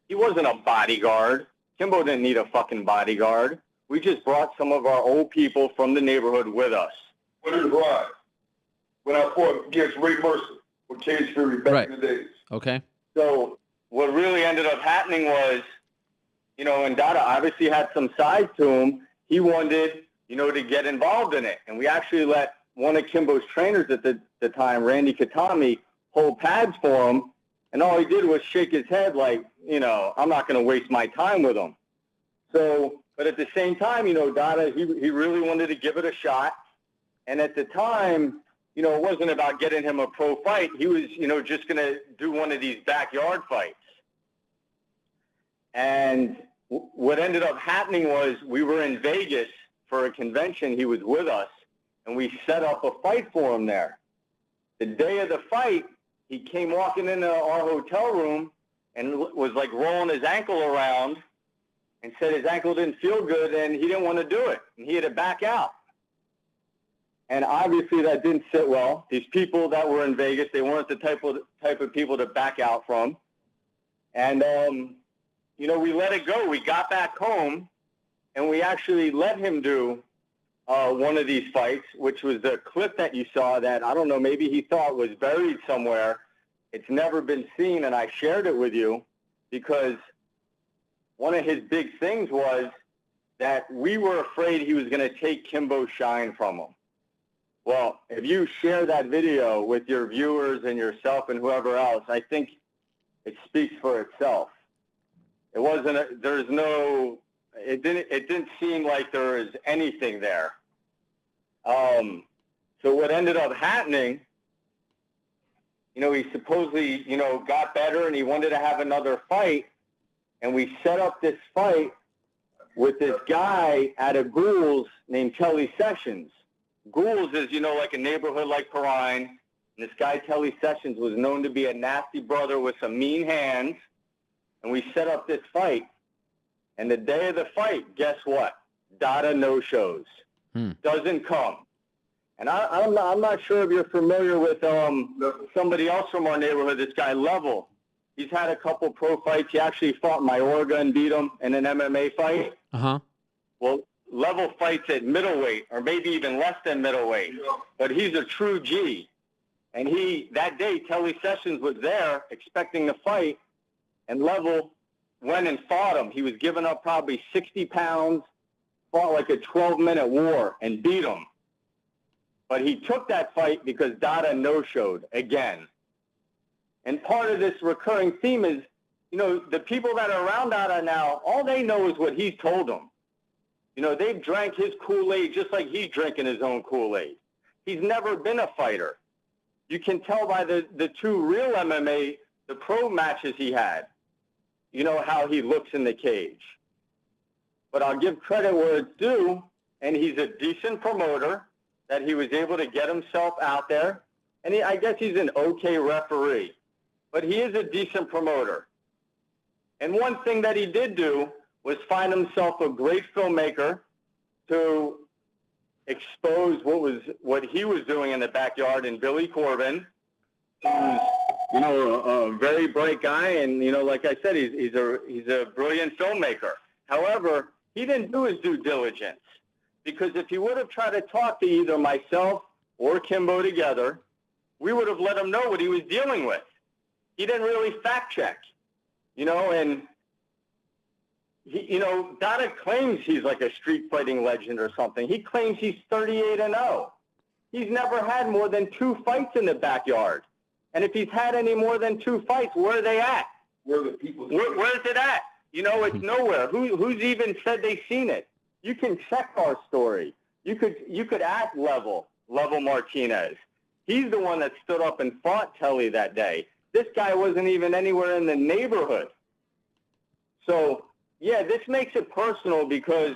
He wasn't a bodyguard. Kimbo didn't need a fucking bodyguard. We just brought some of our old people from the neighborhood with us. When did it ride? When I fought against Ray Mercer with Cage Fury back in the days. Okay. So what really ended up happening was, you know, and Dada obviously had some size to him. He wanted, you know, to get involved in it. And we actually let one of Kimbo's trainers at the time, Randy Katami, hold pads for him. And all he did was shake his head like, you know, I'm not going to waste my time with him. So, but at the same time, you know, Dada, he really wanted to give it a shot. And at the time, you know, it wasn't about getting him a pro fight. He was, you know, just going to do one of these backyard fights. And what ended up happening was we were in Vegas for a convention. He was with us, and we set up a fight for him there. The day of the fight, he came walking into our hotel room and was like rolling his ankle around and said his ankle didn't feel good and he didn't want to do it. And he had to back out. And obviously that didn't sit well. These people that were in Vegas, they weren't the type of people to back out from. And, you know, we let it go. We got back home and we actually let him do one of these fights, which was the clip that you saw that, I don't know, maybe he thought was buried somewhere. It's never been seen, and I shared it with you because one of his big things was that we were afraid he was going to take Kimbo's shine from him. Well, if you share that video with your viewers and yourself and whoever else, I think it speaks for itself. It wasn't, it didn't seem like there was anything there. So what ended up happening, you know, he supposedly, you know, got better and he wanted to have another fight. And we set up this fight with this guy out of Gould's named Telly Sessions. Gould's is, you know, like a neighborhood like Perrine. And this guy, Telly Sessions, was known to be a nasty brother with some mean hands. And we set up this fight. And the day of the fight, guess what? Dada no-shows. Doesn't come. And I'm not sure if you're familiar with somebody else from our neighborhood, this guy Level. He's had a couple pro fights. He actually fought Mayorga and beat him in an MMA fight. Uh-huh. Well, Level fights at middleweight or maybe even less than middleweight. But he's a true G. And that day, Telly Sessions was there expecting to fight, and Level went and fought him. He was giving up probably 60 pounds, fought like a 12-minute war, and beat him. But he took that fight because Dada no-showed again. And part of this recurring theme is, you know, the people that are around Dada now, all they know is what he's told them. You know, they've drank his Kool-Aid just like he's drinking his own Kool-Aid. He's never been a fighter. You can tell by the two real MMA, the pro matches he had, you know, how he looks in the cage. But I'll give credit where it's due, and he's a decent promoter, that he was able to get himself out there. And I guess he's an okay referee, but he is a decent promoter. And one thing that he did do was find himself a great filmmaker to expose what he was doing in the backyard in Billy Corbin, who's, you know, a very bright guy. And, you know, like I said, he's a brilliant filmmaker. However, he didn't do his due diligence, because if he would have tried to talk to either myself or Kimbo together, we would have let him know what he was dealing with. He didn't really fact check, you know, and he, you know, Dada claims he's like a street fighting legend or something. He claims he's 38-0. He's never had more than 2 fights in the backyard. And if he's had any more than 2 fights, where are they at? Where's it at? You know, it's nowhere. Who's even said they've seen it? You can check our story. You could ask Level Martinez. He's the one that stood up and fought Telly that day. This guy wasn't even anywhere in the neighborhood. So, yeah, this makes it personal because,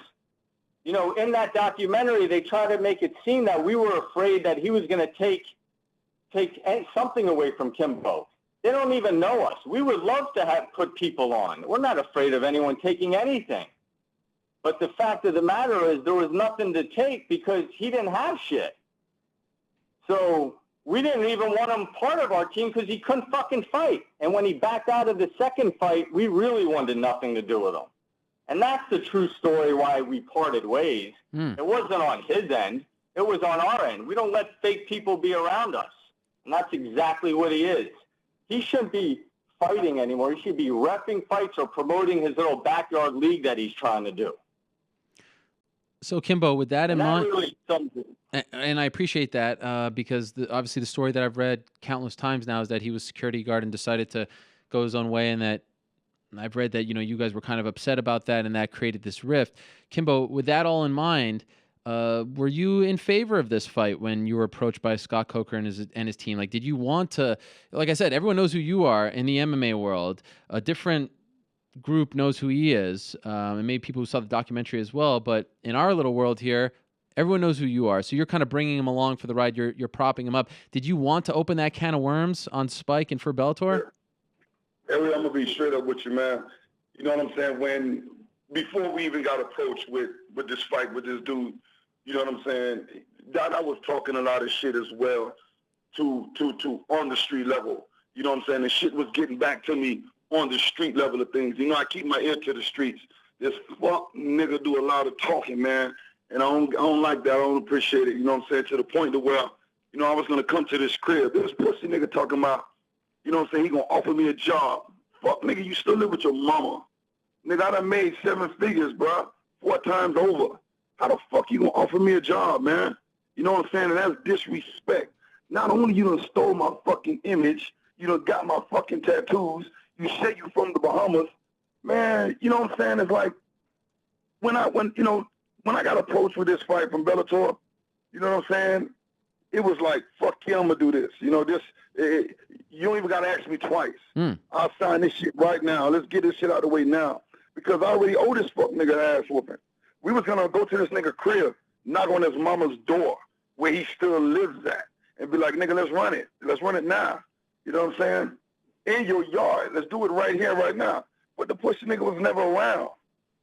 you know, in that documentary, they try to make it seem that we were afraid that he was going to take something away from Kimbo. They don't even know us. We would love to have put people on. We're not afraid of anyone taking anything. But the fact of the matter is there was nothing to take because he didn't have shit. So we didn't even want him part of our team because he couldn't fucking fight. And when he backed out of the second fight, we really wanted nothing to do with him. And that's the true story why we parted ways. It wasn't on his end. It was on our end. We don't let fake people be around us. And that's exactly what he is. He shouldn't be fighting anymore. He should be reffing fights or promoting his little backyard league that he's trying to do. So, Kimbo, with that in mind, really and I appreciate that because obviously the story that I've read countless times now is that he was security guard and decided to go his own way, and that I've read that, you know, you guys were kind of upset about that, and that created this rift. Kimbo, with that all in mind, were you in favor of this fight when you were approached by Scott Coker and his team? Like, did you want to, like I said, everyone knows who you are in the MMA world. A different group knows who he is, and maybe people who saw the documentary as well. But in our little world here, everyone knows who you are. So you're kind of bringing him along for the ride. You're propping him up. Did you want to open that can of worms on Spike and for Bellator? Ariel, I'm gonna be straight up with you, man. You know what I'm saying? Before we even got approached with this fight with this dude, you know what I'm saying? I was talking a lot of shit as well to on the street level. You know what I'm saying? The shit was getting back to me on the street level of things. You know, I keep my ear to the streets. This fuck nigga do a lot of talking, man. And I don't like that. I don't appreciate it. You know what I'm saying? To the point to where, you know, I was gonna come to this crib. This pussy nigga talking about, you know what I'm saying, he gonna offer me a job. Fuck nigga, you still live with your mama. Nigga, I done made 7 figures, bro, 4 times over. How the fuck you gonna offer me a job, man? You know what I'm saying? And that's disrespect. Not only you done stole my fucking image, you done got my fucking tattoos, you say you from the Bahamas, man, you know what I'm saying? It's like, when I got approached with this fight from Bellator, you know what I'm saying? It was like, fuck yeah, I'm gonna do this. You know, you don't even gotta ask me twice. I'll sign this shit right now. Let's get this shit out of the way now. Because I already owe this fuck nigga ass whooping. We was gonna go to this nigga crib, knock on his mama's door where he still lives at, and be like, nigga, let's run it. Let's run it now. You know what I'm saying? In your yard. Let's do it right here, right now. But the pussy nigga was never around.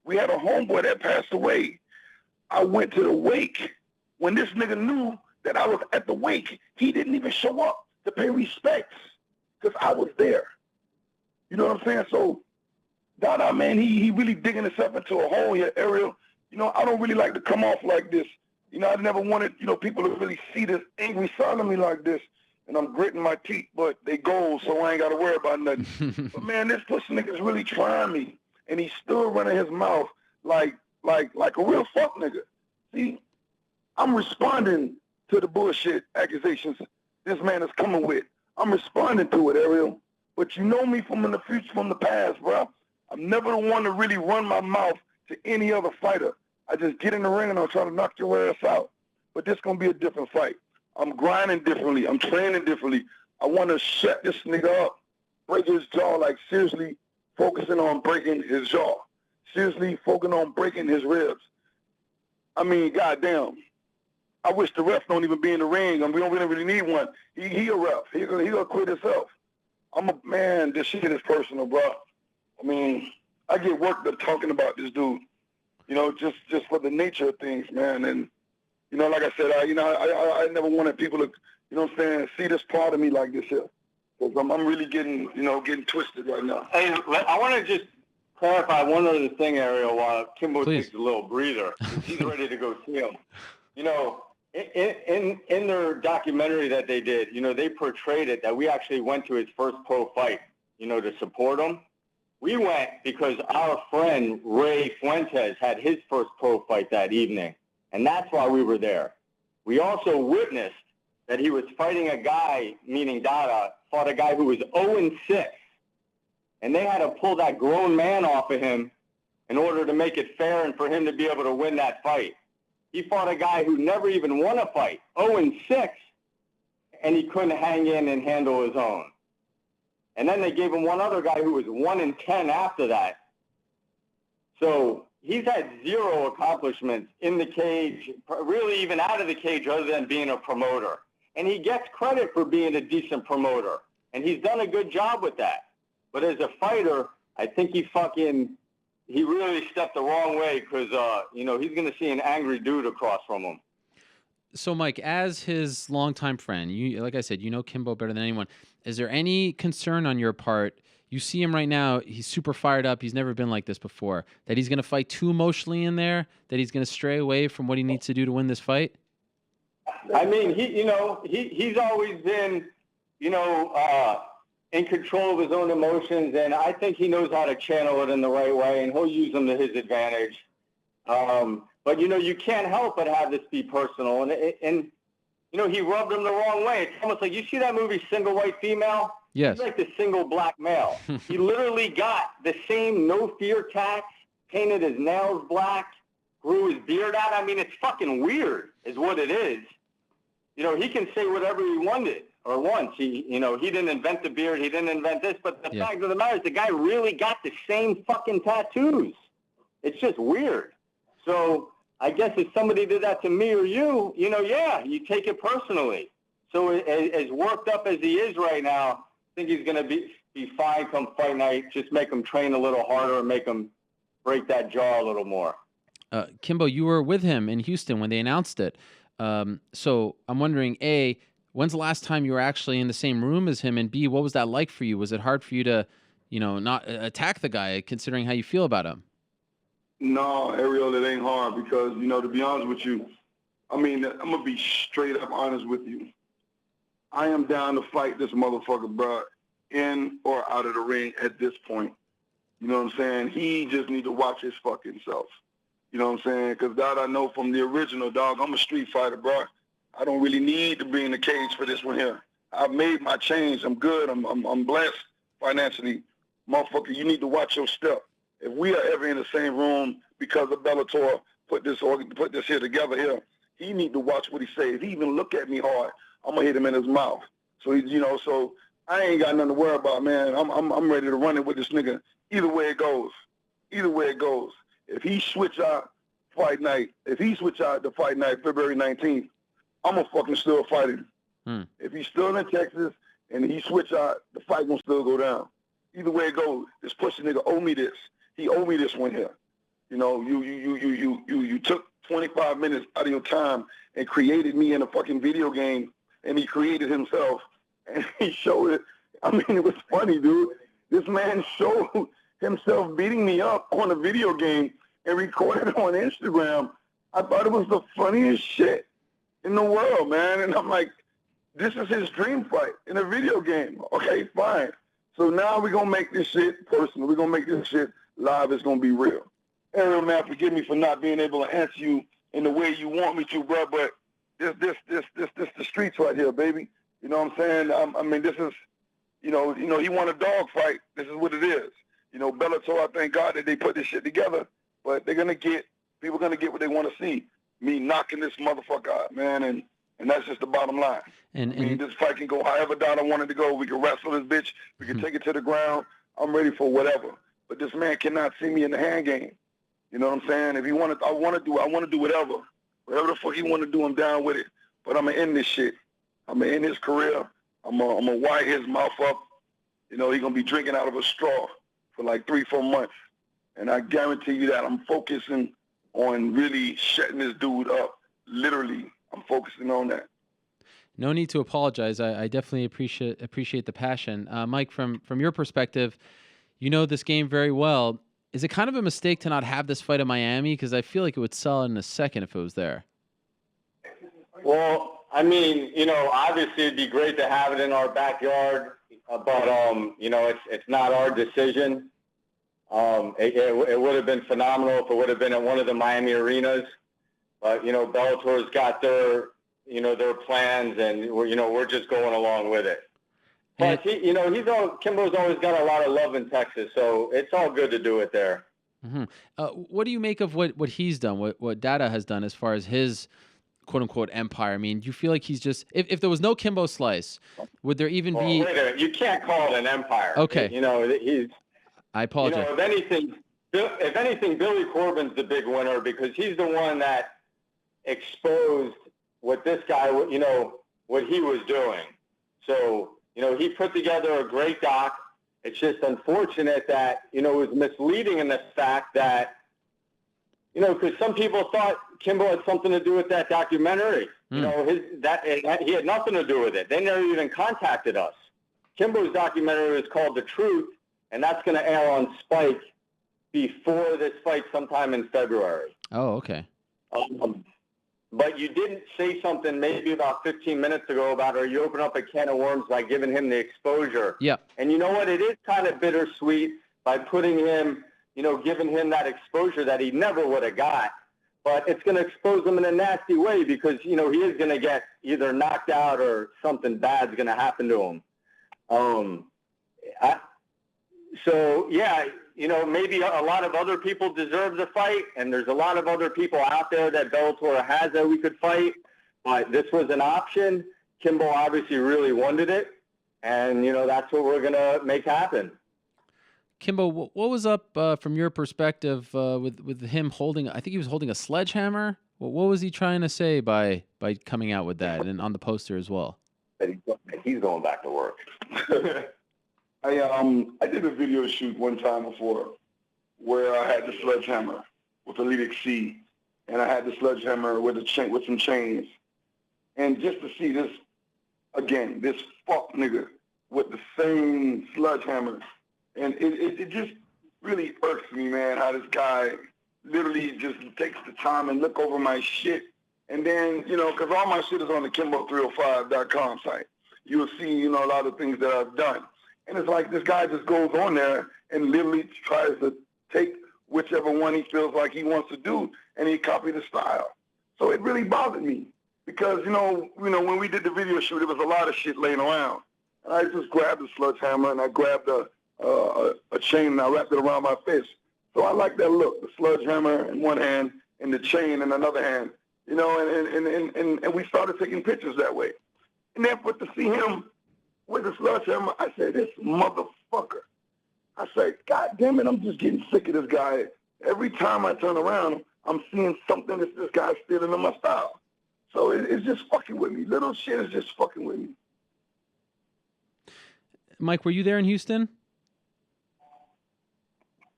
We had a homeboy that passed away. I went to the wake. When this nigga knew that I was at the wake, he didn't even show up to pay respects because I was there. You know what I'm saying? So, Dada, man, he really digging himself into a hole here, Ariel. You know, I don't really like to come off like this. You know, I never wanted, you know, people to really see this angry side of me like this. And I'm gritting my teeth, but they gold, so I ain't got to worry about nothing. But, man, this pussy nigga's really trying me. And he's still running his mouth like a real fuck nigga. See, I'm responding to the bullshit accusations this man is coming with. I'm responding to it, Ariel. But you know me from in the future, from the past, bro. I'm never the one to really run my mouth to any other fighter. I just get in the ring and I'll try to knock your ass out. But this going to be a different fight. I'm grinding differently. I'm training differently. I want to shut this nigga up, break his jaw, like seriously focusing on breaking his jaw. Seriously focusing on breaking his ribs. I mean, goddamn. I wish the ref don't even be in the ring. I mean, we don't really need one. He a ref. He gonna quit himself. Man, this shit is personal, bro. I mean, I get worked up talking about this dude. You know, just for the nature of things, man. And, you know, like I said, I never wanted people to, you know what I'm saying, see this part of me like this here. Because I'm really getting twisted right now. Hey, I want to just clarify one other thing, Ariel, while Kimbo takes a little breather. He's ready to go see him. You know, in their documentary that they did, you know, they portrayed it that we actually went to his first pro fight, you know, to support him. We went because our friend Ray Fuentes had his first pro fight that evening, and that's why we were there. We also witnessed that he was fighting a guy, meaning Dada, fought a guy who was 0-6, and they had to pull that grown man off of him in order to make it fair and for him to be able to win that fight. He fought a guy who never even won a fight, 0-6, and he couldn't hang in and handle his own. And then they gave him one other guy who was 1-10 after that. So he's had zero accomplishments in the cage, really even out of the cage, other than being a promoter. And he gets credit for being a decent promoter. And he's done a good job with that. But as a fighter, I think he really stepped the wrong way because, he's going to see an angry dude across from him. So, Mike, as his longtime friend, like I said, you know Kimbo better than anyone. Is there any concern on your part? You see him right now. He's super fired up. He's never been like this before. That he's going to fight too emotionally in there? That he's going to stray away from what he needs to do to win this fight? I mean, he's always been, in control of his own emotions, and I think he knows how to channel it in the right way, and he'll use them to his advantage. But, you can't help but have this be personal. And he rubbed him the wrong way. It's almost like, you see that movie Single White Female? Yes. He's like the single black male. He literally got the same no fear tax, painted his nails black, grew his beard out. I mean, it's fucking weird is what it is. He can say whatever he wanted or wants. He didn't invent the beard. He didn't invent this. But the fact of the matter is the guy really got the same fucking tattoos. It's just weird. So I guess if somebody did that to me or you, you take it personally. So as worked up as he is right now, I think he's going to be fine come fight night. Just make him train a little harder and make him break that jaw a little more. Kimbo, you were with him in Houston when they announced it. So I'm wondering, A, when's the last time you were actually in the same room as him? And B, what was that like for you? Was it hard for you to, not attack the guy considering how you feel about him? No, Ariel, it ain't hard because, to be honest with you, I'm going to be straight up honest with you. I am down to fight this motherfucker, bro, in or out of the ring at this point. You know what I'm saying? He just need to watch his fucking self. You know what I'm saying? Because that I know from the original, dog, I'm a street fighter, bro. I don't really need to be in the cage for this one here. I've made my change. I'm good. I'm blessed financially. Motherfucker, you need to watch your step. If we are ever in the same room because of Bellator put this here together here, he need to watch what he says. If he even look at me hard, I'm gonna hit him in his mouth. So so I ain't got nothing to worry about, man. I'm ready to run it with this nigga. Either way it goes. If he switch out to fight night February 19th, I'm gonna fucking still fight him. If he's still in Texas and he switch out, the fight gonna still go down. Either way it goes, this pussy nigga owe me this. He owe me this one here. You took 25 minutes out of your time and created me in a fucking video game, and he created himself, and he showed it. It was funny, dude. This man showed himself beating me up on a video game and recorded it on Instagram. I thought it was the funniest shit in the world, man. And I'm like, this is his dream fight in a video game. Okay, fine. So now we're going to make this shit personal. We're going to make this shit live. It's going to be real. Ariel, man, forgive me for not being able to answer you in the way you want me to, bro, but this the streets right here, baby. You know what I'm saying? This is, he won a dog fight. This is what it is. Bellator, I thank God that they put this shit together, but people are going to get what they want to see. Me knocking this motherfucker out, man, and that's just the bottom line. And this fight can go however down I want it to go. We can wrestle this bitch. We can take it to the ground. I'm ready for whatever. But this man cannot see me in the hand game. You know what I'm saying? If he wanted, I want to do whatever. Whatever the fuck he want to do, I'm down with it. But I'm going to end this shit. I'm going to end his career. I'm going to wire his mouth up. He's going to be drinking out of a straw for like 3-4 months. And I guarantee you that I'm focusing on really shutting this dude up. Literally, I'm focusing on that. No need to apologize. I definitely appreciate the passion. Mike, from your perspective, you know this game very well. Is it kind of a mistake to not have this fight in Miami? Because I feel like it would sell in a second if it was there. Well, obviously it'd be great to have it in our backyard, but it's not our decision. It would have been phenomenal if it would have been at one of the Miami arenas, but Bellator's got their plans, and we're just going along with it. But Kimbo's always got a lot of love in Texas, so it's all good to do it there. Mm-hmm. What do you make of what he's done, what Dada has done as far as his quote unquote empire? I mean, do you feel like he's just if there was no Kimbo Slice, would there even be? Wait a minute. You can't call it an empire. Okay. He's. I apologize. If anything, Billy Corbin's the big winner because he's the one that exposed what this guy, what he was doing. So, he put together a great doc. It's just unfortunate that, it was misleading in the fact that, because some people thought Kimbo had something to do with that documentary. He had nothing to do with it. They never even contacted us. Kimbo's documentary is called The Truth, and that's going to air on Spike before this fight sometime in February. Oh, okay. But you didn't say something maybe about 15 minutes ago about, or you open up a can of worms by giving him the exposure. Yeah. And you know what? It is kind of bittersweet by putting him, giving him that exposure that he never would have got. But it's going to expose him in a nasty way because, he is going to get either knocked out or something bad's going to happen to him. Maybe a lot of other people deserve the fight, and there's a lot of other people out there that Bellator has that we could fight, but this was an option. Kimbo obviously really wanted it, and, that's what we're going to make happen. Kimbo, what was up from your perspective with him holding, I think he was holding a sledgehammer? What was he trying to say by coming out with that and on the poster as well? He's going back to work. I did a video shoot one time before where I had the sledgehammer with Elite Exceed, and I had the sledgehammer with some chains. And just to see this, again, this fuck nigga with the same sledgehammer, and it just really irks me, man, how this guy literally just takes the time and look over my shit. And then, because all my shit is on the Kimbo305.com site. You'll see, a lot of things that I've done. And it's like this guy just goes on there and literally tries to take whichever one he feels like he wants to do, and he copied the style. So it really bothered me because, when we did the video shoot, there was a lot of shit laying around. And I just grabbed the sledgehammer and I grabbed a chain and I wrapped it around my fist. So I like that look, the sledgehammer in one hand and the chain in another hand, and we started taking pictures that way. And then to see him with the sledgehammer, I said, this motherfucker. I said, God damn it, I'm just getting sick of this guy. Every time I turn around, I'm seeing something that this guy's stealing in my style. So it's just fucking with me. Little shit is just fucking with me. Mike, were you there in Houston?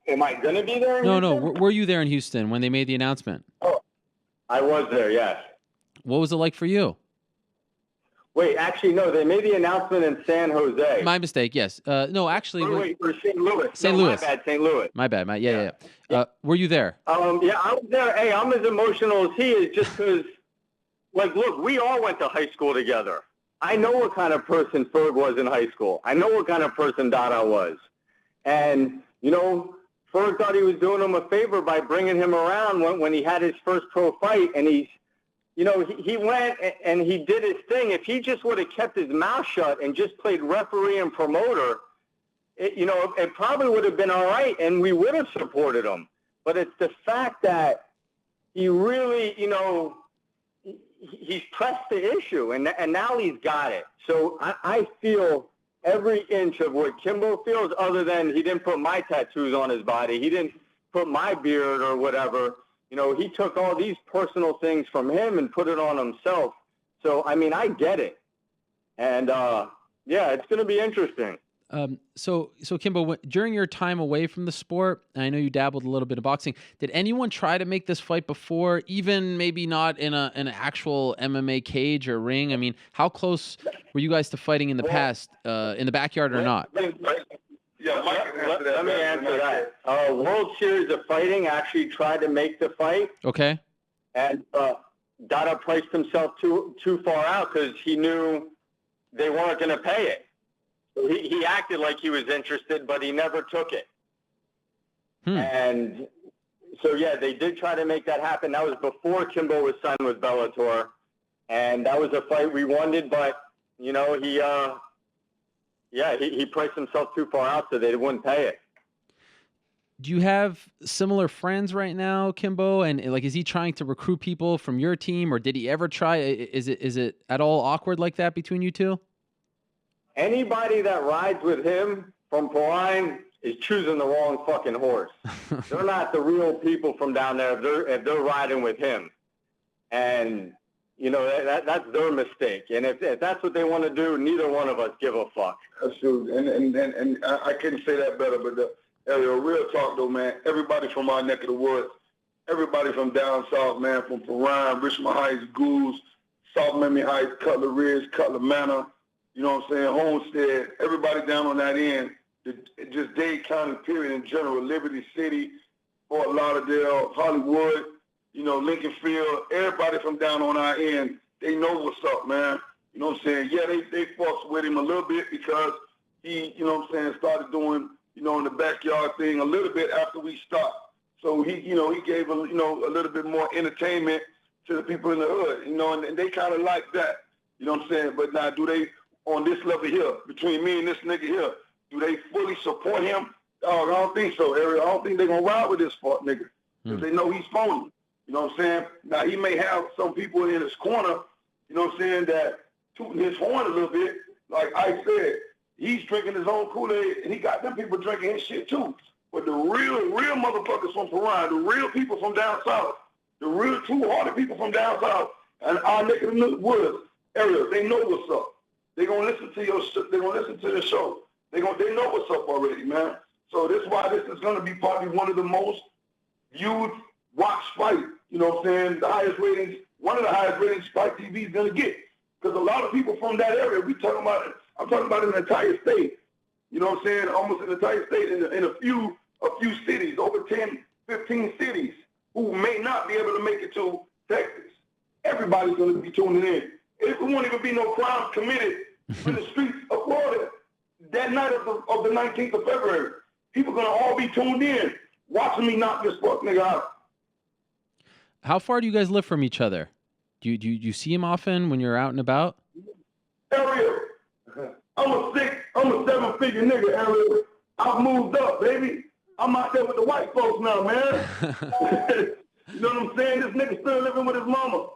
Am I going to be there in Houston? No. Were you there in Houston when they made the announcement? Oh, I was there, yes. What was it like for you? Wait, actually, no. They made the announcement in San Jose. My mistake. Yes. No, actually. Or St. Louis. St. Louis. My bad. St. Louis. My bad. Yeah. Were you there? Yeah, I was there. Hey, I'm as emotional as he is, just because. Look, we all went to high school together. I know what kind of person Ferg was in high school. I know what kind of person Dada was, and Ferg thought he was doing him a favor by bringing him around when he had his first pro fight, and he went and he did his thing. If he just would have kept his mouth shut and just played referee and promoter, it probably would have been all right, and we would have supported him. But it's the fact that he really, he's pressed the issue, and now he's got it. So I feel every inch of what Kimbo feels, other than he didn't put my tattoos on his body. He didn't put my beard or whatever. He took all these personal things from him and put it on himself. So, I mean, I get it. And, it's going to be interesting. So Kimbo, during your time away from the sport, and I know you dabbled a little bit of boxing, did anyone try to make this fight before, even maybe not in an actual MMA cage or ring? I mean, how close were you guys to fighting in the past, in the backyard or not? Yeah, let me answer that. World Series of Fighting actually tried to make the fight. Okay. And Dada priced himself too far out because he knew they weren't going to pay it. So he acted like he was interested, but he never took it. And so, they did try to make that happen. That was before Kimbo was signed with Bellator. And that was a fight we wanted, but, he priced himself too far out so they wouldn't pay it. Do you have similar friends right now, Kimbo? And like, is he trying to recruit people from your team, or did he ever try? Is it at all awkward like that between you two? Anybody that rides with him from Perrine is choosing the wrong fucking horse. They're not the real people from down there if they're riding with him. And, you know, that's their mistake. And if that's what they want to do, neither one of us give a fuck. Absolutely. And I couldn't say that better, but Ariel, real talk though, man. Everybody from our neck of the woods, everybody from down south, man, from Perrine, Richmond Heights, Goose, South Miami Heights, Cutler Ridge, Cutler Manor, you know what I'm saying, Homestead, everybody down on that end, just Dade County period in general, Liberty City, Fort Lauderdale, Hollywood, you know, Lincoln Field, everybody from down on our end, they know what's up, man. You know what I'm saying? Yeah, they fucked with him a little bit because he, you know what I'm saying, started doing, you know, in the backyard thing a little bit after we stopped. So he, you know, he gave, a little bit more entertainment to the people in the hood, you know, and they kind of like that. You know what I'm saying? But now, do they, on this level here, between me and this nigga here, do they fully support him? I don't think so, Ariel. I don't think they're going to ride with this fuck nigga because they know he's phony. You know what I'm saying? Now, he may have some people in his corner, you know what I'm saying, that tooting his horn a little bit. Like I said, he's drinking his own Kool-Aid, and he got them people drinking his shit too. But the real motherfuckers from Perrine, the real people from down south, the real true-hearted people from down south, and our neck of the woods, Ariel, they know what's up. They're gonna listen to your. They're gonna listen to the show. They know what's up already, man. So this is why this is gonna be probably one of the most viewed, watched fight. You know what I'm saying? The highest ratings, one of the highest ratings Spike TV is gonna get, because a lot of people from that area. I'm talking about an entire state. You know what I'm saying? Almost an entire state in a few cities, over 10, 15 cities, who may not be able to make it to Texas. Everybody's gonna be tuning in. It won't even be no crimes committed in the streets of Florida that night of the 19th of February. People going to all be tuned in, watching me knock this fuck nigga out. How far do you guys live from each other? Do you see him often when you're out and about? Ariel, I'm a 7-figure nigga, Ariel. I've moved up, baby. I'm out there with the white folks now, man. You know what I'm saying? This nigga still living with his mama.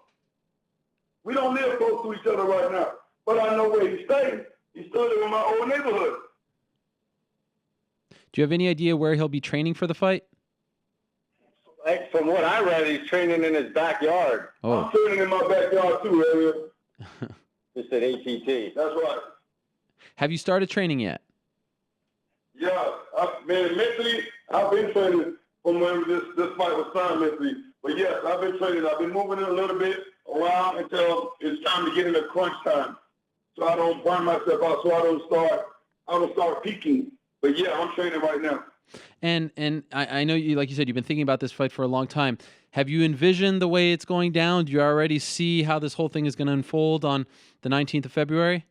We don't live close to each other right now, but I know where he stays. He's still living in my old neighborhood. Do you have any idea where he'll be training for the fight? From what I read, he's training in his backyard. Oh. I'm training in my backyard too, Ariel. Just at ATT. That's right. Have you started training yet? Yeah, mentally, I've been training from when this fight was signed mentally. But yes, I've been training. I've been moving it a little bit around until it's time to get into crunch time, so I don't burn myself out, so I don't start peaking. But yeah, I'm training right now. And I know you, like you said, you've been thinking about this fight for a long time. Have you envisioned the way it's going down? Do you already see how this whole thing is going to unfold on the 19th of February?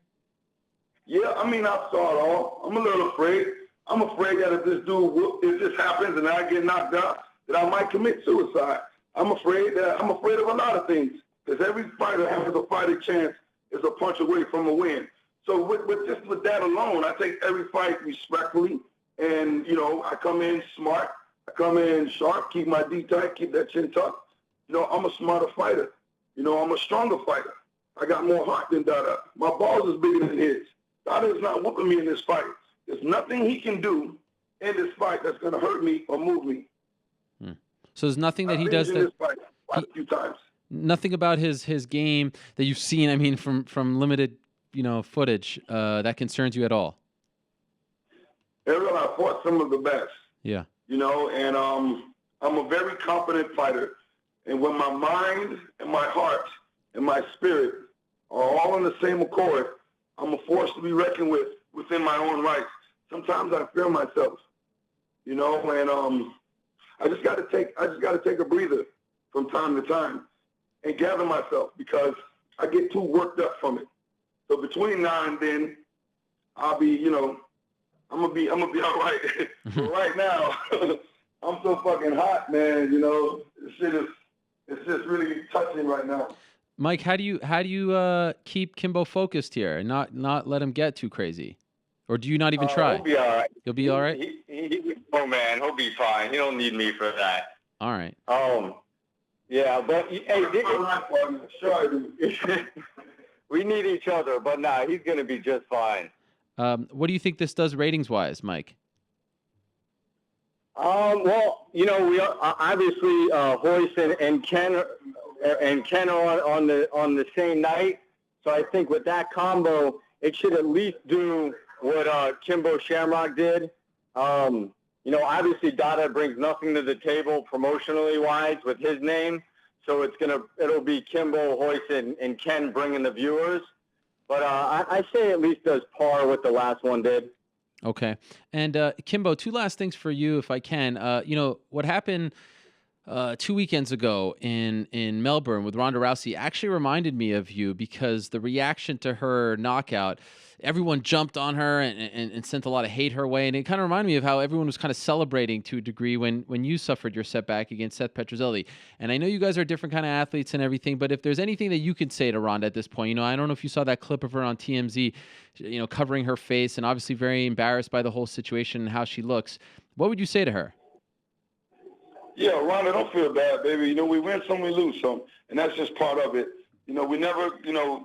Yeah, I mean, I saw it all. I'm a little afraid. I'm afraid that if this happens and I get knocked out, that I might commit suicide. I'm afraid of a lot of things, because every fighter has a fighting chance is a punch away from a win. So with that alone, I take every fight respectfully, and you know, I come in smart, I come in sharp, keep my D tight, keep that chin tucked. You know, I'm a smarter fighter. You know, I'm a stronger fighter. I got more heart than Dada. My balls is bigger than his. Dada is not whooping me in this fight. There's nothing he can do in this fight that's going to hurt me or move me. So there's nothing that he does that a few times. Nothing about his game that you've seen. I mean, from limited, footage that concerns you at all. Ariel, I fought some of the best. Yeah. And I'm a very confident fighter. And when my mind and my heart and my spirit are all in the same accord, I'm a force to be reckoned with within my own rights. Sometimes I fear myself, and I just got to take a breather from time to time and gather myself, because I get too worked up from it. So between now and then, I'll be, I'm gonna be all right. But right now, I'm so fucking hot, man. It's just really touching right now. Mike, how do you keep Kimbo focused here and not let him get too crazy? Or do you not even try? He'll be all right. You'll be all right? Oh, man, he'll be fine. He don't need me for that. All right. Yeah, but hey, we need each other, but nah, he's going to be just fine. What do you think this does ratings-wise, Mike? Well, we are, obviously Hoist and Ken are on the same night, so I think with that combo, it should at least do what Kimbo Shamrock did. Obviously Dada brings nothing to the table promotionally wise with his name, so it'll be Kimbo, Hoist, and Ken bringing the viewers. But I say at least does par what the last one did. Okay. And Kimbo, two last things for you, if I can. What happened 2 weekends ago in Melbourne with Ronda Rousey actually reminded me of you, because the reaction to her knockout, everyone jumped on her and sent a lot of hate her way. And it kind of reminded me of how everyone was kind of celebrating to a degree when you suffered your setback against Seth Petrozelli. And I know you guys are different kind of athletes and everything, but if there's anything that you could say to Ronda at this point, I don't know if you saw that clip of her on TMZ, covering her face and obviously very embarrassed by the whole situation and how she looks. What would you say to her? Yeah, Ronda, don't feel bad, baby. We win some, we lose some, and that's just part of it. We never,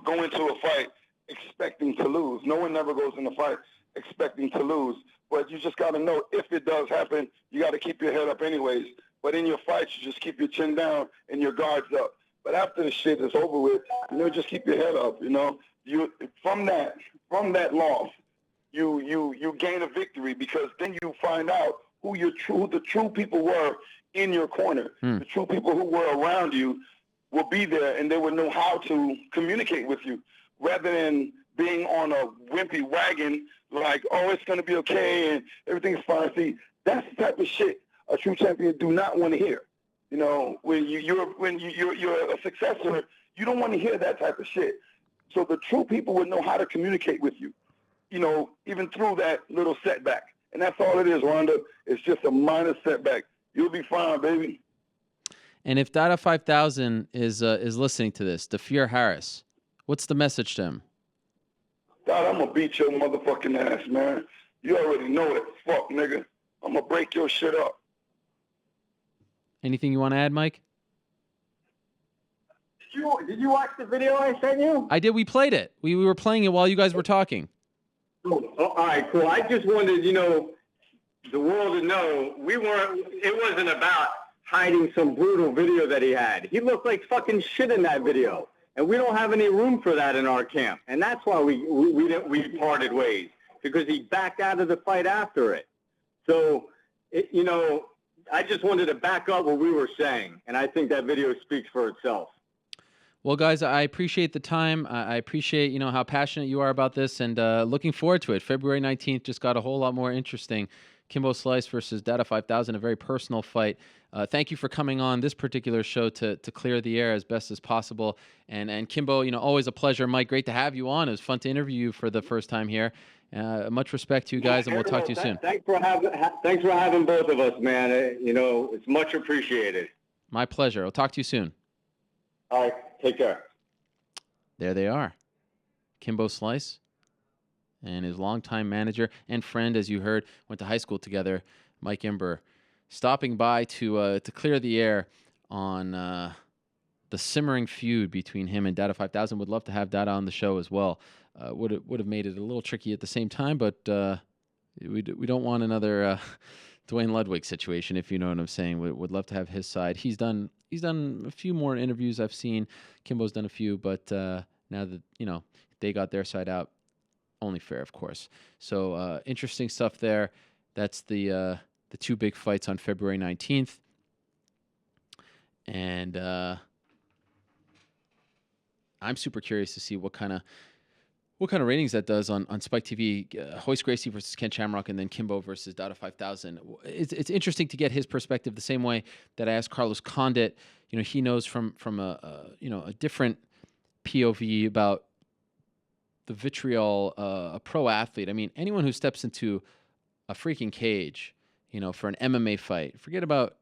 go into a fight expecting to lose. No one never goes in a fight expecting to lose. But you just got to know, if it does happen, you got to keep your head up anyways. But in your fights, you just keep your chin down and your guards up. But after the shit is over with, just keep your head up. You from that loss, you gain a victory, because then you find out who the true people were in your corner. The true people who were around you will be there, and they will know how to communicate with you, rather than being on a wimpy wagon like, oh, it's going to be okay and everything's fine. See, that's the type of shit a true champion do not want to hear. When you're a successor, you don't want to hear that type of shit. So the true people would know how to communicate with you, even through that little setback. And that's all it is, Ronda. It's just a minor setback. You'll be fine, baby. And if Dada 5000 is listening to this, DeFear Harris, what's the message to him? Dada, I'm going to beat your motherfucking ass, man. You already know it. Fuck, nigga. I'm going to break your shit up. Anything you want to add, Mike? Did you watch the video I sent you? I did. We played it. We were playing it while you guys were talking. Oh, all right, cool. I just wanted, the world to know it wasn't about hiding some brutal video that he had. He looked like fucking shit in that video. And we don't have any room for that in our camp. And that's why we parted ways, because he backed out of the fight after it. So, I just wanted to back up what we were saying. And I think that video speaks for itself. Well, guys, I appreciate the time. I appreciate, how passionate you are about this, and looking forward to it. February 19th just got a whole lot more interesting. Kimbo Slice versus Dada 5000, a very personal fight. Thank you for coming on this particular show to clear the air as best as possible. And Kimbo, always a pleasure. Mike, great to have you on. It was fun to interview you for the first time here. Much respect to you guys, and we'll talk to you soon. Thanks for having both of us, man. It's much appreciated. My pleasure. I'll talk to you soon. All right. Take care. There they are. Kimbo Slice and his longtime manager and friend, as you heard, went to high school together, Mike Ember, stopping by to clear the air on the simmering feud between him and Dada 5000. Would love to have Dada on the show as well. Would have made it a little tricky at the same time, but we don't want another Dwayne Ludwig situation, if you know what I'm saying. Would love to have his side. He's done a few more interviews I've seen. Kimbo's done a few, but now that they got their side out, only fair, of course. So interesting stuff there. That's the two big fights on February 19th, and I'm super curious to see what kind of ratings that does on Spike TV. Hoist Gracie versus Ken Shamrock, and then Kimbo versus Dada 5000. It's interesting to get his perspective, the same way that I asked Carlos Condit. He knows from a different POV about the vitriol a pro athlete. I mean, anyone who steps into a freaking cage, for an MMA fight, forget about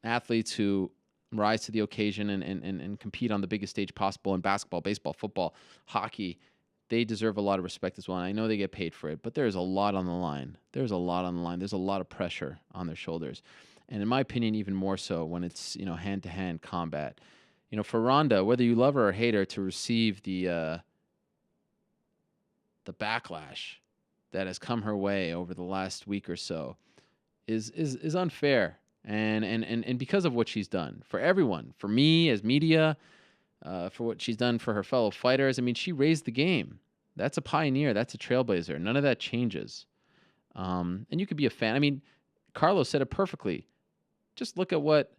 athletes who rise to the occasion and compete on the biggest stage possible in basketball, baseball, football, hockey. they deserve a lot of respect as well. And I know they get paid for it, but there's a lot on the line. There's a lot on the line. There's a lot of pressure on their shoulders. And in my opinion, even more so when it's, hand-to-hand combat. For Ronda, whether you love her or hate her, to receive the backlash that has come her way over the last week or so is unfair. And because of what she's done for everyone, for me as media, for what she's done for her fellow fighters. I mean, she raised the game. That's a pioneer. That's a trailblazer. None of that changes. And you could be a fan. I mean, Carlos said it perfectly. Just look at what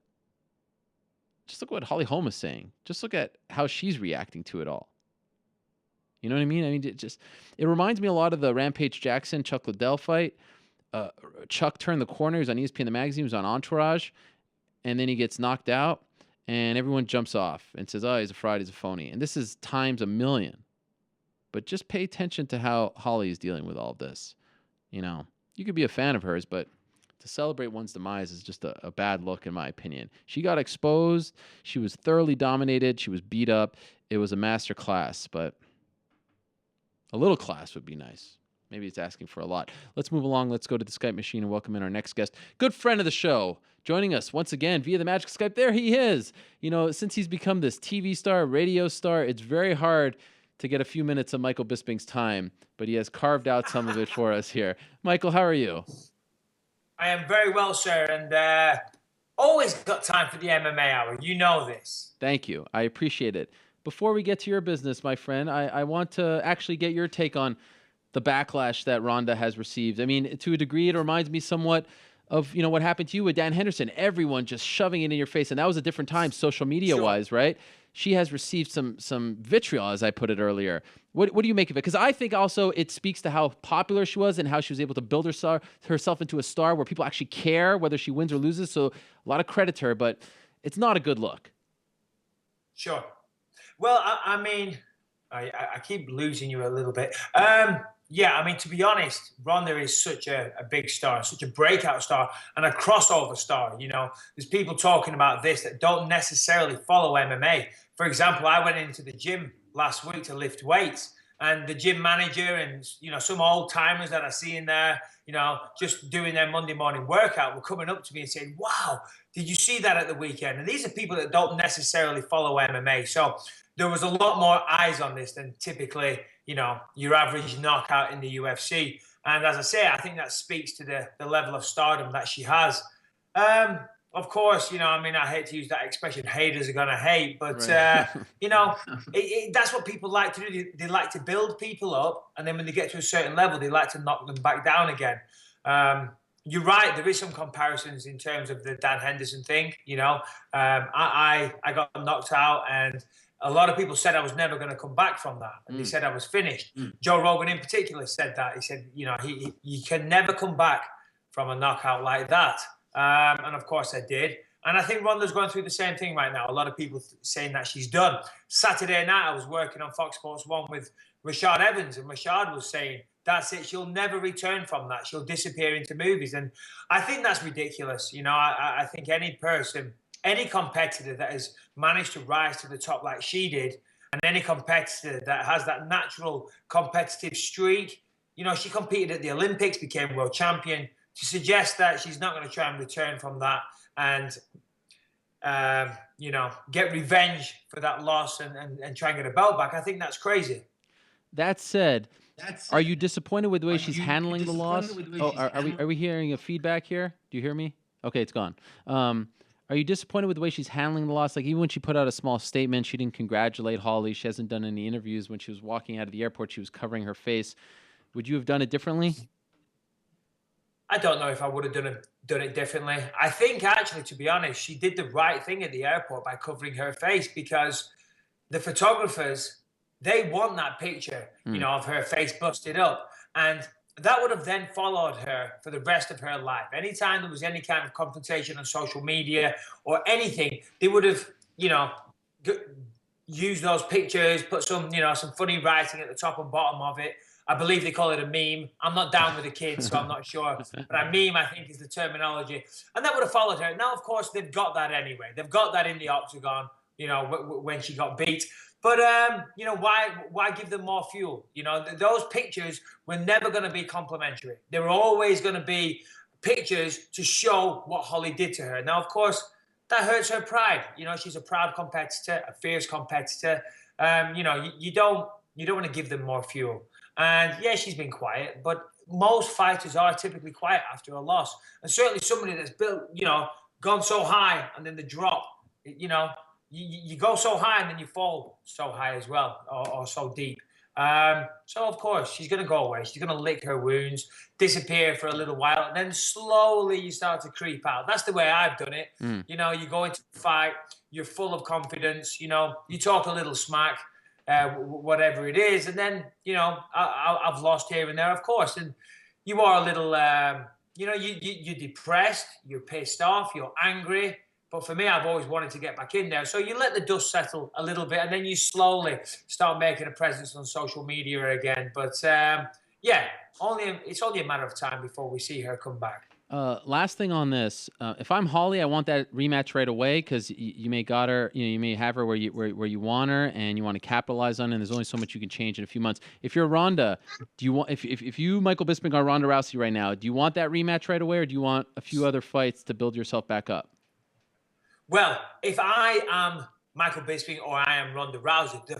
Holly Holm is saying. Just look at how she's reacting to it all. You know what I mean? I mean, it reminds me a lot of the Rampage Jackson Chuck Liddell fight. Chuck turned the corner. He was on ESPN The Magazine. He was on Entourage. And then he gets knocked out. And everyone jumps off and says, oh, he's a fraud, he's a phony. And this is times a million. But just pay attention to how Holly is dealing with all of this. You could be a fan of hers, but to celebrate one's demise is just a bad look, in my opinion. She got exposed. She was thoroughly dominated. She was beat up. It was a master class, but a little class would be nice. Maybe it's asking for a lot. Let's move along. Let's go to the Skype machine and welcome in our next guest. Good friend of the show, joining us once again via the magic Skype. There he is. Since he's become this TV star, radio star, it's very hard to get a few minutes of Michael Bisping's time, but he has carved out some of it for us here. Michael, how are you? I am very well, sir, and always got time for the MMA Hour. You know this. Thank you. I appreciate it. Before we get to your business, my friend, I want to actually get your take on the backlash that Ronda has received. I mean, to a degree, it reminds me somewhat of, what happened to you with Dan Henderson. Everyone just shoving it in your face. And that was a different time, social media-wise, right? She has received some vitriol, as I put it earlier. What do you make of it? Because I think also it speaks to how popular she was and how she was able to build herself into a star where people actually care whether she wins or loses. So a lot of credit to her, but it's not a good look. Sure. Well, I mean, I keep losing you a little bit. Yeah, I mean, to be honest, Ronda is such a big star, such a breakout star and a crossover star. There's people talking about this that don't necessarily follow MMA. For example, I went into the gym last week to lift weights, and the gym manager and, some old timers that I see in there, just doing their Monday morning workout were coming up to me and saying, wow, did you see that at the weekend? And these are people that don't necessarily follow MMA. So there was a lot more eyes on this than typically, your average knockout in the UFC. And as I say, I think that speaks to the level of stardom that she has. Of course, I hate to use that expression, haters are going to hate, but, right. That's what people like to do. They like to build people up, and then when they get to a certain level, they like to knock them back down again. You're right, there is some comparisons in terms of the Dan Henderson thing. I got knocked out, and a lot of people said I was never going to come back from that. And they said I was finished. Joe Rogan in particular said that. He said, you can never come back from a knockout like that. And of course I did. And I think Ronda's going through the same thing right now. A lot of people saying that she's done. Saturday night, I was working on Fox Sports 1 with Rashad Evans. And Rashad was saying, that's it. She'll never return from that. She'll disappear into movies. And I think that's ridiculous. I think any person, any competitor that has managed to rise to the top like she did, and any competitor that has that natural competitive streak, she competed at the Olympics, became world champion, to suggest that she's not going to try and return from that and, get revenge for that loss and try and get a belt back, I think that's crazy. That said, are you disappointed with the way she's handling the loss? Are we hearing a feedback here? Do you hear me? Okay, it's gone. Are you disappointed with the way she's handling the loss? Like, even when she put out a small statement, she didn't congratulate Holly. She hasn't done any interviews. When she was walking out of the airport, she was covering her face. Would you have done it differently? I don't know if I would have done it differently. I think, actually, to be honest, she did the right thing at the airport by covering her face, because the photographers, they want that picture, of her face busted up. And that would have then followed her for the rest of her life. Anytime there was any kind of confrontation on social media or anything, they would have, used those pictures, put some, some funny writing at the top and bottom of it. I believe they call it a meme. I'm not down with the kids, so I'm not sure. But a meme, I think, is the terminology. And that would have followed her. Now, of course, they've got that anyway. They've got that in the octagon. when she got beat. But, why give them more fuel? Those pictures were never going to be complimentary. They were always going to be pictures to show what Holly did to her. Now, of course, that hurts her pride. She's a proud competitor, a fierce competitor. You don't want to give them more fuel. And yeah, she's been quiet, but most fighters are typically quiet after a loss. And certainly somebody that's built, gone so high and then the drop, you go so high and then you fall so high as well, or so deep. So of course she's going to go away. She's going to lick her wounds, disappear for a little while, and then slowly you start to creep out. That's the way I've done it. You go into the fight, you're full of confidence. You talk a little smack, whatever it is, and then I've lost here and there, of course, and you are a little, you're depressed, you're pissed off, you're angry. But for me, I've always wanted to get back in there. So you let the dust settle a little bit, and then you slowly start making a presence on social media again. But it's only a matter of time before we see her come back. Last thing on this, if I'm Holly, I want that rematch right away, because you may got her, you may have her where you want her, and you want to capitalize on it. And there's only so much you can change in a few months. If you're Ronda, do you want if you Michael Bisping are Ronda Rousey right now, do you want that rematch right away, or do you want a few other fights to build yourself back up? Well, if I am Michael Bisping or I am Ronda Rousey, the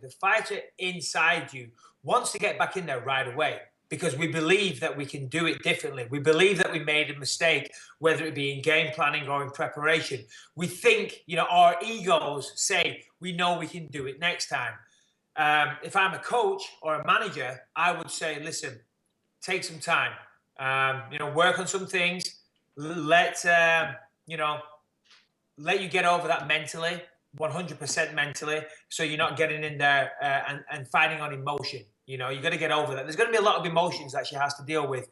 fighter inside you wants to get back in there right away, because we believe that we can do it differently. We believe that we made a mistake, whether it be in game planning or in preparation. We think, our egos say we know we can do it next time. If I'm a coach or a manager, I would say, listen, take some time, work on some things, let you get over that mentally, 100% mentally, so you're not getting in there and fighting on emotion. You got to get over that. There's going to be a lot of emotions that she has to deal with.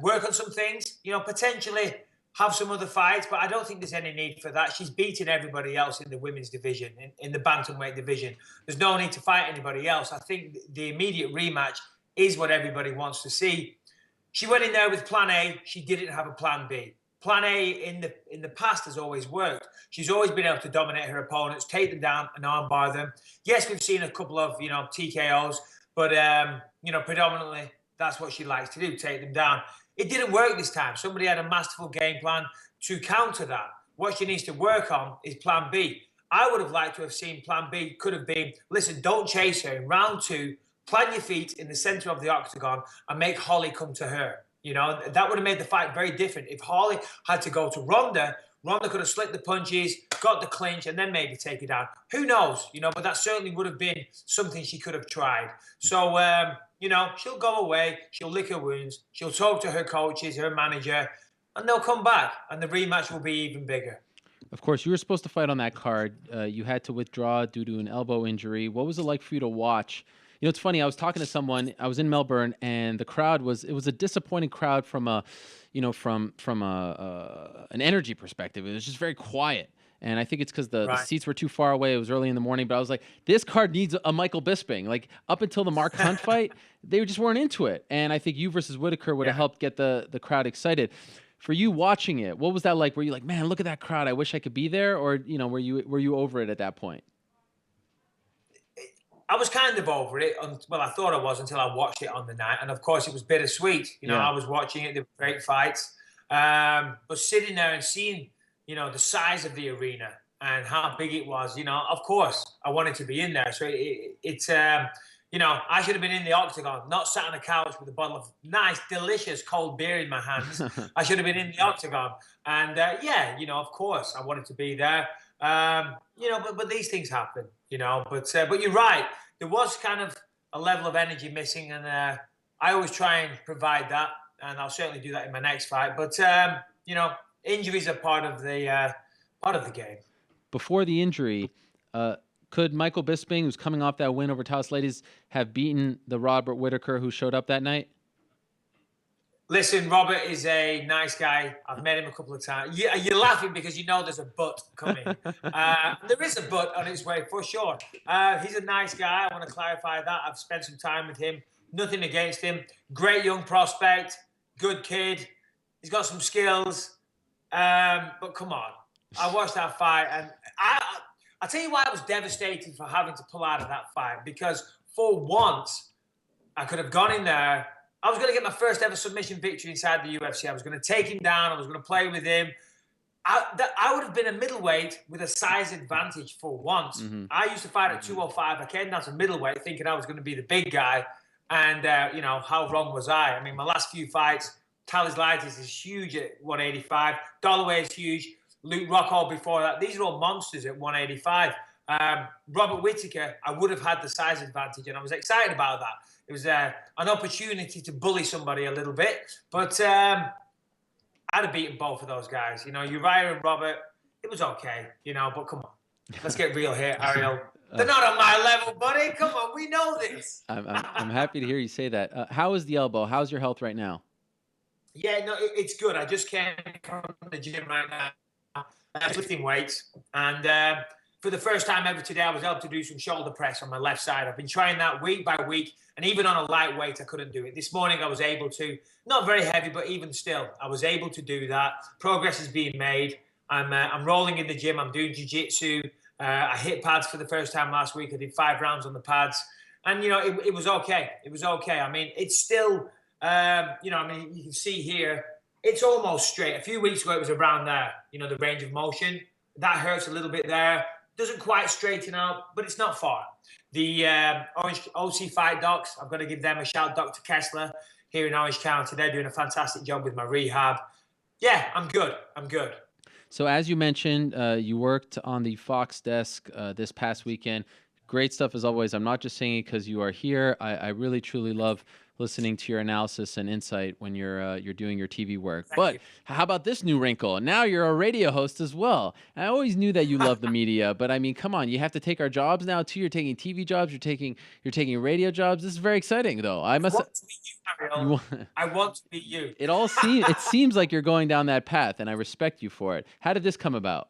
Work on some things, potentially have some other fights, but I don't think there's any need for that. She's beaten everybody else in the women's division, in the bantamweight division. There's no need to fight anybody else. I think the immediate rematch is what everybody wants to see. She went in there with plan A. She didn't have a plan B. Plan A in the past has always worked. She's always been able to dominate her opponents, take them down and armbar them. Yes, we've seen a couple of, TKOs, but, predominantly that's what she likes to do, take them down. It didn't work this time. Somebody had a masterful game plan to counter that. What she needs to work on is plan B. I would have liked to have seen plan B could have been, listen, don't chase her. In round 2, plant your feet in the center of the octagon and make Holly come to her. That would have made the fight very different. If Holly had to go to Ronda could have slipped the punches, got the clinch, and then maybe take it down. Who knows? But that certainly would have been something she could have tried. So, she'll go away, she'll lick her wounds, she'll talk to her coaches, her manager, and they'll come back, and the rematch will be even bigger. Of course, you were supposed to fight on that card. You had to withdraw due to an elbow injury. What was it like for you to watch? It's funny. I was talking to someone. I was in Melbourne, and the crowd was a disappointing crowd from an energy perspective. It was just very quiet, and I think it's because the seats were too far away. It was early in the morning, but I was like, this card needs a Michael Bisping. Like, up until the Mark Hunt fight, they just weren't into it, and I think you versus Whitaker would have helped get the crowd excited. For you watching it, what was that like? Were you like, man, look at that crowd, I wish I could be there, or were you over it at that point? I was kind of over it. Well, I thought I was until I watched it on the night. And, of course, it was bittersweet. I was watching it. They were great fights. But sitting there and seeing, the size of the arena and how big it was, of course, I wanted to be in there. So it's I should have been in the octagon, not sat on a couch with a bottle of nice, delicious cold beer in my hands. I should have been in the octagon. And, of course, I wanted to be there. But these things happen, but you're right. There was kind of a level of energy missing, and I always try and provide that, and I'll certainly do that in my next fight. But injuries are part of the game. Before the injury, could Michael Bisping, who's coming off that win over Talis Ladies, have beaten the Robert Whitaker who showed up that night? Listen, Robert is a nice guy. I've met him a couple of times. You're laughing because there's a but coming. There is a but on its way, for sure. He's a nice guy. I want to clarify that. I've spent some time with him. Nothing against him. Great young prospect. Good kid. He's got some skills. But come on. I watched that fight, and I'll tell you why I was devastated for having to pull out of that fight, because for once I could have gone in there. I was going to get my first ever submission victory inside the UFC. I was going to take him down. I was going to play with him. I would have been a middleweight with a size advantage for once. I used to fight at 205. I came down to middleweight thinking I was going to be the big guy. And, how wrong was I? I mean, my last few fights, Talizlaitis is huge at 185. Dollaway is huge. Luke Rockhold before that. These are all monsters at 185. Robert Whittaker, I would have had the size advantage, and I was excited about that. It was an opportunity to bully somebody a little bit. But I'd have beaten both of those guys. Uriah and Robert, it was okay, but come on. Let's get real here, Ariel. They're not on my level, buddy. Come on, we know this. I'm happy to hear you say that. How is the elbow? How's your health right now? Yeah, no, it's good. I just came from the gym right now, lifting weights. And for the first time ever today, I was able to do some shoulder press on my left side. I've been trying that week by week. And even on a lightweight, I couldn't do it. This morning, I was able to. Not very heavy, but even still, I was able to do that. Progress is being made. I'm rolling in the gym. I'm doing jiu-jitsu. I hit pads for the first time last week. I did 5 rounds on the pads. And, it was okay. It was okay. I mean, it's still, you can see here, it's almost straight. A few weeks ago, it was around there, the range of motion. That hurts a little bit there. Doesn't quite straighten out, but it's not far. The Orange OC Fight Docs, I've got to give them a shout. Dr. Kessler here in Orange County. They're doing a fantastic job with my rehab. Yeah, I'm good. So as you mentioned, you worked on the Fox desk this past weekend. Great stuff as always. I'm not just saying it because you are here. I really, truly love listening to your analysis and insight when you're doing your TV work. But how about this new wrinkle? Now you're a radio host as well. I always knew that you love the media, but I mean, come on, you have to take our jobs now too. You're taking TV jobs. You're taking radio jobs. This is very exciting, though. I want to be you, Ariel. I want to be you. It seems like you're going down that path, and I respect you for it. How did this come about?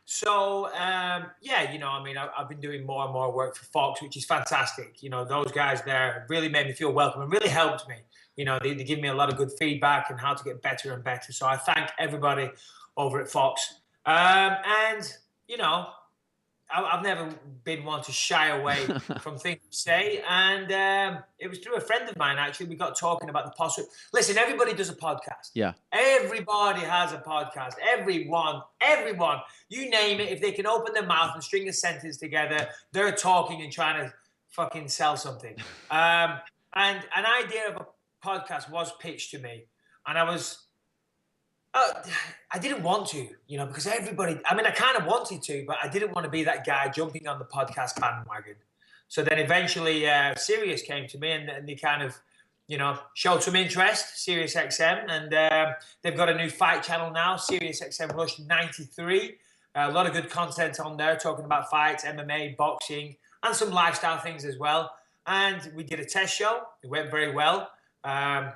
So, I've been doing more and more work for Fox, which is fantastic. Those guys there really made me feel welcome and really helped me. They give me a lot of good feedback and how to get better and better. So I thank everybody over at Fox. I've never been one to shy away from things to say. And it was through a friend of mine, actually. We got talking about the possible. Listen, everybody does a podcast. Yeah. Everybody has a podcast. Everyone. You name it. If they can open their mouth and string a sentence together, they're talking and trying to fucking sell something. And an idea of a podcast was pitched to me. And I didn't want to, because everybody, I kind of wanted to, but I didn't want to be that guy jumping on the podcast bandwagon. So then eventually Sirius came to me and they kind of, showed some interest, Sirius XM, and they've got a new fight channel now, Sirius XM Rush 93. A lot of good content on there, talking about fights, MMA, boxing, and some lifestyle things as well. And we did a test show. It went very well. I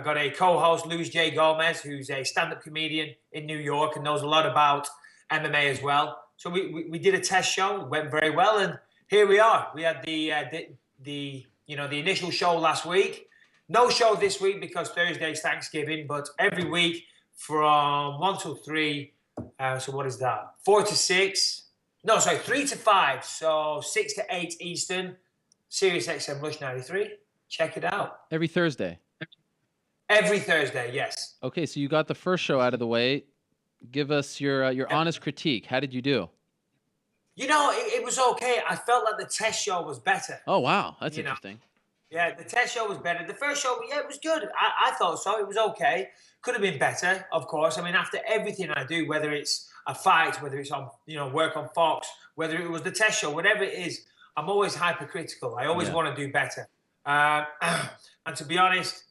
got a co-host, Luis J. Gomez, who's a stand-up comedian in New York and knows a lot about MMA as well. So we did a test show. It went very well, and here we are. We had the initial show last week. No show this week because Thursday's Thanksgiving, but every week from 1 till 3. So what is that? 4 to 6. No, sorry, 3 to 5. So 6 to 8 Eastern. Sirius XM Rush 93. Check it out. Every Thursday. Every Thursday, yes. Okay, so you got the first show out of the way. Give us your honest critique. How did you do? It was okay. I felt like the test show was better. Oh, wow. That's interesting. Yeah, the test show was better. The first show, it was good. I thought so. It was okay. Could have been better, of course. After everything I do, whether it's a fight, whether it's on, work on Fox, whether it was the test show, whatever it is, I'm always hypercritical. I always want to do better. And to be honest,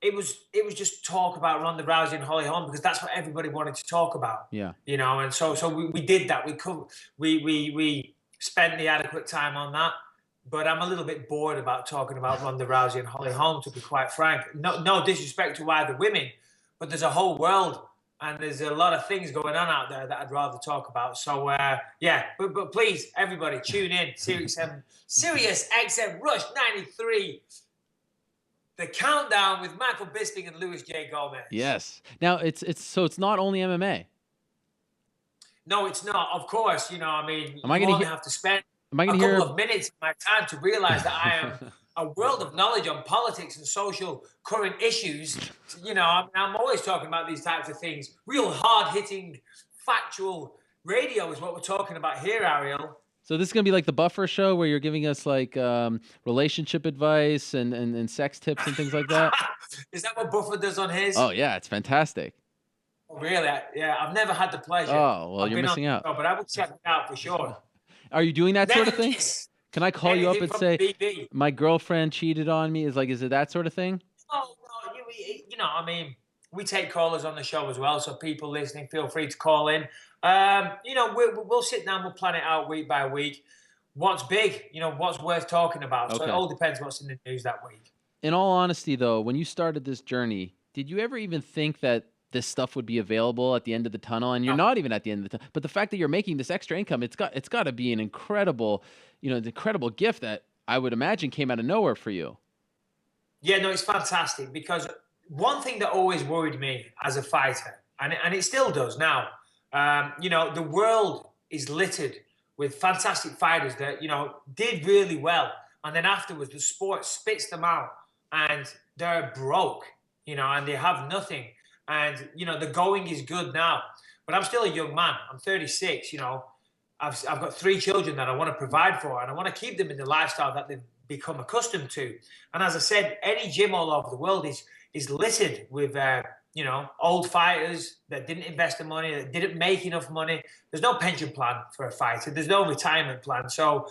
it was just talk about Ronda Rousey and Holly Holm because that's what everybody wanted to talk about. Yeah. And so we did that. We spent the adequate time on that. But I'm a little bit bored about talking about Ronda Rousey and Holly Holm, to be quite frank. No disrespect to either women, but there's a whole world and there's a lot of things going on out there that I'd rather talk about. So but please, everybody, tune in. Sirius XM Rush 93. The Countdown with Michael Bisping and Luis J. Gomez. Yes. Now it's not only MMA. No, it's not. Of course, you Am I you gonna only hear? have to spend Am I a gonna couple hear? of minutes of my time to realize that I am a world of knowledge on politics and social current issues. I'm always talking about these types of things. Real hard-hitting, factual radio is what we're talking about here, Ariel. So this is gonna be like the Buffer Show, where you're giving us like relationship advice and sex tips and things like that. Is that what Buffer does on his? Oh yeah, it's fantastic. Really? Yeah, I've never had the pleasure. Oh well, I've you're been missing out. but I will check it out for sure. Are you doing that sort of thing? Yes. Can I call you up and Anything from say BB. my girlfriend cheated on me? Is it that sort of thing? Oh, no, we take callers on the show as well, so people listening, feel free to call in. We'll sit down, we'll plan it out week by week. What's big, what's worth talking about. So Okay. it all depends what's in the news that week. In all honesty, though, when you started this journey, did you ever even think that this stuff would be available at the end of the tunnel? And you're not even at the end of the tunnel. But the fact that you're making this extra income, it's got to be an incredible, incredible gift that I would imagine came out of nowhere for you. Yeah, no, it's fantastic because one thing that always worried me as a fighter, and it still does now, the world is littered with fantastic fighters that, did really well. And then afterwards, the sport spits them out and they're broke, and they have nothing. And, the going is good now. But I'm still a young man. I'm 36, I've got 3 children that I want to provide for, and I want to keep them in the lifestyle that they've become accustomed to. And as I said, any gym all over the world is littered with, old fighters that didn't invest the money, that didn't make enough money. There's no pension plan for a fighter. There's no retirement plan. So,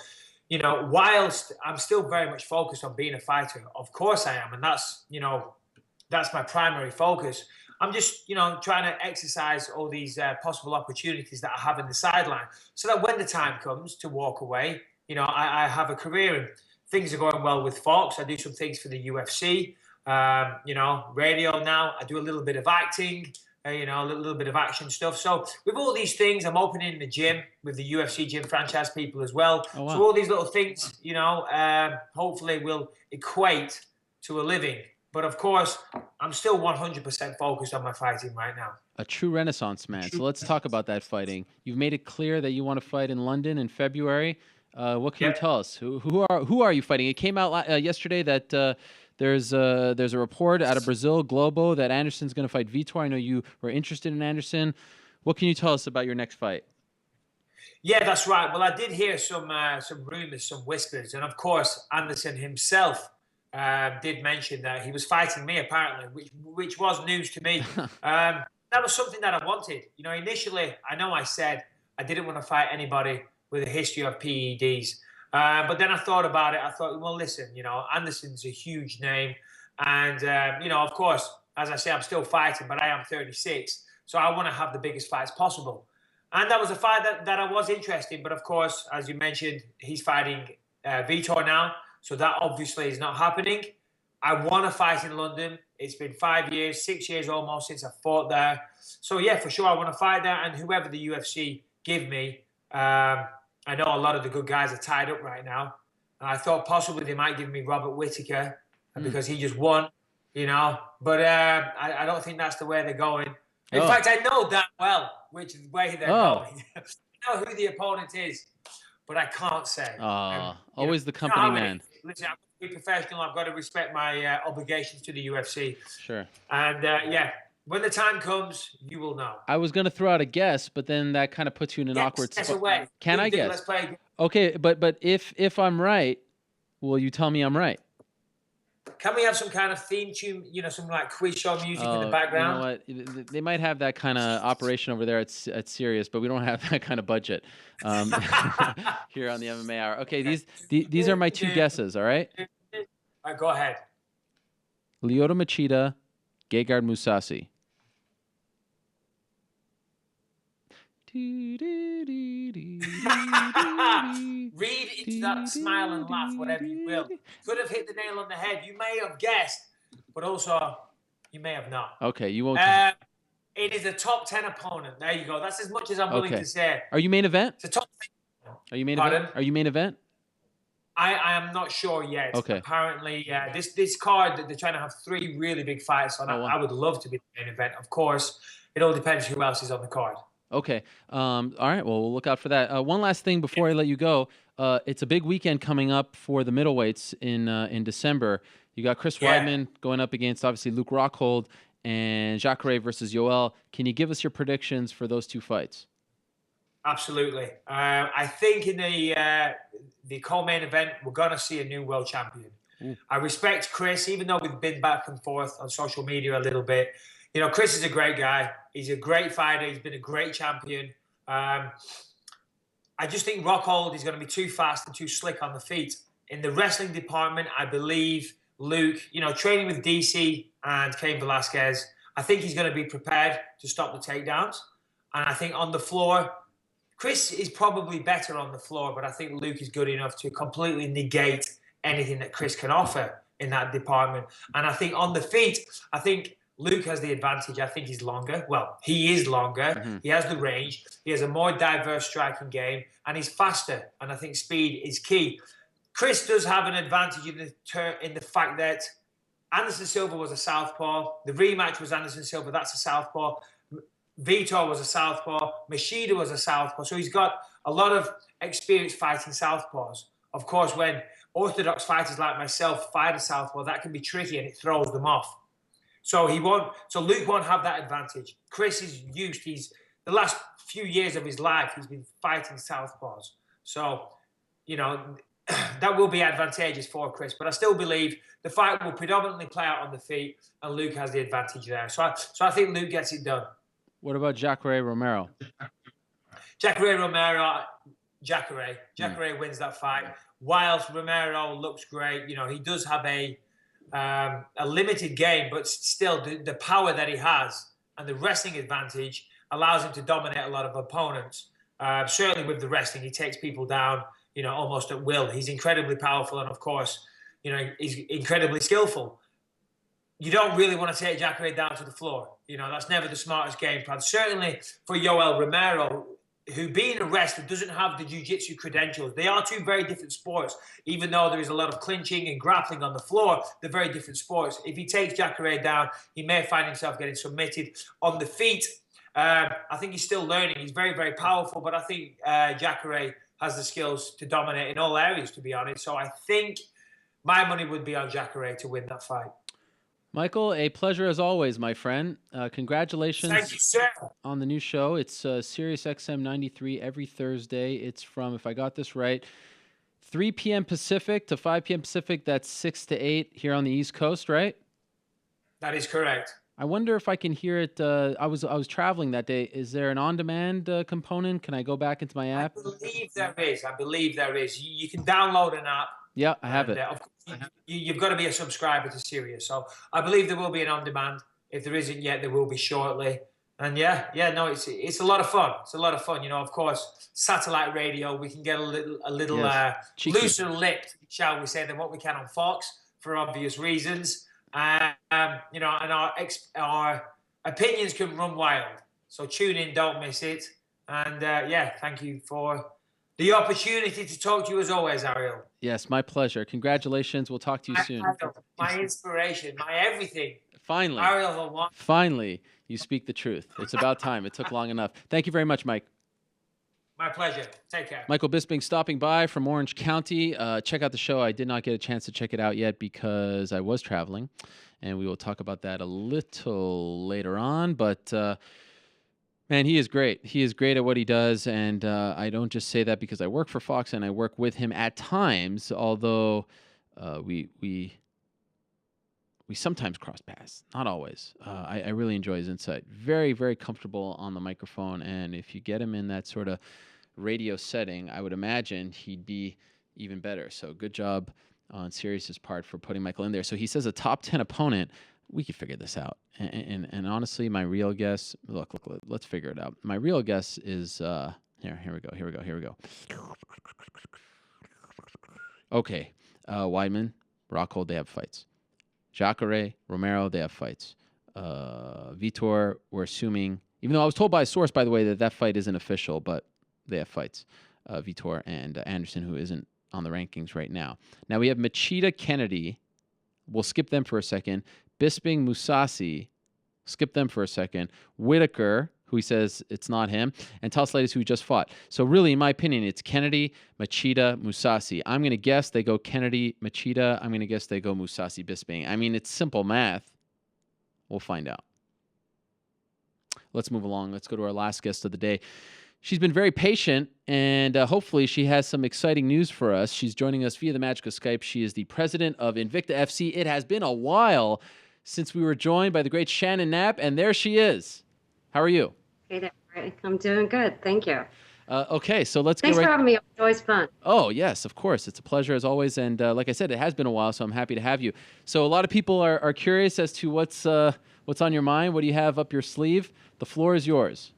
whilst I'm still very much focused on being a fighter, of course I am. And that's my primary focus. I'm just, trying to exercise all these possible opportunities that I have in the sideline so that when the time comes to walk away, I have a career and things are going well with Fox. I do some things for the UFC, radio now. I do a little bit of acting, a little bit of action stuff. So with all these things, I'm opening the gym with the UFC gym franchise people as well. Oh, wow. So all these little things, hopefully will equate to a living. But of course, I'm still 100% focused on my fighting right now. A true Renaissance man. So let's talk about that fighting. You've made it clear that you want to fight in London in February. What can you tell us? Who are you fighting? It came out yesterday that there's a report out of Brazil, Globo, that Anderson's going to fight Vitor. I know you were interested in Anderson. What can you tell us about your next fight? Yeah, that's right. Well, I did hear some rumors, some whispers, and of course, Anderson himself did mention that he was fighting me, apparently, which was news to me. That was something that I wanted. Initially, I said I didn't want to fight anybody with a history of PEDs. But then I thought about it. I thought, well, listen, Anderson's a huge name. And, of course, as I say, I'm still fighting, but I am 36. So I want to have the biggest fights possible. And that was a fight that I was interested in. But, of course, as you mentioned, he's fighting Vitor now. So that obviously is not happening. I want to fight in London. It's been 5 years, 6 years almost since I fought there. So, yeah, for sure, I want to fight there. And whoever the UFC give me, I know a lot of the good guys are tied up right now. And I thought possibly they might give me Robert Whittaker because he just won, But I don't think that's the way they're going. In fact, I know that well which way they're going. I know who the opponent is, but I can't say. Always the company man. Listen, I've got to be professional. I've got to respect my obligations to the UFC. Sure. And, when the time comes, you will know. I was going to throw out a guess, but then that kind of puts you in an awkward spot. Away. Can I guess? Let's play again. Okay, but if I'm right, will you tell me I'm right? Can we have some kind of theme tune, some like quiz show music in the background? You know what? They might have that kind of operation over there at Sirius, but we don't have that kind of budget here on the MMA Hour. Okay, these are my 2 guesses, all right? All right, go ahead. Lyoto Machida, Gegard Mousasi. Read into that smile and laugh, whatever you will. Could have hit the nail on the head. You may have guessed, but also you may have not. Okay, you won't. It is a top 10 opponent. There you go. That's as much as I'm willing to say. Are you main event? It's a top 10. Are you main event? Are you main event? I am not sure yet. Okay. Apparently, this card that they're trying to have 3 really big fights on. I would love to be the main event. Of course, it all depends who else is on the card. Okay. All right. Well, we'll look out for that. One last thing before I let you go. It's a big weekend coming up for the middleweights in December. You got Chris Weidman going up against, obviously, Luke Rockhold and Jacare versus Yoel. Can you give us your predictions for those two fights? Absolutely. I think in the co-main event, we're going to see a new world champion. Ooh. I respect Chris, even though we've been back and forth on social media a little bit. You know, Chris is a great guy. He's a great fighter. He's been a great champion. I just think Rockhold is going to be too fast and too slick on the feet. In the wrestling department, I believe Luke, you know, training with DC and Cain Velasquez, I think he's going to be prepared to stop the takedowns. And I think on the floor, Chris is probably better on the floor, but I think Luke is good enough to completely negate anything that Chris can offer in that department. And I think on the feet, I think Luke has the advantage. I think he's longer. Well, he is longer. Mm-hmm. He has the range. He has a more diverse striking game, and he's faster. And I think speed is key. Chris does have an advantage in the fact that Anderson Silva was a southpaw. The rematch was Anderson Silva. That's a southpaw. Vitor was a southpaw. Machida was a southpaw. So he's got a lot of experience fighting southpaws. Of course, when orthodox fighters like myself fight a southpaw, that can be tricky and it throws them off. So Luke won't have that advantage. Chris is used. The last few years of his life, he's been fighting southpaws. So, you know, that will be advantageous for Chris. But I still believe the fight will predominantly play out on the feet, and Luke has the advantage there. So I think Luke gets it done. What about Jacare Romero? Jacare wins that fight. Whilst Romero looks great, you know, he does have a limited game, but still the power that he has and the wrestling advantage allows him to dominate a lot of opponents. Certainly with the wrestling, he takes people down, you know, almost at will. He's incredibly powerful, and of course, you know, he's incredibly skillful. You don't really want to take Jacare down to the floor. You know, that's never the smartest game plan. Certainly for Yoel Romero, who being a wrestler doesn't have the jiu-jitsu credentials. They are two very different sports. Even though there is a lot of clinching and grappling on the floor, they're very different sports. If he takes Jacare down, he may find himself getting submitted. On the feet, I think he's still learning. He's very, very powerful, but I think Jacare has the skills to dominate in all areas, to be honest. So I think my money would be on Jacare to win that fight. Michael, a pleasure as always, my friend. Congratulations. Thank you, sir. On the new show. It's Sirius XM 93 every Thursday. It's from, if I got this right, 3 p.m. Pacific to 5 p.m. Pacific. That's 6 to 8 here on the East Coast, right? That is correct. I wonder if I can hear it. I was traveling that day. Is there an on-demand component? Can I go back into my app? I believe there is. You can download an app. Yeah, I have it. Of course, you've got to be a subscriber to Sirius. So I believe there will be an on-demand. If there isn't yet, there will be shortly. And it's a lot of fun. It's a lot of fun. You know, of course, satellite radio, we can get a little looser lipped, shall we say, than what we can on Fox for obvious reasons. You know, and our opinions can run wild. So tune in, don't miss it. And thank you for the opportunity to talk to you as always, Ariel. Yes, my pleasure. Congratulations. We'll talk to you soon. My inspiration, my everything. Finally. Ariel Hawani. Finally, you speak the truth. It's about time. It took long enough. Thank you very much, Mike. My pleasure. Take care. Michael Bisping stopping by from Orange County. Check out the show. I did not get a chance to check it out yet because I was traveling, and we will talk about that a little later on. But, man, he is great. He is great at what he does, and I don't just say that because I work for Fox and I work with him at times, although we sometimes cross paths, not always. I really enjoy his insight. Very, very comfortable on the microphone, and if you get him in that sort of radio setting, I would imagine he'd be even better. So good job on Sirius's part for putting Michael in there. So he says a top 10 opponent. We could figure this out. And honestly, my real guess, look, let's figure it out. My real guess is, here we go. Okay, Weidman, Rockhold, they have fights. Jacare, Romero, they have fights. Vitor, we're assuming, even though I was told by a source, by the way, that fight isn't official, but they have fights. Vitor and Anderson, who isn't on the rankings right now. Now we have Machida, Kennedy. We'll skip them for a second. Bisping, Mousasi. Skip them for a second. Whitaker, who he says it's not him, and tell us latest who he just fought. So really, in my opinion, it's Kennedy, Machida, Mousasi. I'm going to guess they go Kennedy, Machida. I'm going to guess they go Mousasi, Bisping. I mean, it's simple math. We'll find out. Let's move along. Let's go to our last guest of the day. She's been very patient, and hopefully she has some exciting news for us. She's joining us via the magic of Skype. She is the president of Invicta FC. It has been a while since we were joined by the great Shannon Knapp, and there she is. How are you? Hey there, Rick. I'm doing good. Thank you. Okay, so let's Thanks get right... for having me. It's always fun. Oh, yes, of course. It's a pleasure as always. And like I said, it has been a while, so I'm happy to have you. So a lot of people are curious as to what's on your mind. What do you have up your sleeve? The floor is yours.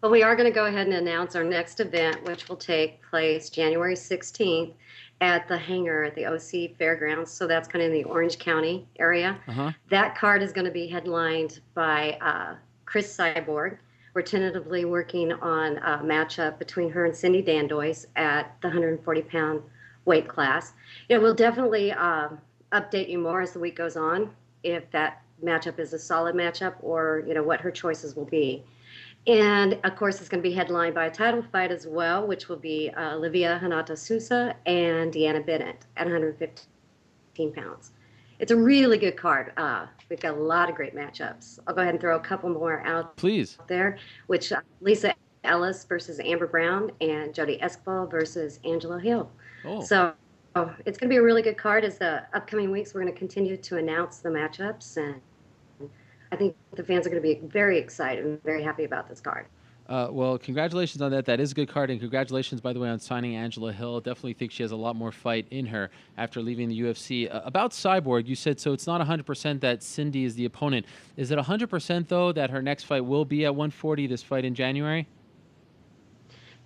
Well, we are going to go ahead and announce our next event, which will take place January 16th at the hangar at the OC Fairgrounds. So that's kind of in the Orange County area. Uh-huh. That card is going to be headlined by Chris Cyborg. We're tentatively working on a matchup between her and Cindy Dandois at the 140-pound weight class. We'll definitely update you more as the week goes on if that matchup is a solid matchup or, what her choices will be. And, of course, it's going to be headlined by a title fight as well, which will be Livia Hanata Sousa and Deanna Bennett at 115 pounds. It's a really good card. We've got a lot of great matchups. I'll go ahead and throw a couple more out Please. There, which Lisa Ellis versus Amber Brown and Jody Esquivel versus Angela Hill. Oh. So it's going to be a really good card. As the upcoming weeks, we're going to continue to announce the matchups, and I think the fans are going to be very excited and very happy about this card. Well, congratulations on that. That is a good card, and congratulations, by the way, on signing Angela Hill. Definitely think she has a lot more fight in her after leaving the UFC. About Cyborg, you said, so it's not 100% that Cindy is the opponent. Is it 100%, though, that her next fight will be at 140, this fight in January?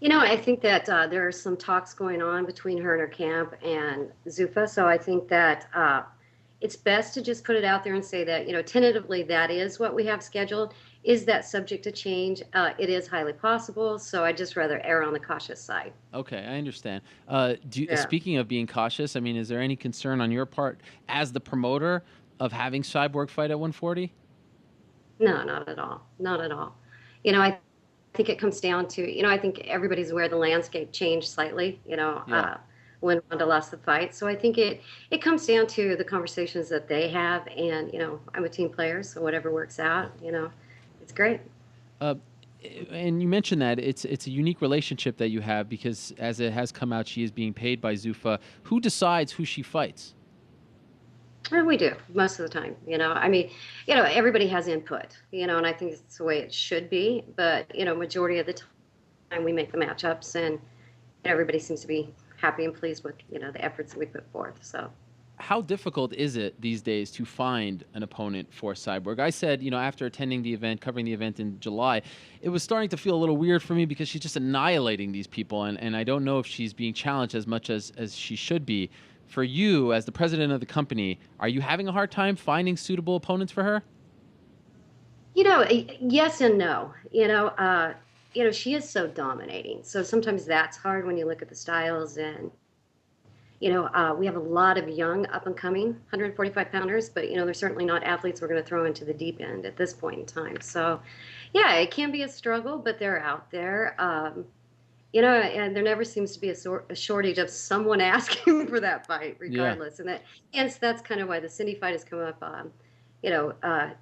I think that there are some talks going on between her and her camp and Zuffa, so I think that it's best to just put it out there and say that, tentatively that is what we have scheduled. Is that subject to change? It is highly possible, so I'd just rather err on the cautious side. Okay, I understand. Speaking of being cautious, I mean, is there any concern on your part as the promoter of having Cyborg fight at 140? No, not at all. Not at all. I think it comes down to, I think everybody's aware the landscape changed slightly, when Ronda lost the fight. So I think it comes down to the conversations that they have, and, I'm a team player, so whatever works out, it's great. And you mentioned that it's a unique relationship that you have because, as it has come out, she is being paid by Zuffa. Who decides who she fights? Well, we do most of the time. Everybody has input. And I think it's the way it should be. But majority of the time we make the matchups, and everybody seems to be happy and pleased with the efforts that we put forth. So. How difficult is it these days to find an opponent for Cyborg? I said, after attending the event, covering the event in July, it was starting to feel a little weird for me because she's just annihilating these people, and I don't know if she's being challenged as much as she should be. For you, as the president of the company, are you having a hard time finding suitable opponents for her? Yes and no. She is so dominating. So sometimes that's hard when you look at the styles and we have a lot of young, up-and-coming 145-pounders, but, they're certainly not athletes we're going to throw into the deep end at this point in time. So, yeah, it can be a struggle, but they're out there. And there never seems to be a shortage of someone asking for that fight, regardless. Yeah. And that's kind of why the Cindy fight has come up.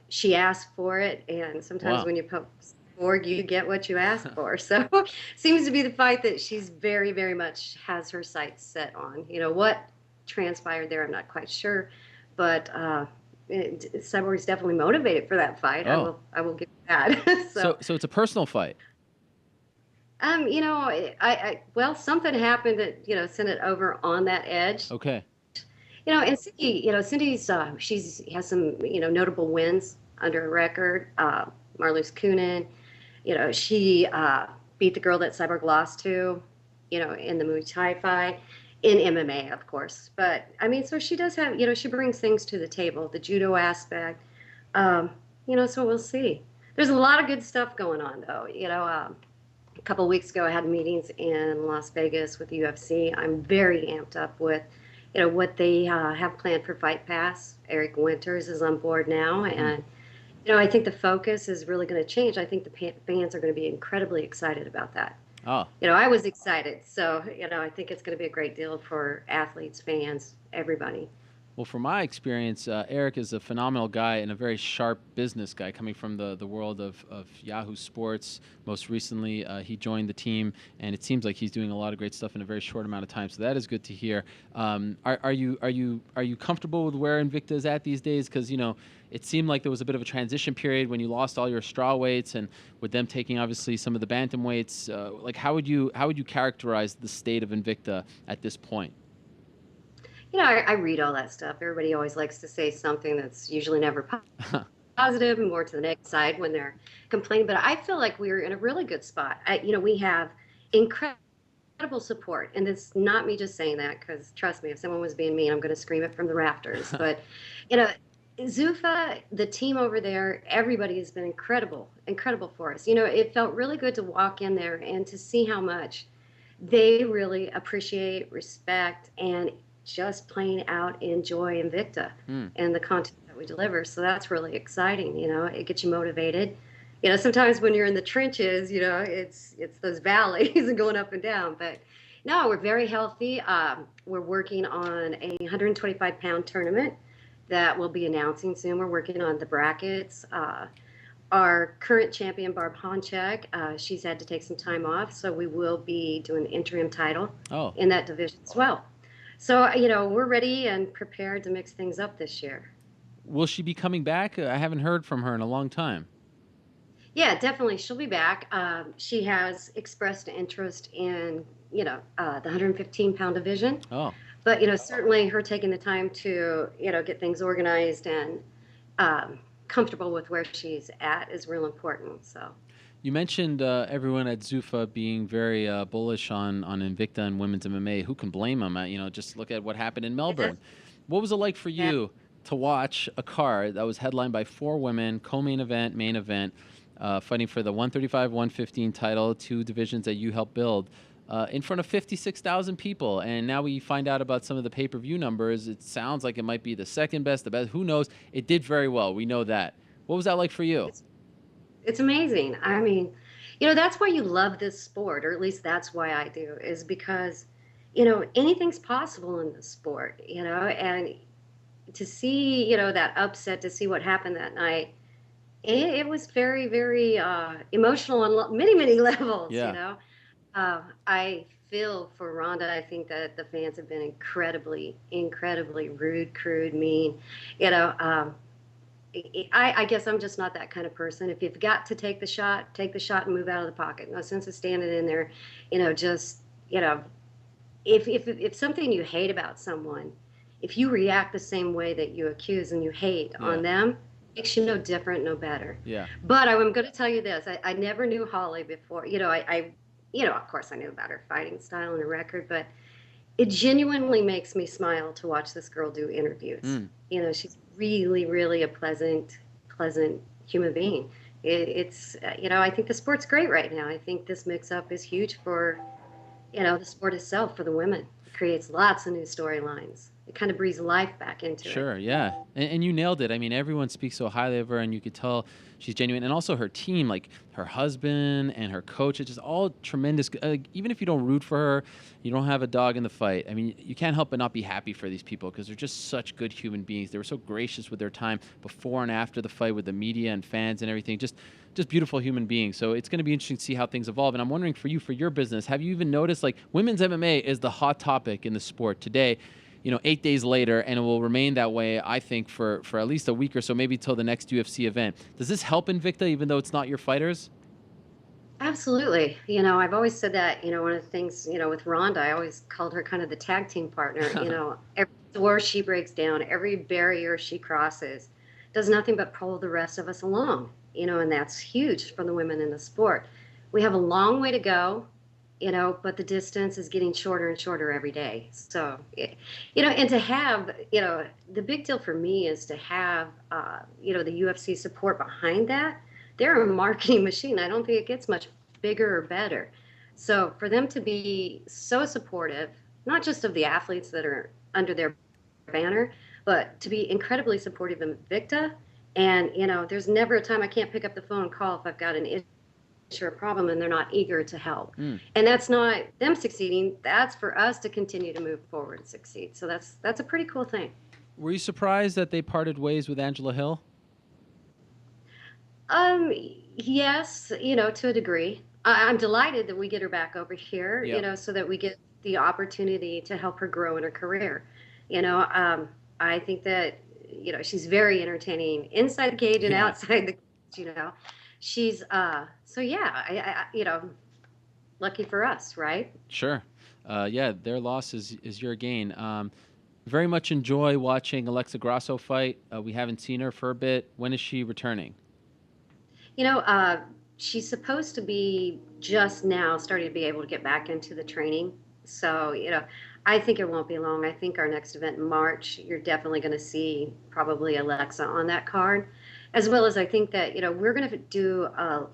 She asked for it, and sometimes when you post you get what you ask for. So seems to be the fight that she's very, very much has her sights set on. What transpired there, I'm not quite sure, but Cyborg's definitely motivated for that fight. Oh. I will give you that. So it's a personal fight. Well, something happened that sent it over on that edge. Okay. And Cindy, Cindy's she's has some notable wins under her record. Marloes Kunin. She beat the girl that Cyborg lost to, in the Muay Thai fight, in MMA, of course. But, so she does have, she brings things to the table, the judo aspect, so we'll see. There's a lot of good stuff going on, though. A couple of weeks ago, I had meetings in Las Vegas with the UFC. I'm very amped up with, what they have planned for Fight Pass. Eric Winters is on board now, and I think the focus is really going to change. I think the fans are going to be incredibly excited about that. Oh, I was excited. So, I think it's going to be a great deal for athletes, fans, everybody. well, from my experience, Eric is a phenomenal guy and a very sharp business guy coming from the world of Yahoo Sports. Most recently, he joined the team, and it seems like he's doing a lot of great stuff in a very short amount of time. So that is good to hear. Are you comfortable with where Invicta is at these days? Because it seemed like there was a bit of a transition period when you lost all your straw weights, and with them taking obviously some of the bantam weights. Like how would you characterize the state of Invicta at this point? I read all that stuff. Everybody always likes to say something that's usually never positive and more to the next side when they're complaining. But I feel like we're in a really good spot. We have incredible support. And it's not me just saying that, because trust me, if someone was being mean, I'm going to scream it from the rafters. But, Zuffa, the team over there, everybody has been incredible for us. It felt really good to walk in there and to see how much they really appreciate, respect, and just plain out enjoy Invicta and the content that we deliver. So that's really exciting. It gets you motivated. Sometimes when you're in the trenches, it's those valleys and going up and down. But no, we're very healthy. We're working on a 125-pound tournament that we'll be announcing soon. We're working on the brackets. Our current champion, Barb Honchak, she's had to take some time off, so we will be doing the interim title in that division as well. So, we're ready and prepared to mix things up this year. Will she be coming back? I haven't heard from her in a long time. Yeah, definitely. She'll be back. She has expressed interest in, the 115-pound division. Oh. But, certainly her taking the time to, get things organized and comfortable with where she's at is real important. So. You mentioned everyone at Zuffa being very bullish on Invicta and women's MMA. Who can blame them? Just look at what happened in Melbourne. What was it like for you to watch a card that was headlined by 4 women, co-main event, main event, fighting for the 135, 115 title, 2 divisions that you helped build, in front of 56,000 people? And now we find out about some of the pay-per-view numbers. It sounds like it might be the second best, the best. Who knows? It did very well. We know that. What was that like for you? It's amazing. I mean, that's why you love this sport, or at least that's why I do, is because, anything's possible in this sport, and to see, that upset, to see what happened that night, it was very, very emotional on many, many levels, I feel for Rhonda. I think that the fans have been incredibly, incredibly rude, crude, mean, I guess I'm just not that kind of person. If you've got to take the shot and move out of the pocket. No sense of standing in there, if something you hate about someone, if you react the same way that you accuse and you hate on them, it makes you no different, no better. Yeah. But I'm going to tell you this. I never knew Holly before. Of course I knew about her fighting style and her record, but it genuinely makes me smile to watch this girl do interviews. She's really, really a pleasant human being. It's I think the sport's great right now. I think this mix-up is huge for, the sport itself, for the women. It creates lots of new storylines. It kind of breathes life back into it. Sure, yeah. And you nailed it. I mean, everyone speaks so highly of her, and you could tell she's genuine. And also her team, like her husband and her coach, it's just all tremendous. Even if you don't root for her, you don't have a dog in the fight, I mean, you can't help but not be happy for these people, because they're just such good human beings. They were so gracious with their time before and after the fight with the media and fans and everything. Just beautiful human beings. So it's going to be interesting to see how things evolve. And I'm wondering for you, for your business, have you even noticed, like, women's MMA is the hot topic in the sport today, 8 days later, and it will remain that way, I think, for at least a week or so, maybe till the next UFC event. Does this help Invicta, even though it's not your fighters? Absolutely. I've always said that, one of the things, with Rhonda, I always called her kind of the tag team partner. Every door she breaks down, every barrier she crosses, does nothing but pull the rest of us along, and that's huge for the women in the sport. We have a long way to go. But the distance is getting shorter and shorter every day. So, and to have, the big deal for me is to have, the UFC support behind that. They're a marketing machine. I don't think it gets much bigger or better. So for them to be so supportive, not just of the athletes that are under their banner, but to be incredibly supportive of Invicta And, there's never a time I can't pick up the phone and call if I've got an issue or a problem and they're not eager to help. And that's not them succeeding. That's for us to continue to move forward and succeed. So that's a pretty cool thing. Were you surprised that they parted ways with Angela Hill? Yes, to a degree. I'm delighted that we get her back over here, Yep. so that we get the opportunity to help her grow in her career. I think that, she's very entertaining inside the cage and outside the cage, She's, so yeah, lucky for us, right? Sure. Yeah, their loss is your gain. Very much enjoy watching Alexa Grasso fight. We haven't seen her for a bit. When is she returning? She's supposed to be just now starting to be able to get back into the training. So, I think it won't be long. I think our next event in March, you're definitely going to see probably Alexa on that card, as well as I think that, we're going to do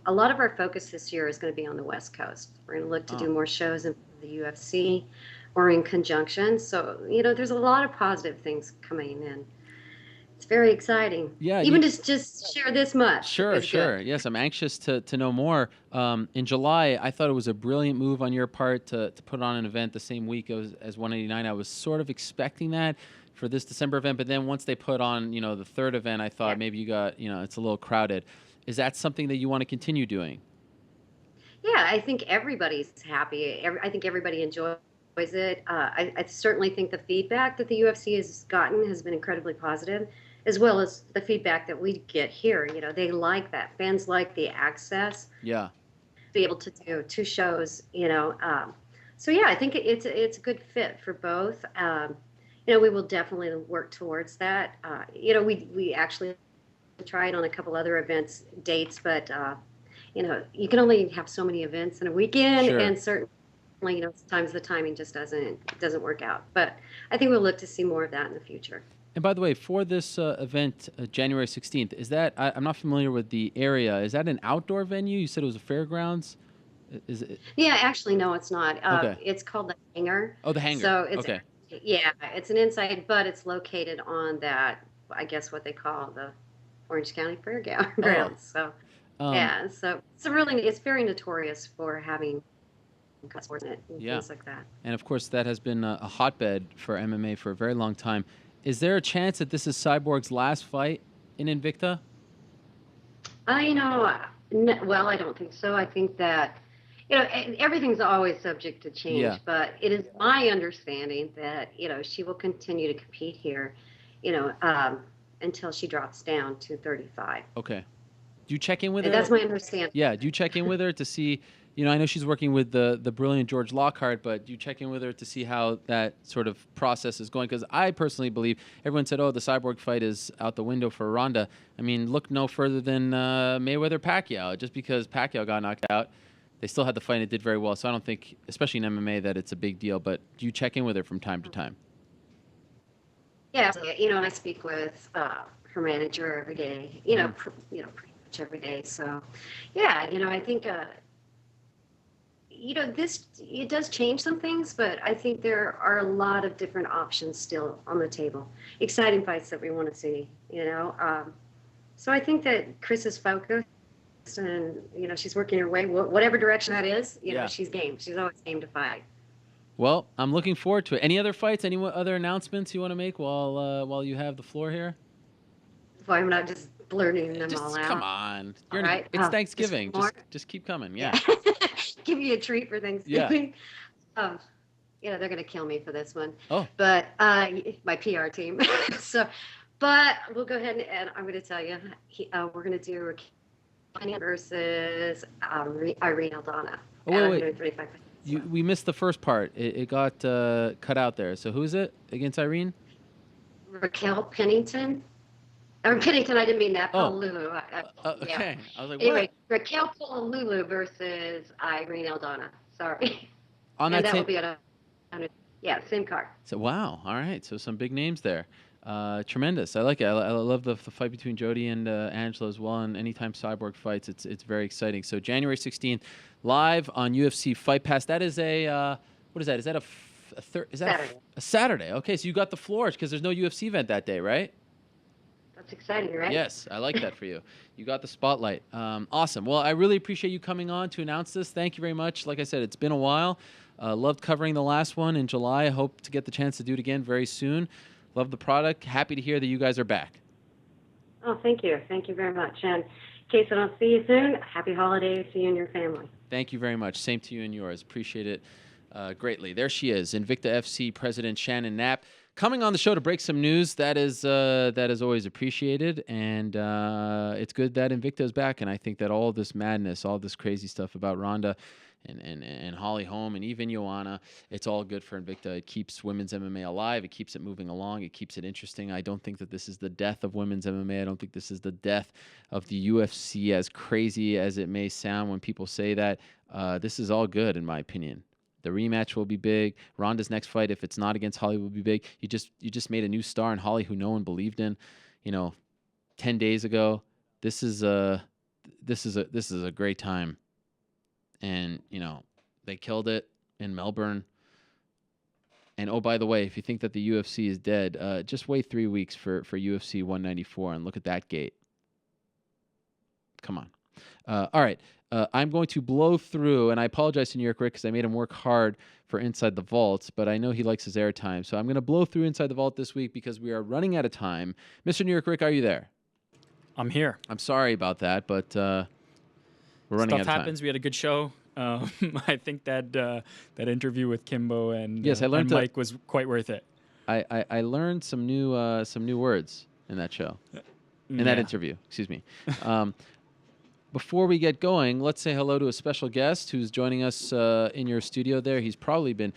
a lot of our focus this year is going to be on the West Coast. We're going to look to do more shows in the UFC or in conjunction. So, there's a lot of positive things coming in. It's very exciting. Yeah. Even just share this much. Sure. Good. Yes, I'm anxious to know more. In July, I thought it was a brilliant move on your part to put on an event the same week as 189. I was sort of expecting that for this December event, but then once they put on, the third event, I thought maybe you got, it's a little crowded. Is that something that you want to continue doing? Yeah, I think everybody's happy. I think everybody enjoys it. I certainly think the feedback that the UFC has gotten has been incredibly positive, as well as the feedback that we get here. They like that. Fans like the access. Yeah. Be able to do two shows, So yeah, I think it's a good fit for both. We will definitely work towards that. We actually tried on a couple other events dates, but you can only have so many events in a weekend, Sure. and certainly, sometimes the timing just doesn't work out. But I think we'll look to see more of that in the future. And by the way, for this event, January 16th, is that, I'm not familiar with the area, is that an outdoor venue? You said it was a fairgrounds? Is it? Yeah, actually, no, it's not. Okay. It's called the Hangar. Oh, the Hangar. So it's, okay. yeah, it's an inside, but it's located on that, I guess what they call the Orange County Fairgrounds. So, yeah, so it's very notorious for having cut sports in it and things like that. And of course, that has been a hotbed for MMA for a very long time. Is there a chance that this is Cyborg's last fight in Invicta? Well, I don't think so. I think that, everything's always subject to change, but it is my understanding that, she will continue to compete here, until she drops down to 35. Okay. Do you check in with her? That's my understanding. Yeah. Do you check in with her to see, I know she's working with the brilliant George Lockhart, but do you check in with her to see how that sort of process is going? Because I personally believe everyone said, the Cyborg fight is out the window for Ronda. I mean, look no further than Mayweather-Pacquiao. Just because Pacquiao got knocked out, they still had the fight and it did very well. So I don't think, especially in MMA, that it's a big deal. But do you check in with her from time to time? Yeah, I speak with her manager every day, pretty much every day. So, yeah, I think, it does change some things, but I think there are a lot of different options still on the table. Exciting fights that we want to see, So I think that Chris is focused and, she's working her way, whatever direction that is, she's game. She's always game to fight. Well, I'm looking forward to it. Any other fights? Any other announcements you want to make while you have the floor here? Well, I'm not just blurting them all out. Come on. All right. It's Thanksgiving. Just keep coming. Yeah. Give you a treat for Thanksgiving. Yeah. They're going to kill me for this one. Oh. But my PR team. But we'll go ahead and I'm going to tell you, we're going to do Raquel versus Irene Aldana. Oh, wait. We missed the first part. It got cut out there. So who is it against Irene? Raquel Pennington. Or Pennington, I didn't mean that. Pololulu. Okay. I was like, anyway, what? Raquel Pololulu versus Irene Aldana. Sorry. On and that will be on same card. So wow. All right. So some big names there. Tremendous. I like it. I love the fight between Jody and Angela as well. And anytime Cyborg fights, it's very exciting. So January 16th, live on UFC Fight Pass. That is a what is that? Is that a Saturday? Okay, so you got the floor because there's no UFC event that day, right? That's exciting, right? Yes, I like that for you. You got the spotlight. Awesome. Well, I really appreciate you coming on to announce this. Thank you very much. Like I said, it's been a while. Loved covering the last one in July. I hope to get the chance to do it again very soon. Love the product. Happy to hear that you guys are back. Oh, thank you. Thank you very much. And in case I don't see you soon, happy holidays to you and your family. Thank you very much. Same to you and yours. Appreciate it greatly. There she is, Invicta FC President Shannon Knapp, coming on the show to break some news. That is always appreciated, and it's good that Invicta is back. And I think that all this madness, all this crazy stuff about Ronda and Holly Holm and even Joanna, it's all good for Invicta. It keeps women's MMA alive. It keeps it moving along. It keeps it interesting. I don't think that this is the death of women's MMA. I don't think this is the death of the UFC, as crazy as it may sound when people say that. This is all good, in my opinion. The rematch will be big. Ronda's next fight, if it's not against Holly, will be big. You just made a new star in Holly who no one believed in, 10 days ago. This is a great time. And, they killed it in Melbourne. And, oh, by the way, if you think that the UFC is dead, just wait 3 weeks for UFC 194 and look at that gate. Come on. All right. I'm going to blow through, and I apologize to New York Rick because I made him work hard for Inside the Vault, but I know he likes his airtime. So I'm going to blow through Inside the Vault this week because we are running out of time. Mr. New York Rick, are you there? I'm here. I'm sorry about that, but we're running out of time. Stuff happens. We had a good show. I think that interview with Kimbo and yes, I learned and Mike was quite worth it. I learned some new words in that show, in that interview. Excuse me. Before we get going, let's say hello to a special guest who's joining us in your studio there. He's probably been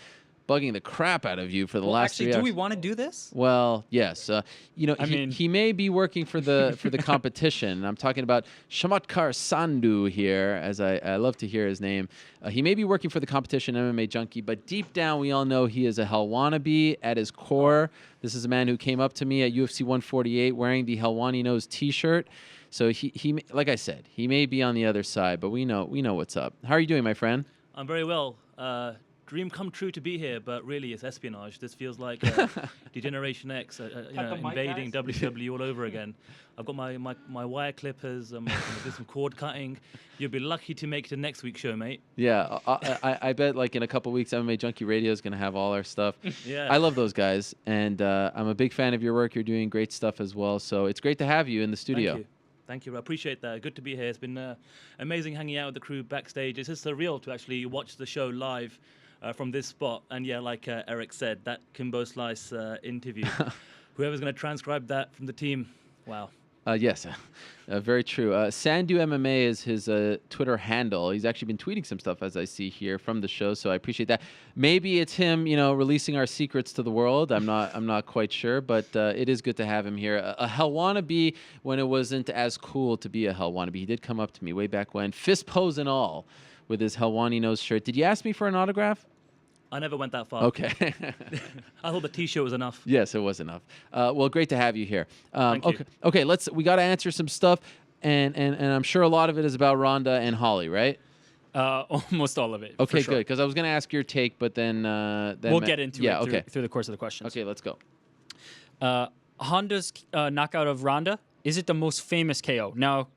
bugging the crap out of you for the last 3 hours. Do we want to do this? Well, yes. He may be working for the competition. I'm talking about Chamatkar Sandhu here, as I love to hear his name. He may be working for the competition, MMA Junkie, but deep down we all know he is a Hell wannabe at his core. This is a man who came up to me at UFC 148 wearing the Helwani Knows T-shirt. So he, like I said, he may be on the other side, but we know what's up. How are you doing, my friend? I'm very well. Dream come true to be here, but really it's espionage. This feels like Degeneration X, invading WWE all over again. I've got my wire clippers. I'm going to do some cord cutting. You'll be lucky to make it to next week's show, mate. Yeah, I bet like in a couple weeks, MMA Junkie Radio is going to have all our stuff. Yeah. I love those guys, and I'm a big fan of your work. You're doing great stuff as well, so it's great to have you in the studio. Thank you. I appreciate that. Good to be here. It's been amazing hanging out with the crew backstage. It's just surreal to actually watch the show live from this spot. And yeah, like Eric said, that Kimbo Slice interview, whoever's going to transcribe that from the team, wow. Yes, very true. Sandhu MMA is his Twitter handle. He's actually been tweeting some stuff, as I see here, from the show, so I appreciate that. Maybe it's him, releasing our secrets to the world. I'm not quite sure, but it is good to have him here. A Hell wannabe when it wasn't as cool to be a Hell wannabe. He did come up to me way back when, fist pose and all, with his Helwani Knows shirt. Did you ask me for an autograph? I never went that far. Okay. I thought the T-shirt was enough. Yes, it was enough. Well, great to have you here. Thank you. Okay. We got to answer some stuff, and I'm sure a lot of it is about Ronda and Holly, right? Almost all of it. Okay, sure. good. Because I was going to ask your take, but then we'll get into it through the course of the questions. Okay, let's go. Honda's knockout of Ronda, is it the most famous KO? Now,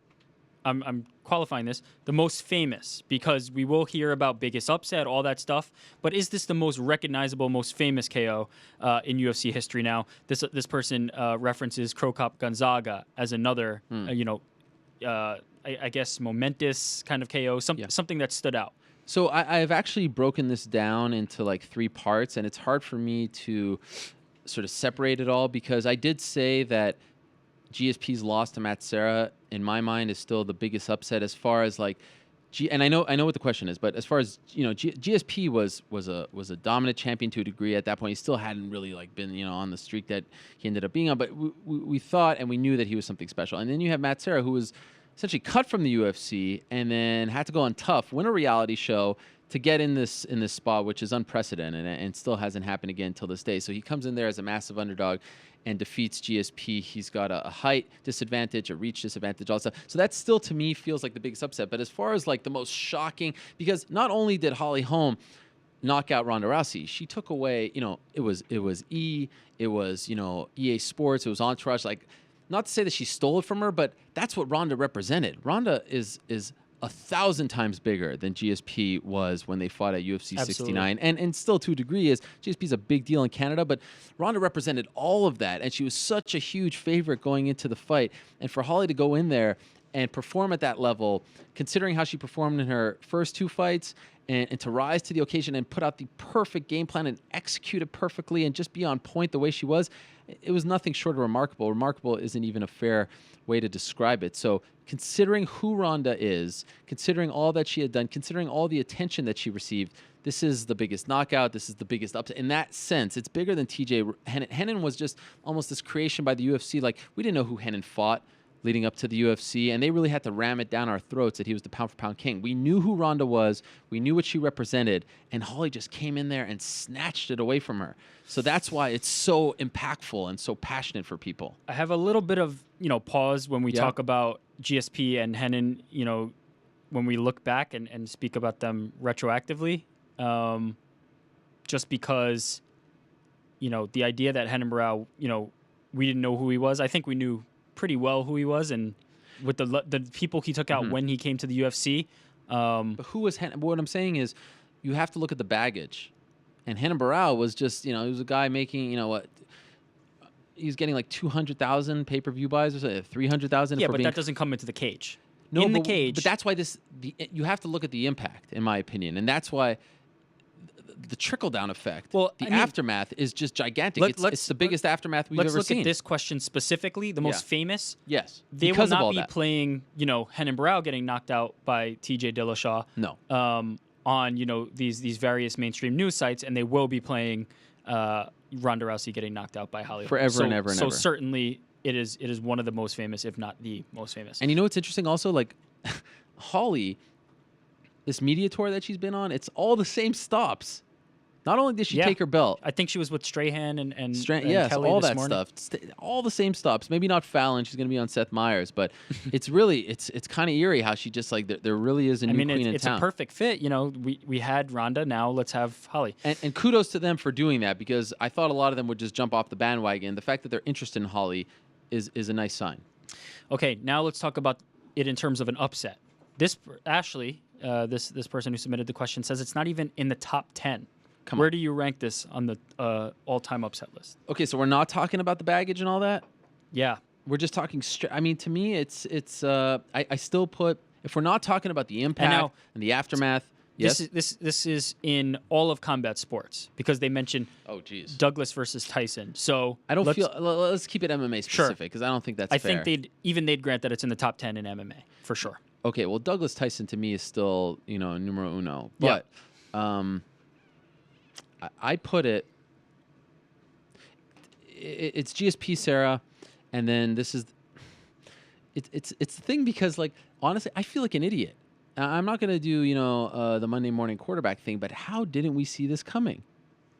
I'm qualifying this, the most famous, because we will hear about biggest upset, all that stuff. But is this the most recognizable, most famous KO in UFC history now? This person references Crocop Gonzaga as another, I guess, momentous kind of KO, something that stood out. So I've actually broken this down into like 3 parts, and it's hard for me to sort of separate it all because I did say that GSP's loss to Matt Serra, in my mind, is still the biggest upset as far as like, and I know what the question is, but as far as GSP was a dominant champion to a degree at that point. He still hadn't really like been on the streak that he ended up being on, but we thought and we knew that he was something special. And then you have Matt Serra, who was essentially cut from the UFC and then had to go on Tough, win a reality show to get in this spot, which is unprecedented and still hasn't happened again till this day. So he comes in there as a massive underdog and defeats GSP. He's got a height disadvantage, a reach disadvantage, all that stuff. So that still, to me, feels like the biggest upset. But as far as like the most shocking, because not only did Holly Holm knock out Ronda Rousey, she took away, it was EA Sports, it was Entourage, like not to say that she stole it from her, but that's what Ronda represented. Ronda is 1,000 times bigger than GSP was when they fought at UFC 69. And still to a degree is GSP's a big deal in Canada, but Ronda represented all of that. And she was such a huge favorite going into the fight. And for Holly to go in there and perform at that level, considering how she performed in her first 2 fights, and to rise to the occasion and put out the perfect game plan and execute it perfectly and just be on point the way she was, it was nothing short of remarkable. Remarkable isn't even a fair way to describe it. So considering who Ronda is, considering all that she had done, considering all the attention that she received, this is the biggest knockout. This is the biggest upset. In that sense, it's bigger than TJ. Henin was just almost this creation by the UFC. Like, we didn't know who Henin fought leading up to the UFC, and they really had to ram it down our throats that he was the pound-for-pound king. We knew who Ronda was. We knew what she represented, and Holly just came in there and snatched it away from her. So that's why it's so impactful and so passionate for people. I have a little bit of, pause when we talk about GSP and Henin, when we look back and speak about them retroactively, just because, the idea that Henin Barao, we didn't know who he was. I think we knew pretty well who he was, and with the people he took out when he came to the UFC. But who was Henin? What I'm saying is, you have to look at the baggage. And Henin Barao was just, he was a guy making, he's getting like 200,000 pay-per-view buys or something, 300,000. Yeah, but that doesn't come into the cage. No, in the cage. But that's why you have to look at the impact, in my opinion, and that's why the trickle-down effect, aftermath is just gigantic. It's the biggest aftermath we've ever seen. Let's look at this question specifically, the most famous. Yes. They will not be playing, Henin Barao getting knocked out by TJ Dillashaw. No. On, these various mainstream news sites, and they will be playing Ronda Rousey getting knocked out by Holly. Forever and ever and ever. So certainly it is one of the most famous, if not the most famous. And what's interesting also, like, Holly, this media tour that she's been on, it's all the same stops. Not only did she take her belt, I think she was with Strahan and yes, Kelly all this that morning. stuff, all the same stops. Maybe not Fallon; she's going to be on Seth Meyers, but it's really it's kind of eerie how she just like there really is a new queen in town. It's a perfect fit. We had Ronda, now let's have Holly. And kudos to them for doing that, because I thought a lot of them would just jump off the bandwagon. The fact that they're interested in Holly is a nice sign. Okay, now let's talk about it in terms of an upset. This Ashley, this person who submitted the question, says it's not even in the top 10. Where do you rank this on the all-time upset list? Okay, so we're not talking about the baggage and all that? Yeah. We're just talking I mean, to me, it's I still put, if we're not talking about the impact and the aftermath. Yes? This is in all of combat sports, because they mention Douglas versus Tyson. So I don't feel, let's keep it MMA specific, because I don't think that's fair. I think they'd grant that it's in the top 10 in MMA, for sure. Okay, well, Douglas Tyson to me is still, numero uno. But I put it's GSP Sarah, and then this is it's the thing, because, like, honestly, I feel like an idiot. I'm not gonna do the Monday morning quarterback thing, but how didn't we see this coming?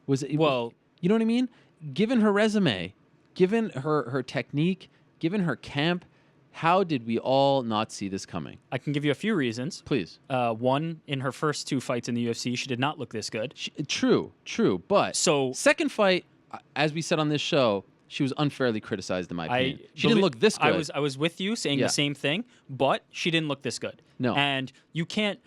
Was it you know what I mean? Given her resume, given her technique, given her camp, how did we all not see this coming? I can give you a few reasons. Please. One, in her first 2 fights in the UFC, she did not look this good. True. But second fight, as we said on this show, she was unfairly criticized, in my opinion. She didn't look this good. I was with you saying the same thing, but she didn't look this good. No. And you can't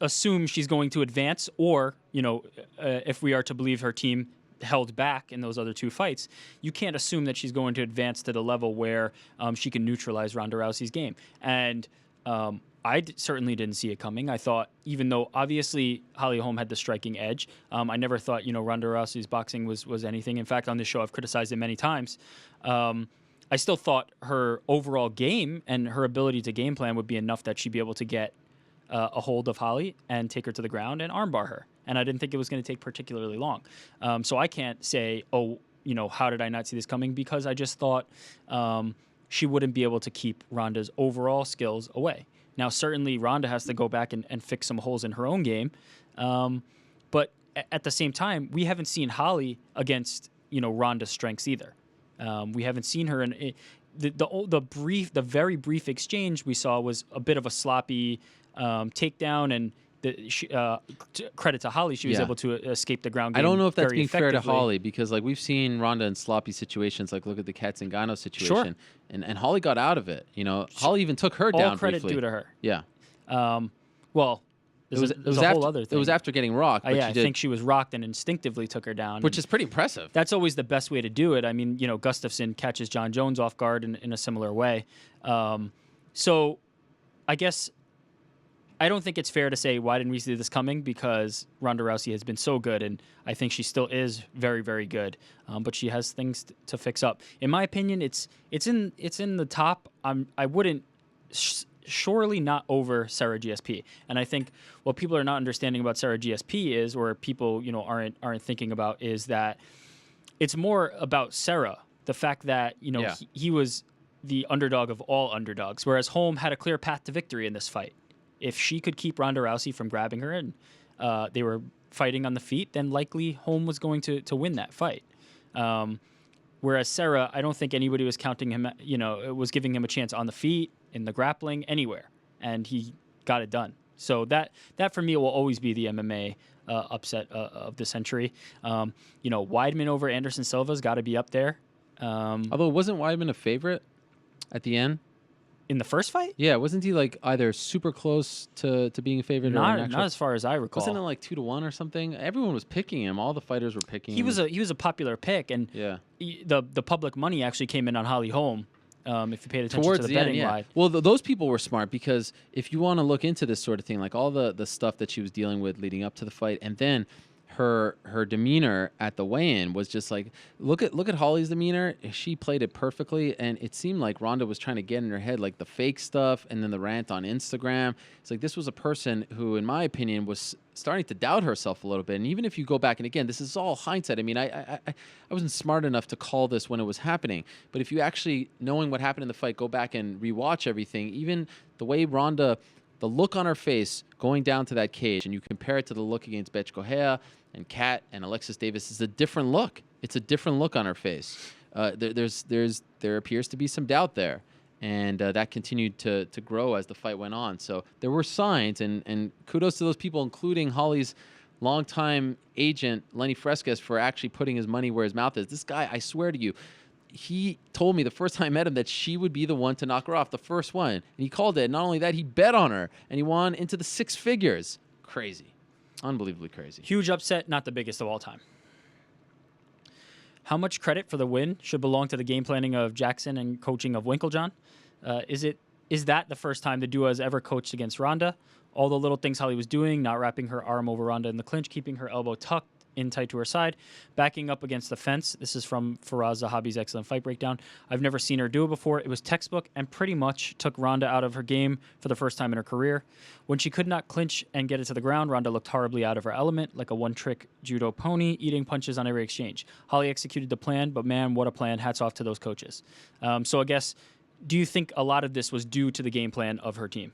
assume she's going to advance, or if we are to believe her team held back in those other 2 fights, you can't assume that she's going to advance to the level where she can neutralize Ronda Rousey's game. And I certainly didn't see it coming. I thought, even though obviously Holly Holm had the striking edge, I never thought Ronda Rousey's boxing was anything. In fact, on this show, I've criticized it many times. I still thought her overall game and her ability to game plan would be enough that she'd be able to get a hold of Holly and take her to the ground and armbar her. And I didn't think it was going to take particularly long. So I can't say, how did I not see this coming? Because I just thought she wouldn't be able to keep Ronda's overall skills away. Now, certainly Ronda has to go back and fix some holes in her own game. But at the same time, we haven't seen Holly against, Ronda's strengths either. We haven't seen her in the very brief exchange we saw was a bit of a sloppy takedown, and credit to Holly, she was able to escape the ground game. I don't know if that's being fair to effectively. Holly, because like we've seen Ronda in sloppy situations, like look at the Kat Zingano situation, and Holly got out of it. You know, Holly even took her down All credit briefly. due to her. Yeah. Well, It was a whole other thing. It was after getting rocked. But I think she was rocked and instinctively took her down. Which is pretty impressive. That's always the best way to do it. I mean, you know, Gustafsson catches John Jones off guard in a similar way. So I guess I don't think it's fair to say, why didn't we see this coming? Because Ronda Rousey has been so good, and I think she still is very, very good. But she has things to fix up. In my opinion, it's in the top. I wouldn't surely not over Sarah GSP. And I think what people are not understanding about Sarah GSP is, or people, you know, aren't thinking about, is that it's more about Sarah. The fact that, you know, he was the underdog of all underdogs, whereas Holm had a clear path to victory in this fight. If she could keep Ronda Rousey from grabbing her and they were fighting on the feet, then likely Holm was going to win that fight. Whereas Sarah, I don't think anybody was counting him, you know, it was giving him a chance on the feet, in the grappling, anywhere. And he got it done. So that for me will always be the MMA upset of the century. You know, Weidman over Anderson Silva's got to be up there. Although, wasn't Weidman a favorite at the end? In the first fight? Yeah, wasn't he like either super close to being a favorite or an actual? Not as far as I recall. Wasn't it like 2-1 or something? Everyone was picking him. All the fighters were picking him. He was a popular pick, and the public money actually came in on Holly Holm. If you paid attention to the betting line. Well, those people were smart, because if you want to look into this sort of thing, like all the stuff that she was dealing with leading up to the fight, and then her demeanor at the weigh-in was just like, look at Holly's demeanor. She played it perfectly, and it seemed like Ronda was trying to get in her head, like the fake stuff and then the rant on Instagram. It's like this was a person who, in my opinion, was starting to doubt herself a little bit. And even if you go back, and again, this is all hindsight. I mean, I wasn't smart enough to call this when it was happening. But if you actually, knowing what happened in the fight, go back and rewatch everything, even the way Ronda, the look on her face going down to that cage, and you compare it to the look against Bethe Correia and Kat and Alexis Davis, is a different look. It's a different look on her face. There appears to be some doubt there. And that continued to grow as the fight went on. So there were signs, and kudos to those people, including Holly's longtime agent, Lenny Fresquez, for actually putting his money where his mouth is. This guy, I swear to you, he told me the first time I met him that she would be the one to knock her off, the first one. And he called it. Not only that, he bet on her, and he won into the 6 figures. Crazy. Unbelievably crazy. Huge upset, not the biggest of all time. How much credit for the win should belong to the game planning of Jackson and coaching of Winklejohn? Is that the first time the duo has ever coached against Ronda? All the little things Holly was doing, not wrapping her arm over Ronda in the clinch, keeping her elbow tucked in tight to her side, backing up against the fence. This is from Faraz Zahabi's excellent fight breakdown. I've never seen her do it before. It was textbook and pretty much took Ronda out of her game for the first time in her career. When she could not clinch and get it to the ground, Ronda looked horribly out of her element, like a one-trick judo pony, eating punches on every exchange. Holly executed the plan, but man, what a plan. Hats off to those coaches. So I guess, do you think a lot of this was due to the game plan of her team?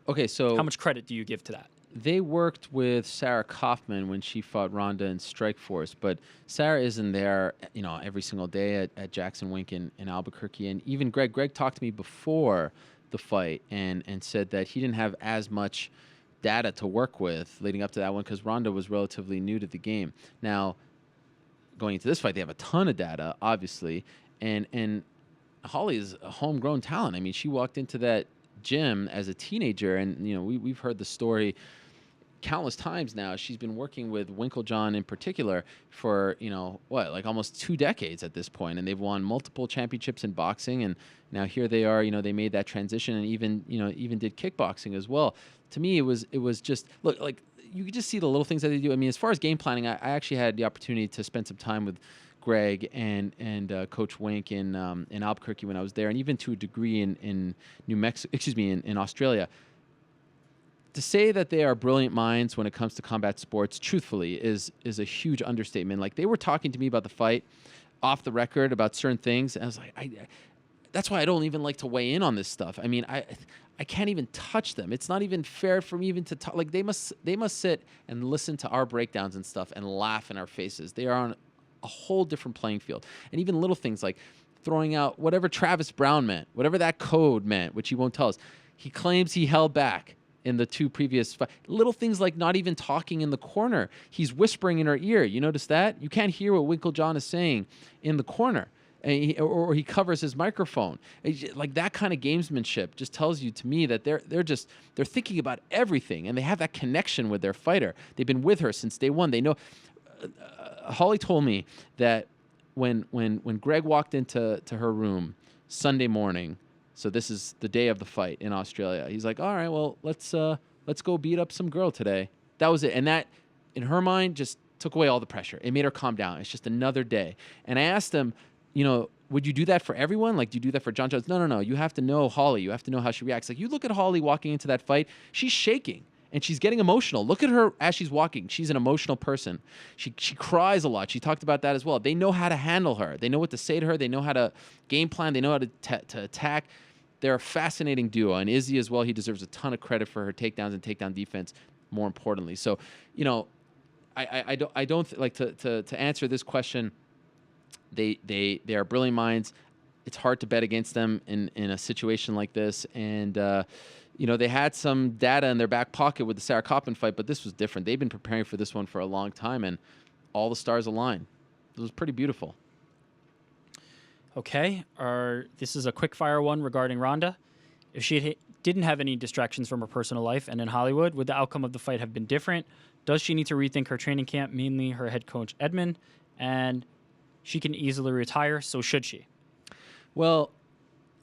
Okay, so how much credit do you give to that? They worked with Sarah Kaufman when she fought Ronda in Strikeforce, but Sarah isn't there, you know, every single day at Jackson Wink in Albuquerque. And even Greg talked to me before the fight and said that he didn't have as much data to work with leading up to that one because Ronda was relatively new to the game. Now, going into this fight, they have a ton of data, obviously, and Holly is a homegrown talent. I mean, she walked into that gym as a teenager, and you know we've heard the story countless times now. She's been working with Winklejohn in particular for, you know, like almost 2 decades at this point, and they've won multiple championships in boxing, and now here they are, you know, they made that transition and even did kickboxing as well. To me, it was just, look, like, you could just see the little things that they do. I mean, as far as game planning, I actually had the opportunity to spend some time with Greg and Coach Wink in Albuquerque when I was there, and even to a degree in New Mexico, in Australia. To say that they are brilliant minds when it comes to combat sports, truthfully, is a huge understatement. Like, they were talking to me about the fight off the record about certain things, and I was like, that's why I don't even like to weigh in on this stuff. I mean, I can't even touch them. It's not even fair for me even to talk. Like, they must sit and listen to our breakdowns and stuff and laugh in our faces. They are on a whole different playing field. And even little things like throwing out whatever Travis Brown meant, whatever that code meant, which he won't tell us. He claims he held back. in the two previous little things like not even talking in the corner. He's whispering in her ear. You notice that? You can't hear what Winklejohn is saying in the corner. And or he covers his microphone. Like that kind of gamesmanship just tells you to me that they're thinking about everything, and they have that connection with their fighter. They've been with her since day one. They know. Holly told me that when Greg walked into her room Sunday morning, so this is the day of the fight in Australia, he's like, all right, well, let's go beat up some girl today. That was it. And that, in her mind, just took away all the pressure. It made her calm down. It's just another day. And I asked him, would you do that for everyone? Like, do you do that for John Jones? No. You have to know Holly. You have to know how she reacts. Like, you look at Holly walking into that fight, she's shaking. And she's getting emotional. Look at her as she's walking. She's an emotional person. She cries a lot. She talked about that as well. They know how to handle her. They know what to say to her. They know how to game plan. They know how to attack. They're a fascinating duo. And Izzy as well, he deserves a ton of credit for her takedowns and takedown defense, more importantly. So, I don't like to answer this question. They are brilliant minds. It's hard to bet against them in a situation like this. And, they had some data in their back pocket with the Sarah Kaufman fight, but this was different. They've been preparing for this one for a long time, and all the stars aligned. It was pretty beautiful. Okay. This is a quick fire one regarding Ronda. If she didn't have any distractions from her personal life and in Hollywood, would the outcome of the fight have been different? Does she need to rethink her training camp, mainly her head coach, Edmund? And she can easily retire, so should she? Well,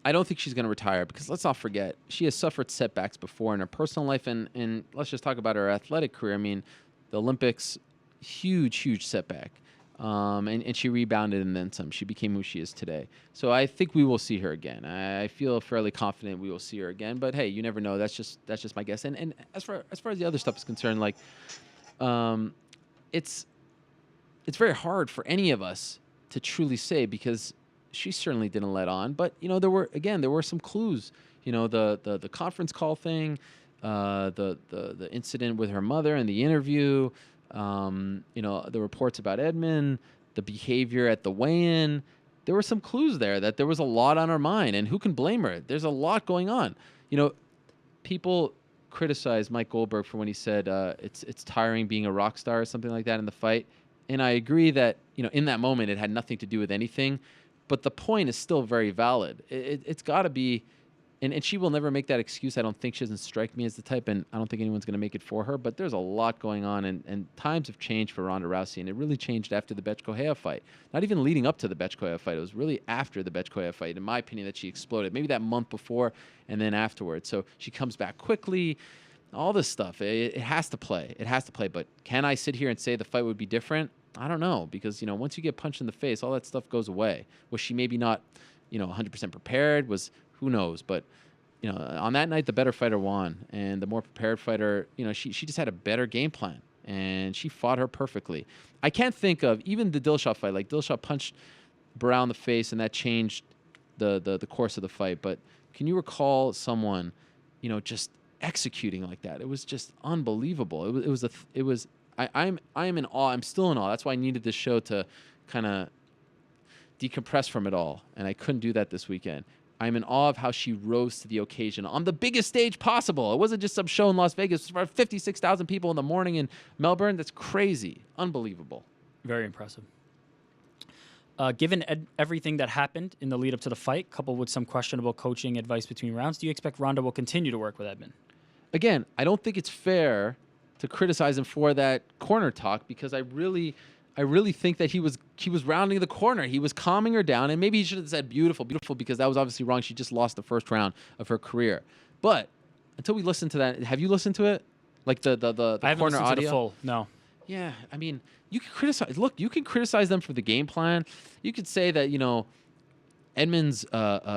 I don't think she's going to retire because let's not forget, she has suffered setbacks before in her personal life, and let's just talk about her athletic career. I mean, the Olympics, huge setback. And she rebounded and then some. She became who she is today. So I think we will see her again. I feel fairly confident we will see her again. But hey, you never know. That's just my guess. And as far as the other stuff is concerned, like, it's very hard for any of us to truly say because she certainly didn't let on. But there were some clues. The conference call thing, the incident with her mother and the interview. The reports about Edmund, the behavior at the weigh-in. There were some clues there that there was a lot on her mind, and who can blame her? There's a lot going on. People criticize Mike Goldberg for when he said it's tiring being a rock star or something like that in the fight, and I agree that in that moment it had nothing to do with anything, but the point is still very valid. It's got to be. And she will never make that excuse. I don't think she doesn't strike me as the type, and I don't think anyone's going to make it for her. But there's a lot going on, and times have changed for Ronda Rousey, and it really changed after the Bethe Correia fight. Not even leading up to the Bethe Correia fight. It was really after the Bethe Correia fight, in my opinion, that she exploded. Maybe that month before and then afterwards. So she comes back quickly. All this stuff, it has to play. It has to play. But can I sit here and say the fight would be different? I don't know, because once you get punched in the face, all that stuff goes away. Was she maybe not 100% prepared? Who knows? But on that night, the better fighter won, and the more prepared fighter, she just had a better game plan, and she fought her perfectly. I can't think of even the Dillashaw fight. Like, Dillashaw punched Barao in the face, and that changed the course of the fight. But can you recall someone, just executing like that? It was just unbelievable. I'm in awe. I'm still in awe. That's why I needed this show to kind of decompress from it all, and I couldn't do that this weekend. I'm in awe of how she rose to the occasion on the biggest stage possible. It wasn't just some show in Las Vegas. It was for 56,000 people in the morning in Melbourne. That's crazy. Unbelievable. Very impressive. Given everything that happened in the lead up to the fight, coupled with some questionable coaching advice between rounds, do you expect Ronda will continue to work with Edmund? Again, I don't think it's fair to criticize him for that corner talk because I really think that he was rounding the corner. He was calming her down, and maybe he should have said beautiful, because that was obviously wrong. She just lost the first round of her career. But until we listen to that, have you listened to it? Like the I haven't corner listened audio? to the full, no. Yeah, I mean, you can criticize. Look, you can criticize them for the game plan. You could say that Edmund's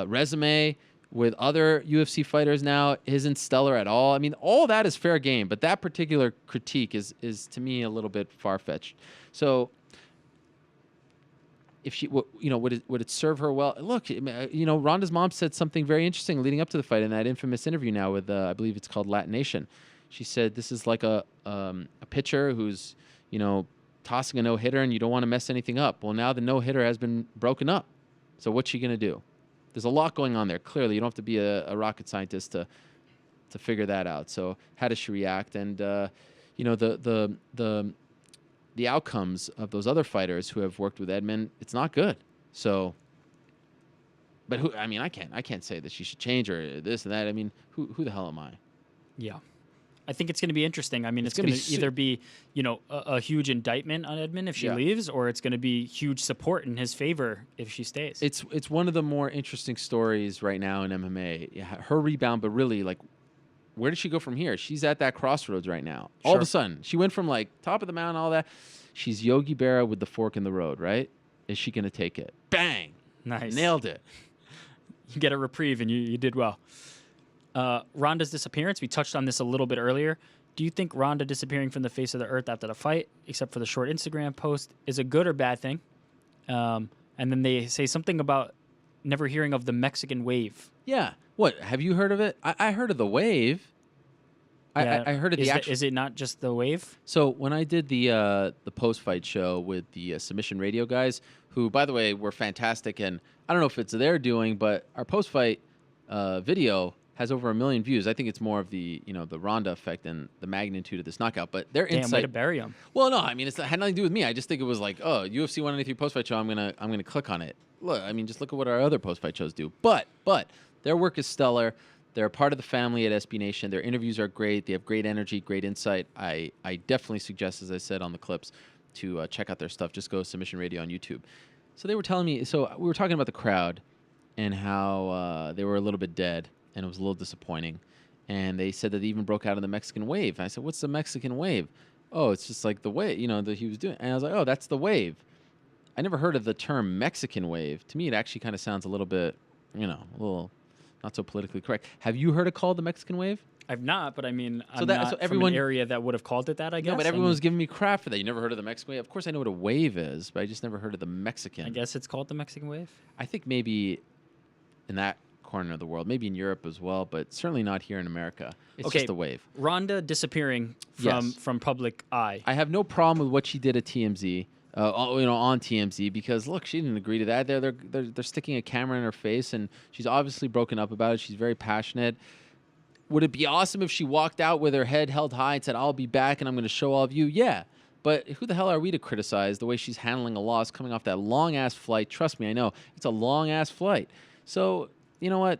resume with other UFC fighters now isn't stellar at all. I mean, all that is fair game, but that particular critique is to me a little bit far-fetched. So if she, would it serve her well? Look, Ronda's mom said something very interesting leading up to the fight in that infamous interview now with, I believe it's called Latin Nation. She said this is like a pitcher who's, tossing a no-hitter and you don't want to mess anything up. Well, now the no-hitter has been broken up. So what's she going to do? There's a lot going on there. Clearly, you don't have to be a rocket scientist to figure that out. So how does she react? And you know, the outcomes of those other fighters who have worked with Edmond, it's not good. So, but who? I mean, I can't say that she should change or this and that. I mean, who the hell am I? Yeah. I think it's going to be interesting. I mean, it's going to either be, you know, a huge indictment on Edmond if she leaves, or it's going to be huge support in his favor if she stays. It's one of the more interesting stories right now in MMA. Yeah, her rebound, but really, like, where does she go from here? She's at that crossroads right now. All of a sudden, she went from, like, top of the mountain, all that. She's Yogi Berra with the fork in the road, right? Is she going to take it? Bang! Nice. Nailed it. You get a reprieve, and you did well. Ronda's disappearance, we touched on this a little bit earlier. Do you think Ronda disappearing from the face of the earth after the fight, except for the short Instagram post, is a good or bad thing? And then they say something about never hearing of the Mexican wave. Yeah. What? Have you heard of it? I heard of the wave. Yeah. I heard of the actual... Is it not just the wave? So when I did the post-fight show with the Submission Radio guys, who, by the way, were fantastic, and I don't know if it's their doing, but our post-fight video has over 1 million views. I think it's more of the, you know, the Ronda effect and the magnitude of this knockout. But their insight. Way to bury him. Well, no, I mean, it had nothing to do with me. I just think it was like, oh, UFC 193 post-fight show. I'm gonna click on it. Look, I mean, just look at what our other post-fight shows do. But their work is stellar. They're a part of the family at SB Nation. Their interviews are great. They have great energy, great insight. I definitely suggest, as I said on the clips, to check out their stuff. Just go Submission Radio on YouTube. So they were telling me. So we were talking about the crowd and how they were a little bit dead. And it was a little disappointing. And they said that they even broke out in the Mexican wave. And I said, what's the Mexican wave? Oh, it's just like the wave, you know, that he was doing. And I was like, oh, that's the wave. I never heard of the term Mexican wave. To me, it actually kind of sounds a little bit, you know, a little not so politically correct. Have you heard it called the Mexican wave? I've not, but I mean, I'm not from an area that would have called it that, I guess. No, but everyone was giving me crap for that. You never heard of the Mexican wave? Of course I know what a wave is, but I just never heard of the Mexican. I guess it's called the Mexican wave? I think maybe in that corner of the world, maybe in Europe as well, but certainly not here in America. It's just a wave. Ronda disappearing from public eye. I have no problem with what she did at TMZ, on TMZ, because look, she didn't agree to that. They're sticking a camera in her face, and she's obviously broken up about it. She's very passionate. Would it be awesome if she walked out with her head held high and said, "I'll be back and I'm going to show all of you"? Yeah. But who the hell are we to criticize the way she's handling a loss coming off that long-ass flight? Trust me, I know. It's a long-ass flight. So, you know what?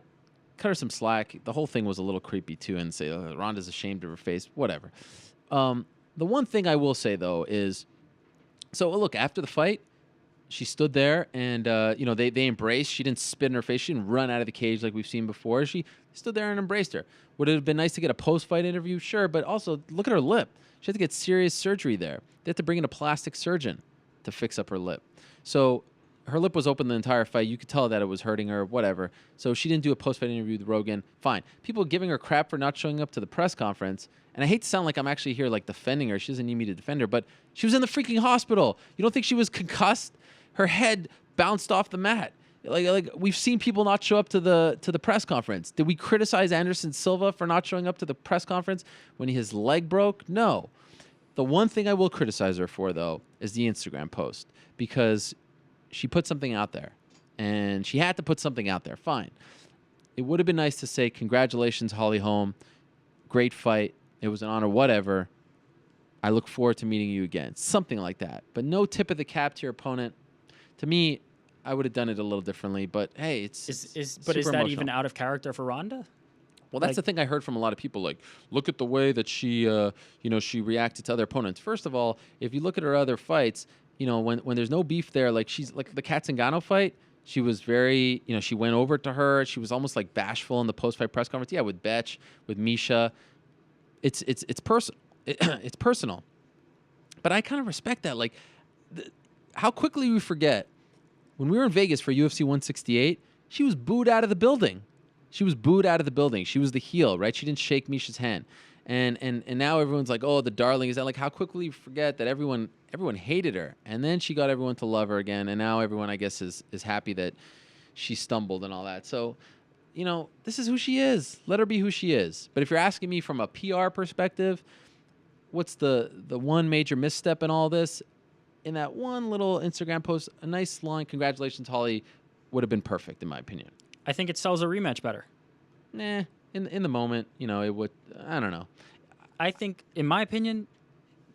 Cut her some slack. The whole thing was a little creepy, too, and say, oh, Ronda's ashamed of her face. Whatever. The one thing I will say, though, is... So, look, after the fight, she stood there, and, they embraced. She didn't spit in her face. She didn't run out of the cage like we've seen before. She stood there and embraced her. Would it have been nice to get a post-fight interview? Sure, but also, look at her lip. She had to get serious surgery there. They had to bring in a plastic surgeon to fix up her lip. So her lip was open the entire fight. You could tell that it was hurting her, whatever. So she didn't do a post-fight interview with Rogan. Fine. People giving her crap for not showing up to the press conference. And I hate to sound like I'm actually here like defending her. She doesn't need me to defend her. But she was in the freaking hospital. You don't think she was concussed? Her head bounced off the mat. Like we've seen people not show up to the press conference. Did we criticize Anderson Silva for not showing up to the press conference when his leg broke? No. The one thing I will criticize her for, though, is the Instagram post, because she put something out there, and she had to put something out there. Fine. It would have been nice to say, congratulations, Holly Holm. Great fight. It was an honor, whatever. I look forward to meeting you again. Something like that. But no tip of the cap to your opponent. To me, I would have done it a little differently, but hey, it's is that emotional. Even out of character for Ronda? Well, that's the thing I heard from a lot of people. Like, look at the way that she reacted to other opponents. First of all, if you look at her other fights, when there's no beef there, like she's like the Katzengano fight, she was very, she went over to her. She was almost like bashful in the post-fight press conference. Yeah, with Betch, with Misha, it's personal. It's personal, but I kind of respect that. Like, how quickly we forget. When we were in Vegas for UFC 168, she was booed out of the building. She was the heel, right? She didn't shake Misha's hand. And now everyone's like, oh, the darling. Is that like how quickly we forget that everyone hated her. And then she got everyone to love her again. And now everyone, I guess, is happy that she stumbled and all that. So, this is who she is. Let her be who she is. But if you're asking me from a PR perspective, what's the one major misstep in all this? In that one little Instagram post, a nice line, congratulations, Holly, would have been perfect, in my opinion. I think it sells a rematch better. Nah, in the moment, it would. I don't know. I think, in my opinion,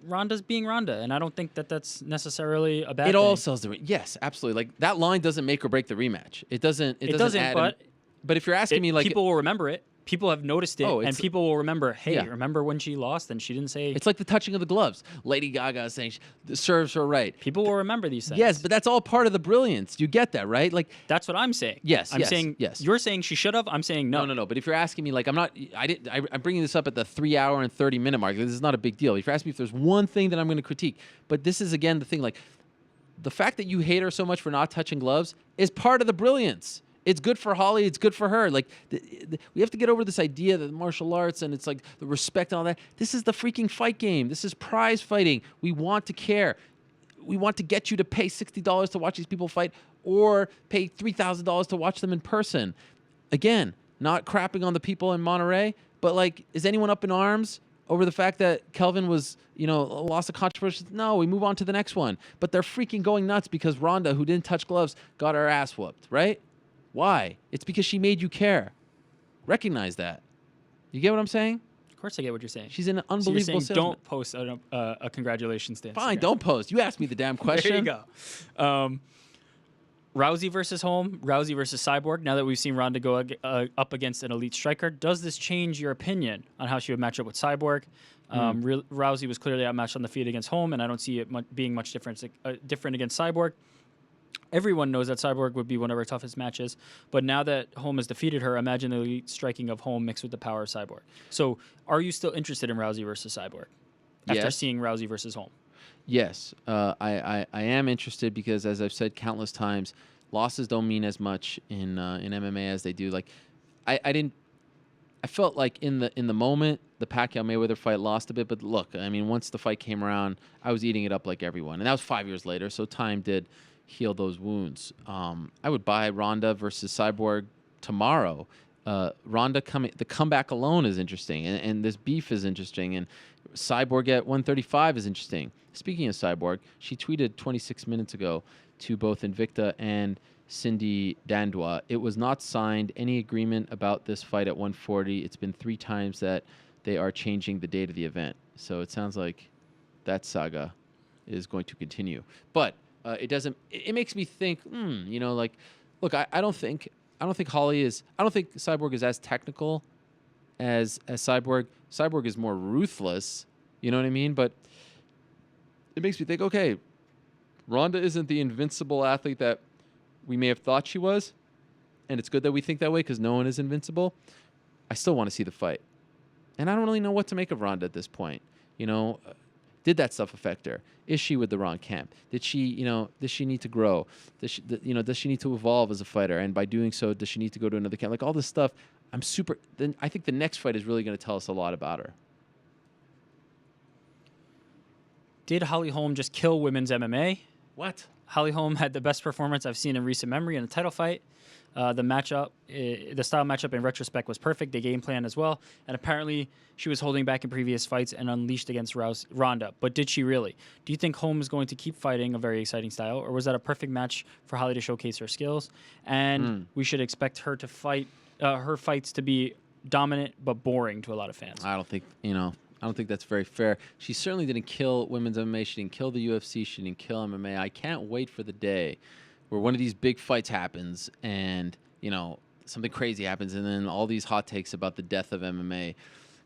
Ronda's being Ronda, and I don't think that that's necessarily a bad It thing. all sells the yes, absolutely. Like that line doesn't make or break the rematch. It doesn't. It doesn't. Add but if you're asking me, like, people will remember it. People have noticed it, Oh, and people will remember. Hey, Yeah. remember when she lost and she didn't say? It's like the touching of the gloves. Lady Gaga saying serves her right. People will remember these things. Yes, but that's all part of the brilliance. You get that, right? Like that's what I'm saying. Yes, I'm saying yes. You're saying she should have. I'm saying no. No. But if you're asking me, like, I'm bringing this up at the 3 hour and 30 minute mark. This is not a big deal. If you're asking me if there's one thing that I'm going to critique, but this is again the thing. Like, the fact that you hate her so much for not touching gloves is part of the brilliance. It's good for Holly. It's good for her. Like, we have to get over this idea that martial arts and it's like the respect and all that. This is the freaking fight game. This is prize fighting. We want to care. We want to get you to pay $60 to watch these people fight or pay $3,000 to watch them in person. Again, not crapping on the people in Monterey, but like, is anyone up in arms over the fact that Kelvin was, lost a controversy? No, we move on to the next one. But they're freaking going nuts because Ronda, who didn't touch gloves, got her ass whooped, right? Why? It's because she made you care. Recognize that. You get what I'm saying? Of course I get what you're saying. She's an unbelievable so you're saying salesman. don't post a congratulations dance. Fine, don't post. You asked me the damn question. There you go. Rousey versus Holm, Rousey versus Cyborg. Now that we've seen Ronda go up against an elite striker, does this change your opinion on how she would match up with Cyborg? Rousey was clearly outmatched on the feet against Holm, and I don't see it being much different against Cyborg. Everyone knows that Cyborg would be one of her toughest matches, but now that Holm has defeated her, imagine the elite striking of Holm mixed with the power of Cyborg. So, are you still interested in Rousey versus Cyborg after seeing Rousey versus Holm? Yes, I am interested because, as I've said countless times, losses don't mean as much in MMA as they do. Like, I felt like in the moment the Pacquiao Mayweather fight lost a bit, but look, I mean, once the fight came around, I was eating it up like everyone, and that was 5 years later. So time did heal those wounds. I would buy Ronda versus Cyborg tomorrow. Ronda the comeback alone is interesting, and this beef is interesting, and Cyborg at 135 is interesting. Speaking of Cyborg, she tweeted 26 minutes ago to both Invicta and Cindy Dandois. It was not signed any agreement about this fight at 140. It's been 3 times that they are changing the date of the event. So it sounds like that is going to continue. But it doesn't. It makes me think. Like, look, I don't think Holly is. I don't think Cyborg is as technical as Cyborg. Cyborg is more ruthless. You know what I mean? But it makes me think. Okay, Ronda isn't the invincible athlete that we may have thought she was, and it's good that we think that way because no one is invincible. I still want to see the fight, and I don't really know what to make of Ronda at this point. Did that stuff affect her? Is she with the wrong camp? Did she need to grow? Does she need to evolve as a fighter? And by doing so, does she need to go to another camp? Like all this stuff, then I think the next fight is really going to tell us a lot about her. Did Holly Holm just kill women's MMA? What? Holly Holm had the best performance I've seen in recent memory in a title fight. The style matchup in retrospect was perfect. The game plan as well. And apparently she was holding back in previous fights and unleashed against Ronda. But did she really? Do you think Holm is going to keep fighting a very exciting style? Or was that a perfect match for Holly to showcase her skills? And we should expect her to fight, her fights to be dominant but boring to a lot of fans. I don't think that's very fair. She certainly didn't kill women's MMA. She didn't kill the UFC. She didn't kill MMA. I can't wait for the day where one of these big fights happens and, something crazy happens and then all these hot takes about the death of MMA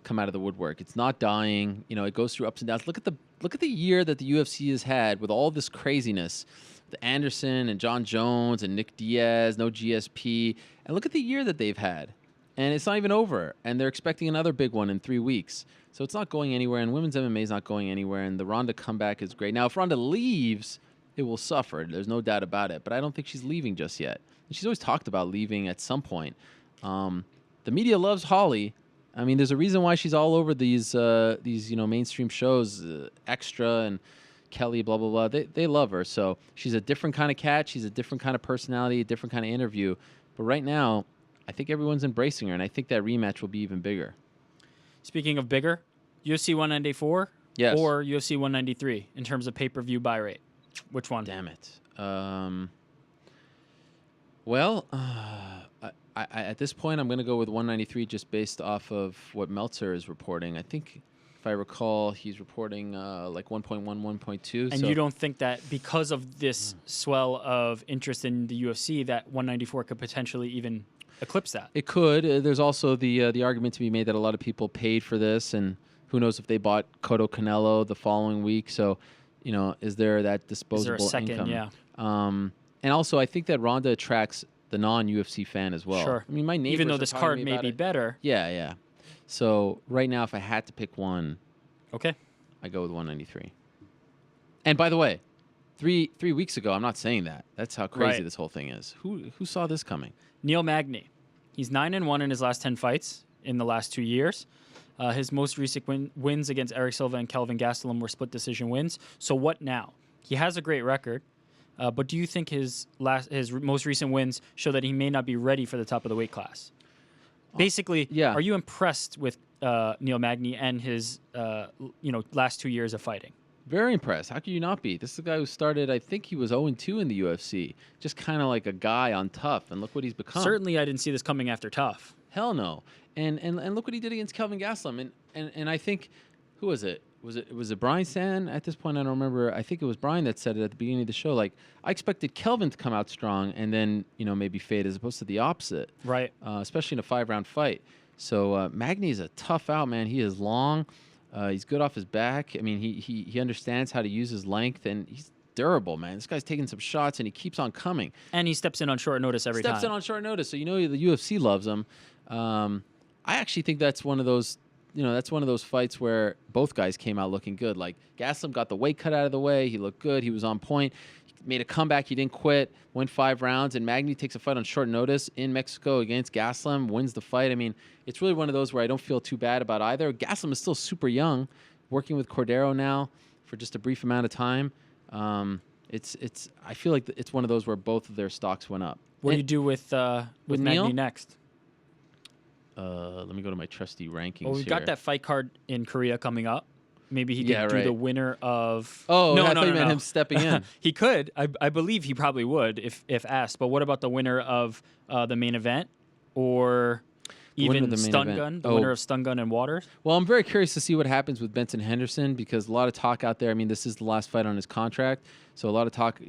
come out of the woodwork. It's not dying. It goes through ups and downs. Look at the year that the UFC has had with all this craziness. The Anderson and John Jones and Nick Diaz, no GSP. And look at the year that they've had. And it's not even over. And they're expecting another big one in 3 weeks. So it's not going anywhere. And women's MMA is not going anywhere. And the Ronda comeback is great. Now, if Ronda leaves, it will suffer. There's no doubt about it. But I don't think she's leaving just yet. And she's always talked about leaving at some point. The media loves Holly. I mean, there's a reason why she's all over these mainstream shows, Extra and Kelly, blah, blah, blah. They love her. So she's a different kind of cat. She's a different kind of personality, a different kind of interview. But right now, I think everyone's embracing her, and I think that rematch will be even bigger. Speaking of bigger, UFC 194 yes. or UFC 193 in terms of pay-per-view buy rate? Which one? Damn it. At this point, I'm going to go with 193 just based off of what Meltzer is reporting. I think, if I recall, he's reporting like 1.1, 1.2. And you don't think that because of this swell of interest in the UFC, that 194 could potentially even eclipse that? It could. There's also the argument to be made that a lot of people paid for this, and who knows if they bought Cotto Canelo the following week. So, is there that disposable is there a second, income? Yeah. And also, I think that Ronda attracts the non-UFC fan as well. Sure. I mean, my neighbors even though are this talking card to me may about be it. better. Yeah. So right now, if I had to pick one, okay, I go with 193. And by the way, three weeks ago, I'm not saying that. That's how crazy this whole thing is. Who saw this coming? Neil Magny. He's 9-1 in his last 10 fights in the last 2 years. His most recent wins against Eric Silva and Kelvin Gastelum were split decision wins. So what now? He has a great record, but do you think his most recent wins show that he may not be ready for the top of the weight class? Basically, are you impressed with Neil Magny and his last 2 years of fighting? Very impressed. How could you not be? This is the guy who started, I think he was 0-2 in the UFC. Just kind of like a guy on Tough, and look what he's become. Certainly I didn't see this coming after Tough. Hell no. And look what he did against Kelvin Gastelum. And I think, who was it? Was it Brian Stann? At this point, I don't remember. I think it was Brian that said it at the beginning of the show. Like, I expected Kelvin to come out strong and then, maybe fade as opposed to the opposite. Right. Especially in a 5-round fight. So Magny is a tough out, man. He is long. He's good off his back. I mean, he understands how to use his length, and he's durable, man. This guy's taking some shots, and he keeps on coming. And he steps in on short notice every time. Steps in on short notice, so the UFC loves him. I actually think that's one of those, that's one of those fights where both guys came out looking good. Like, Gastelum got the weight cut out of the way. He looked good. He was on point. He made a comeback. He didn't quit. Went 5 rounds. And Magny takes a fight on short notice in Mexico against Gastelum, wins the fight. I mean, it's really one of those where I don't feel too bad about either. Gastelum is still super young, working with Cordeiro now for just a brief amount of time. I feel like it's one of those where both of their stocks went up. What do you do with Magny Neil? next? Let me go to my trusty rankings. Well, we've got that fight card in Korea coming up. Maybe he could do the winner of. Oh, no, I thought you meant him stepping in. He could. I believe he probably would if asked. But what about the winner of the main event, or even Stun Gun, the winner of Stun Gun and Waters? Well, I'm very curious to see what happens with Benson Henderson, because a lot of talk out there. I mean, this is the last fight on his contract, so a lot of talk.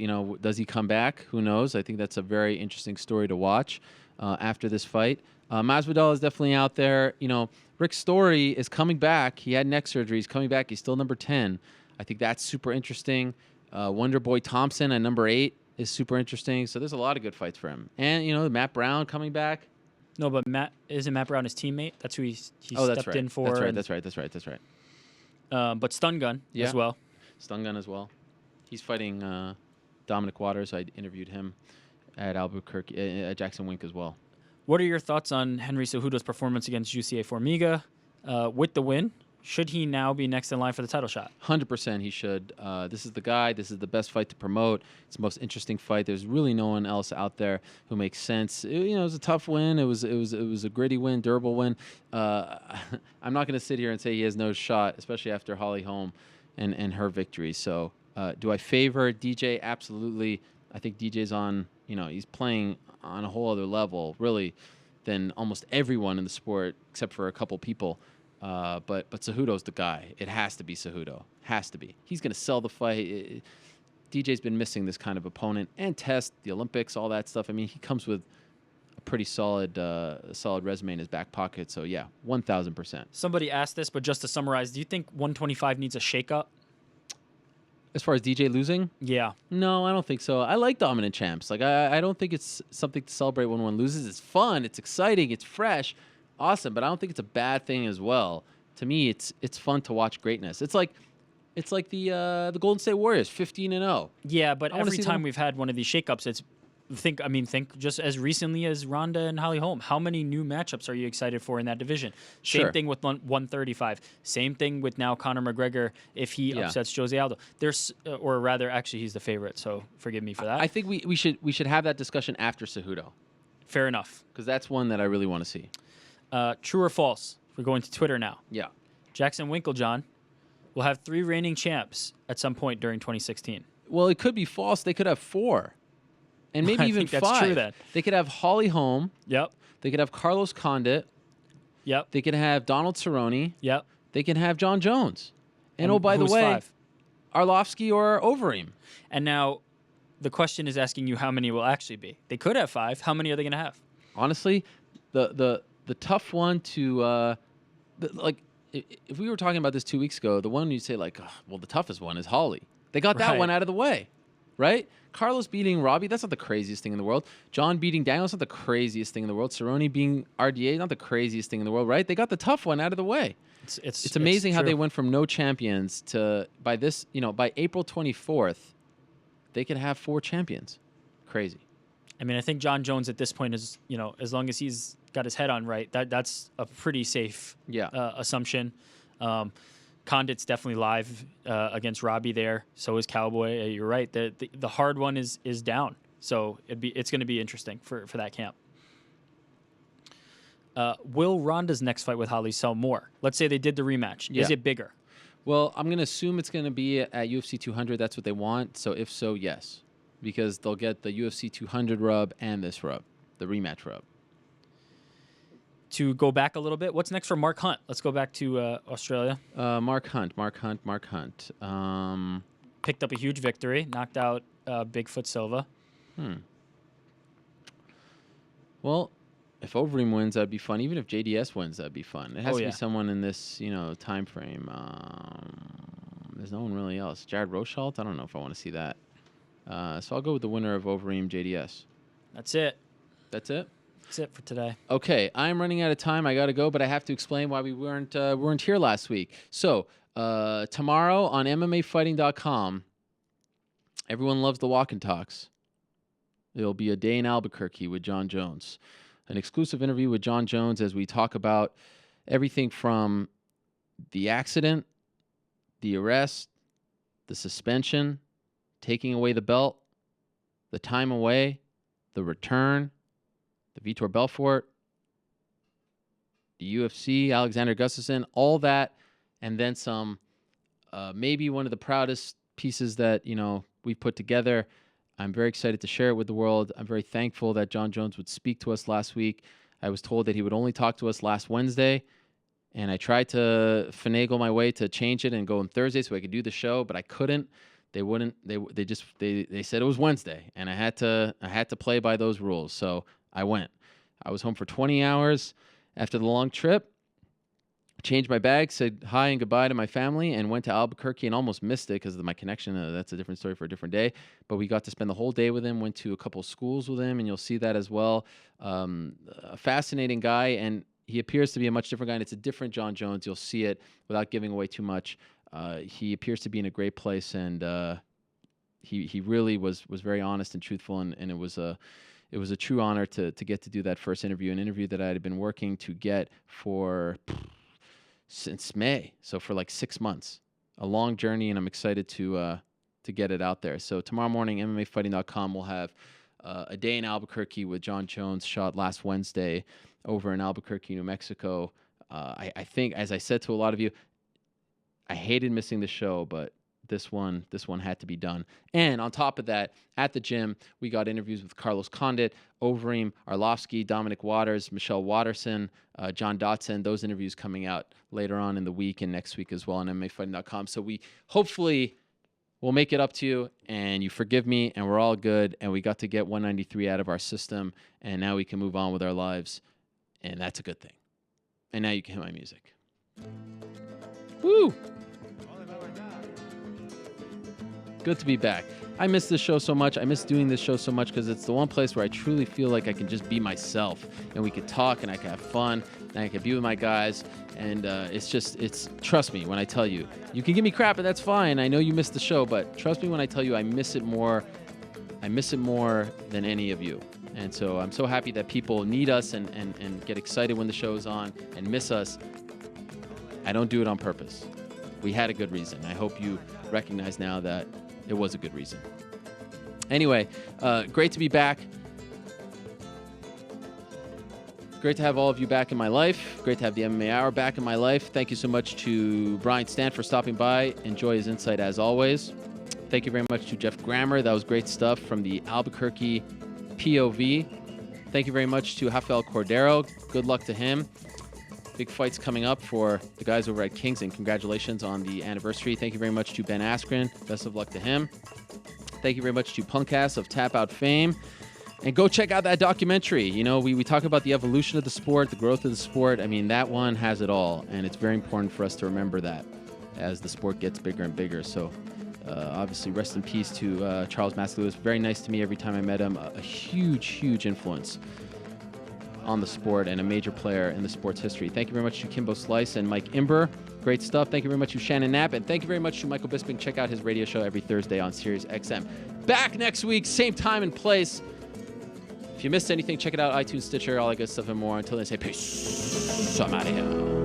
Does he come back? Who knows? I think that's a very interesting story to watch after this fight. Masvidal is definitely out there. Rick Story is coming back. He had neck surgery. He's coming back. He's still number 10. I think that's super interesting. Wonder Boy Thompson at number 8 is super interesting. So there's a lot of good fights for him. And, Matt Brown coming back. No, but isn't Matt Brown his teammate? That's who he stepped in for. That's right. But Stun Gun as well. Stun Gun as well. He's fighting Dominic Waters. I interviewed him at Albuquerque, at Jackson Wink as well. What are your thoughts on Henry Cejudo's performance against Jussier Formiga with the win? Should he now be next in line for the title shot? 100% he should. This is the guy. This is the best fight to promote. It's the most interesting fight. There's really no one else out there who makes sense. It was a tough win. It was a gritty win, durable win. I'm not going to sit here and say he has no shot, especially after Holly Holm and her victory. So do I favor DJ? Absolutely. I think DJ's on, he's playing on a whole other level, really, than almost everyone in the sport, except for a couple people. But Cejudo's the guy. It has to be Cejudo. Has to be. He's going to sell the fight. DJ's been missing this kind of opponent and test the Olympics, all that stuff. I mean, he comes with a pretty solid resume in his back pocket. So, yeah, 1,000%. Somebody asked this, but just to summarize, do you think 125 needs a shakeup? As far as DJ losing? Yeah. No, I don't think so. I like dominant champs. Like, I don't think it's something to celebrate when one loses. It's fun. It's exciting. It's fresh. Awesome. But I don't think it's a bad thing as well. To me, it's fun to watch greatness. It's like the Golden State Warriors, 15-0. Yeah, but every time we've had one of these shakeups, it's think just as recently as Ronda and Holly Holm. How many new matchups are you excited for in that division? Same thing with 135. Same thing with now Conor McGregor if he upsets Jose Aldo. Or rather, actually, he's the favorite. So forgive me for that. I think we should have that discussion after Cejudo. Fair enough. Because that's one that I really want to see. True or false? We're going to Twitter now. Yeah. Jackson Winklejohn will have 3 reigning champs at some point during 2016. Well, it could be false. They could have 4. and maybe I even think 5. That's true then. They could have Holly Holm. Yep. They could have Carlos Condit. Yep. They could have Donald Cerrone. Yep. They can have John Jones. And oh, by the who's way, 5? Arlovsky or Overeem. And now the question is asking you how many will actually be. They could have 5. How many are they going to have? Honestly, the tough one to if we were talking about this 2 weeks ago, the one you say like, oh, well, the toughest one is Holly. They got that one out of the way, right? Carlos beating Robbie, that's not the craziest thing in the world. John beating Daniel's not the craziest thing in the world. Cerrone beating RDA, not the craziest thing in the world, right? They got the tough one out of the way. It's amazing how they went from no champions to by April 24th, they could have 4 champions. Crazy. I mean, I think John Jones at this point is, as long as he's got his head on right, that's a pretty safe assumption. Condit's definitely live against Robbie there. So is Cowboy. You're right. The hard one is down. So it's going to be interesting for that camp. Will Ronda's next fight with Holly sell more? Let's say they did the rematch. Yeah. Is it bigger? Well, I'm going to assume it's going to be at UFC 200. That's what they want. So if so, yes. Because they'll get the UFC 200 rub and this rub, the rematch rub. To go back a little bit, what's next for Mark Hunt? Let's go back to Australia. Mark Hunt. Picked up a huge victory, knocked out Bigfoot Silva. Well, if Overeem wins, that'd be fun. Even if JDS wins, that'd be fun. It has to be someone in this, time frame. There's no one really else. Jared Rosholt? I don't know if I want to see that. So I'll go with the winner of Overeem JDS. That's it. That's it? That's it for today. Okay, I'm running out of time. I got to go, but I have to explain why we weren't here last week. So tomorrow on MMAfighting.com, everyone loves the walk and talks. There'll be a day in Albuquerque with John Jones, an exclusive interview with John Jones as we talk about everything from the accident, the arrest, the suspension, taking away the belt, the time away, the return, the Vitor Belfort, the UFC, Alexander Gustafsson, all that, and then some. Maybe one of the proudest pieces that we've put together. I'm very excited to share it with the world. I'm very thankful that John Jones would speak to us last week. I was told that he would only talk to us last Wednesday, and I tried to finagle my way to change it and go on Thursday so I could do the show, but I couldn't. They wouldn't. They said it was Wednesday, and I had to play by those rules. So I went. I was home for 20 hours after the long trip. Changed my bag, said hi and goodbye to my family, and went to Albuquerque and almost missed it because of my connection. That's a different story for a different day. But we got to spend the whole day with him, went to a couple schools with him, and you'll see that as well. A fascinating guy, and he appears to be a much different guy, and it's a different John Jones. You'll see it without giving away too much. He appears to be in a great place, and he really was very honest and truthful, and it was a true honor to get to do that first interview, an interview that I had been working to get since May, so for like 6 months, a long journey, and I'm excited to get it out there. So tomorrow morning, MMAfighting.com will have a day in Albuquerque with John Jones, shot last Wednesday over in Albuquerque, New Mexico. I think, as I said to a lot of you, I hated missing the show, but this one had to be done. And on top of that, at the gym, we got interviews with Carlos Condit, Overeem, Arlovsky, Dominic Waters, Michelle Watterson, John Dotson. Those interviews coming out later on in the week and next week as well on MMAfighting.com. So we hopefully will make it up to you, and you forgive me, and we're all good, and we got to get 193 out of our system, and now we can move on with our lives, and that's a good thing. And now you can hear my music. Woo! Good to be back. I miss this show so much. I miss doing this show so much because it's the one place where I truly feel like I can just be myself, and we could talk, and I can have fun, and I can be with my guys, and trust me when I tell you. You can give me crap, and that's fine. I know you missed the show, but trust me when I tell you I miss it more. I miss it more than any of you. And so I'm so happy that people need us and get excited when the show is on and miss us. I don't do it on purpose. We had a good reason. I hope you recognize now that it was a good reason. Anyway, great to be back. Great to have all of you back in my life. Great to have the MMA Hour back in my life. Thank you so much to Brian Stann for stopping by. Enjoy his insight as always. Thank you very much to Jeff Grammer. That was great stuff from the Albuquerque POV. Thank you very much to Rafael Cordeiro. Good luck to him. Big fights coming up for the guys over at Kings, and congratulations on the anniversary. Thank you very much to Ben Askren. Best of luck to him. Thank you very much to Punkass of Tap Out fame. And go check out that documentary. You know, we talk about the evolution of the sport, the growth of the sport. I mean, that one has it all. And it's very important for us to remember that as the sport gets bigger and bigger. So, obviously, rest in peace to Charles Massaluis. Very nice to me every time I met him. A huge, huge influence on the sport and a major player in the sport's history. Thank you very much to Kimbo Slice and Mike Imber. Great stuff. Thank you very much to Shannon Knapp. And thank you very much to Michael Bisping. Check out his radio show every Thursday on Sirius XM. Back next week, same time and place. If you missed anything, check it out, iTunes, Stitcher, all that good stuff and more. Until then, say peace. I'm out of here.